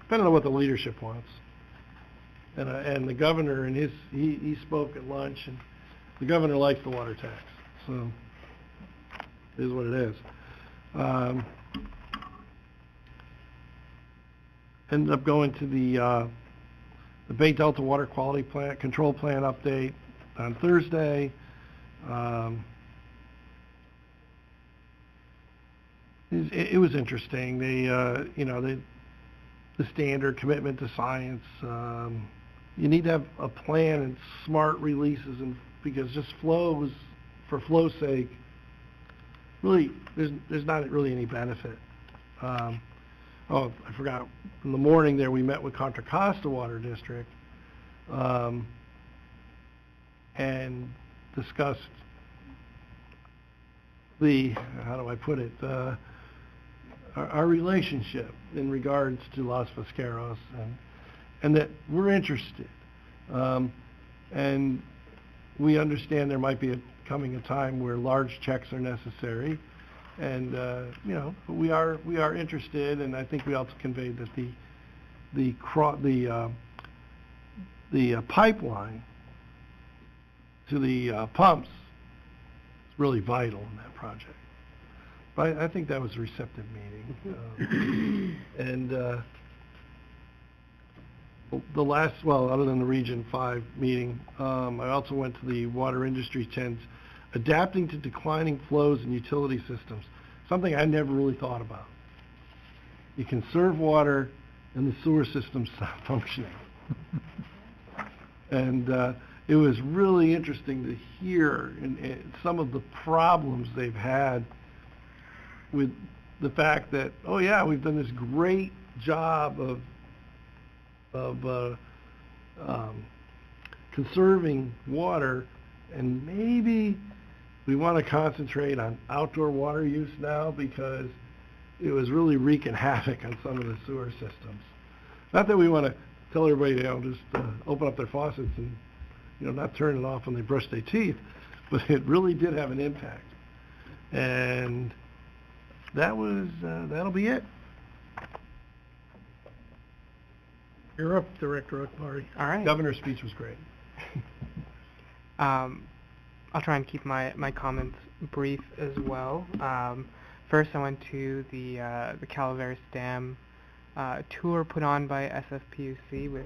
depending on what the leadership wants. And the governor, and he spoke at lunch, and the governor likes the water tax, so it is what it is. Ended up going to the Bay Delta Water Quality Control Plan update on Thursday. it was interesting. They, the standard commitment to science. You need to have a plan and smart releases, and because just flows for flow's sake, really, there's not really any benefit. Oh, I forgot. In the morning there, we met with Contra Costa Water District and discussed how do I put it, our relationship in regards to Los Pesqueros, and that we're interested. And we understand there might be coming a time where large checks are necessary, and we are interested, and I think we also conveyed that the pipeline to the pumps is really vital in that project. But I think that was a receptive meeting. The last, other than the Region 5 meeting, I also went to the Water Industry Trends, Adapting to Declining Flows in Utility Systems, something I never really thought about. You conserve water and the sewer system's not functioning. And it was really interesting to hear some of the problems they've had with the fact that, oh yeah, we've done this great job of conserving water, and maybe we want to concentrate on outdoor water use now because it was really wreaking havoc on some of the sewer systems. Not that we want to tell everybody, just open up their faucets and, not turn it off when they brush their teeth, but it really did have an impact. And that'll be it. You're up, Director Akbari. All right. Governor's speech was great. I'll try and keep my comments brief as well. First, I went to the Calaveras Dam tour put on by SFPUC with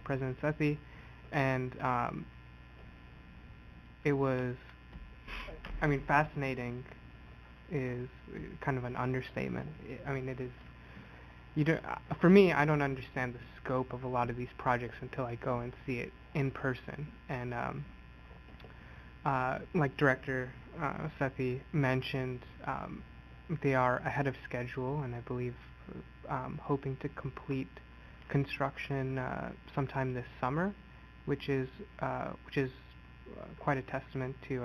President Sethy, and it was, fascinating is kind of an understatement. It is. For me, I don't understand the scope of a lot of these projects until I go and see it in person. And like Director Sethy mentioned, they are ahead of schedule, and I believe hoping to complete construction sometime this summer, which is quite a testament to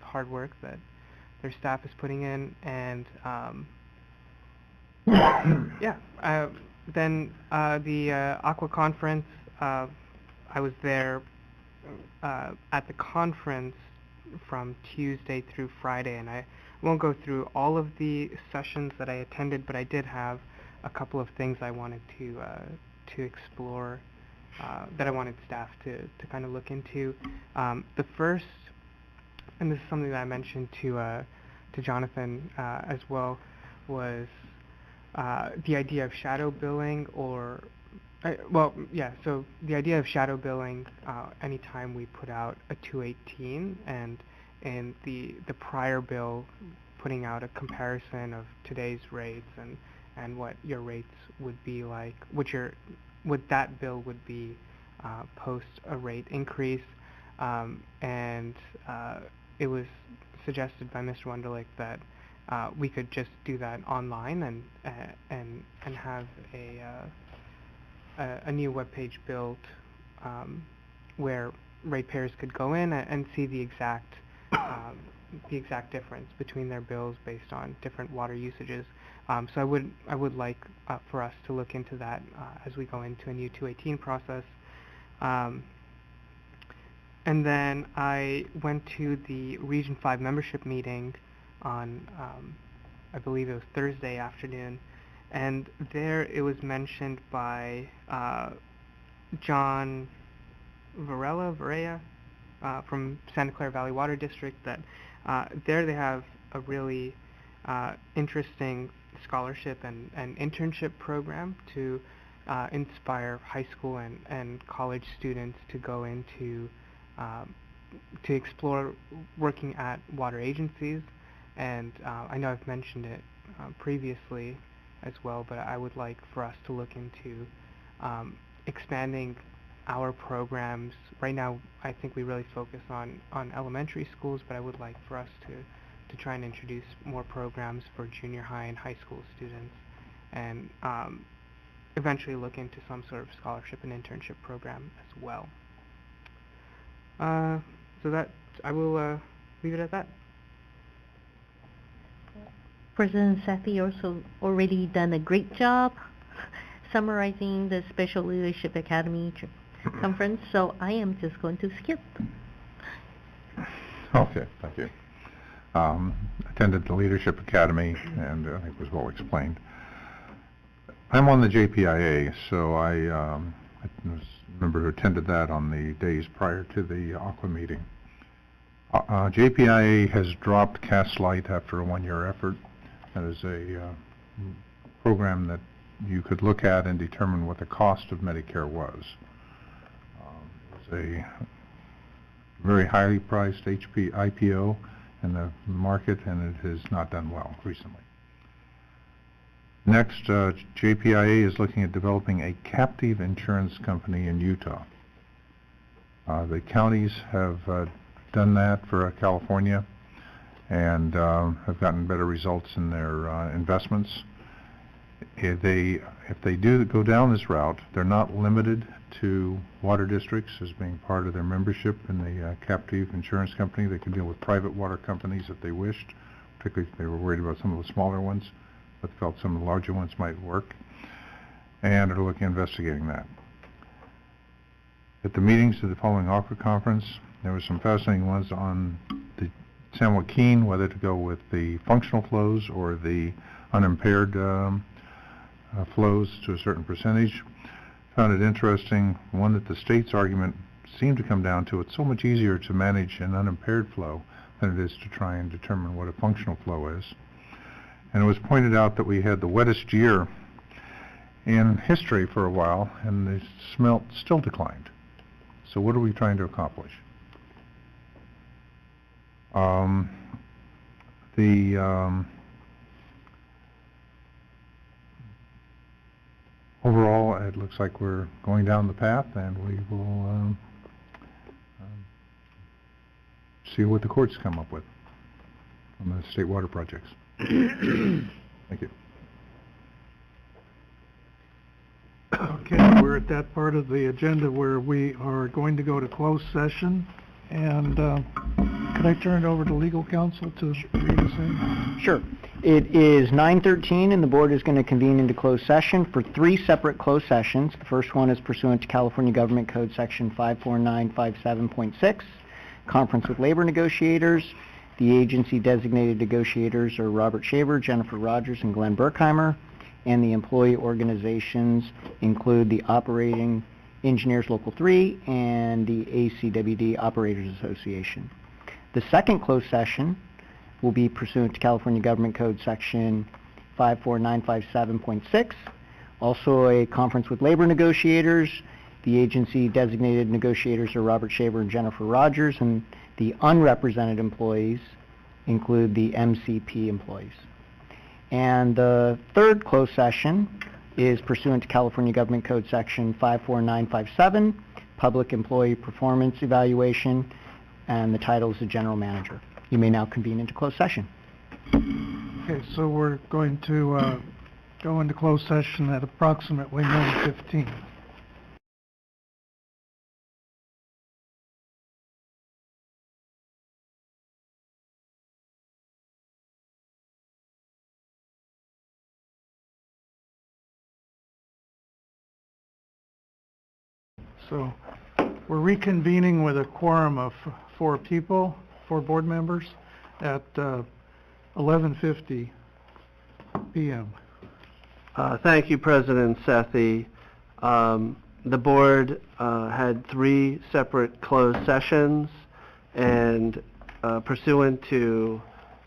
hard work that their staff is putting in. And then the Aqua Conference, I was there at the conference from Tuesday through Friday, and I won't go through all of the sessions that I attended, but I did have a couple of things I wanted to explore, that I wanted staff to kind of look into. The first, and this is something that I mentioned to Jonathan as well, was the idea of shadow billing, so the idea of shadow billing anytime we put out a 218, and the prior bill putting out a comparison of today's rates and what your rates would be like, what that bill would be post a rate increase, and it was suggested by Mr. Wunderlich that we could just do that online and have a new webpage built where ratepayers could go in and see the exact difference between their bills based on different water usages. So I would like for us to look into that as we go into a new 218 process. And then I went to the Region 5 membership meeting on, I believe it was Thursday afternoon, and there it was mentioned by John Varela from Santa Clara Valley Water District that there they have a really interesting scholarship and internship program to inspire high school and college students to go into to explore working at water agencies. And I know I've mentioned it previously as well, but I would like for us to look into expanding our programs. Right now, I think we really focus on elementary schools, but I would like for us to try and introduce more programs for junior high and high school students, and eventually look into some sort of scholarship and internship program as well. So that, I will leave it at that. President Sethy also already done a great job summarizing the Special Leadership Academy conference, so I am just going to skip. Okay, thank you. Attended the Leadership Academy, and I think was well explained. I'm on the JPIA, so I was a member who attended that on the days prior to the Aqua meeting. JPIA has dropped Cast Light after a one-year effort. That is a program that you could look at and determine what the cost of Medicare was. It was a very highly priced IPO in the market, and it has not done well recently. Next, JPIA is looking at developing a captive insurance company in Utah. The counties have done that for California and have gotten better results in their investments. If they do go down this route, they're not limited to water districts as being part of their membership in the captive insurance company. They can deal with private water companies if they wished, particularly if they were worried about some of the smaller ones, but felt some of the larger ones might work, and are looking at investigating that. At the meetings of the following Aqua conference, there were some fascinating ones on the San Joaquin, whether to go with the functional flows or the unimpaired flows to a certain percentage. Found it interesting, one, that the state's argument seemed to come down to it's so much easier to manage an unimpaired flow than it is to try and determine what a functional flow is. And it was pointed out that we had the wettest year in history for a while, and the smelt still declined. So what are we trying to accomplish? Overall, it looks like we're going down the path, and we will see what the courts come up with on the state water projects. Thank you. Okay, we're at that part of the agenda where we are going to go to closed session, and could I turn it over to legal counsel to read us in? Sure. It is 9:13, and the board is going to convene into closed session for 3 separate closed sessions. The first one is pursuant to California Government Code Section 54957.6, conference with labor negotiators. The agency designated negotiators are Robert Shaver, Jennifer Rogers, and Glenn Berkheimer, and the employee organizations include the Operating Engineers Local 3 and the ACWD Operators Association. The second closed session will be pursuant to California Government Code Section 54957.6, also a conference with labor negotiators. The agency designated negotiators are Robert Shaver and Jennifer Rogers, and the unrepresented employees include the MCP employees. And the third closed session is pursuant to California Government Code Section 54957, Public Employee Performance Evaluation, and the title is the General Manager. You may now convene into closed session. Okay, so we're going to go into closed session at approximately 9:15. So we're reconvening with a quorum of 4 people, 4 board members, at 11:50 p.m. Thank you, President Sethy. The board had 3 separate closed sessions, and pursuant to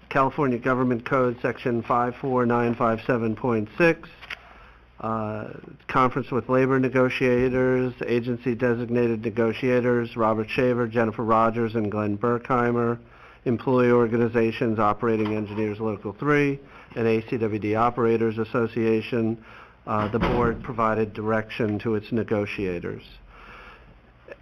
California Government Code Section 54957.6, conference with labor negotiators, agency designated negotiators, Robert Shaver, Jennifer Rogers, and Glenn Berkheimer, employee organizations, Operating Engineers Local 3, and ACWD Operators Association. The board provided direction to its negotiators.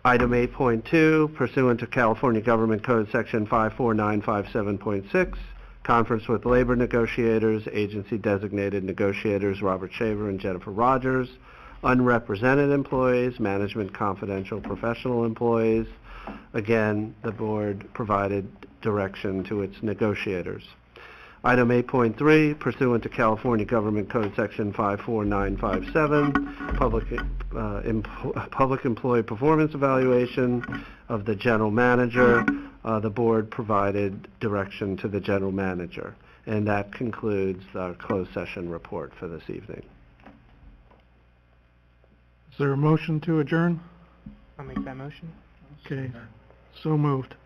Item 8.2, pursuant to California Government Code Section 54957.6, conference with labor negotiators, agency-designated negotiators Robert Shaver and Jennifer Rogers, unrepresented employees, management confidential professional employees. Again, the board provided direction to its negotiators. Item 8.3, pursuant to California Government Code Section 54957, public employee performance evaluation of the general manager. The board provided direction to the general manager. And that concludes our closed session report for this evening. Is there a motion to adjourn? I'll make that motion. Okay, so moved.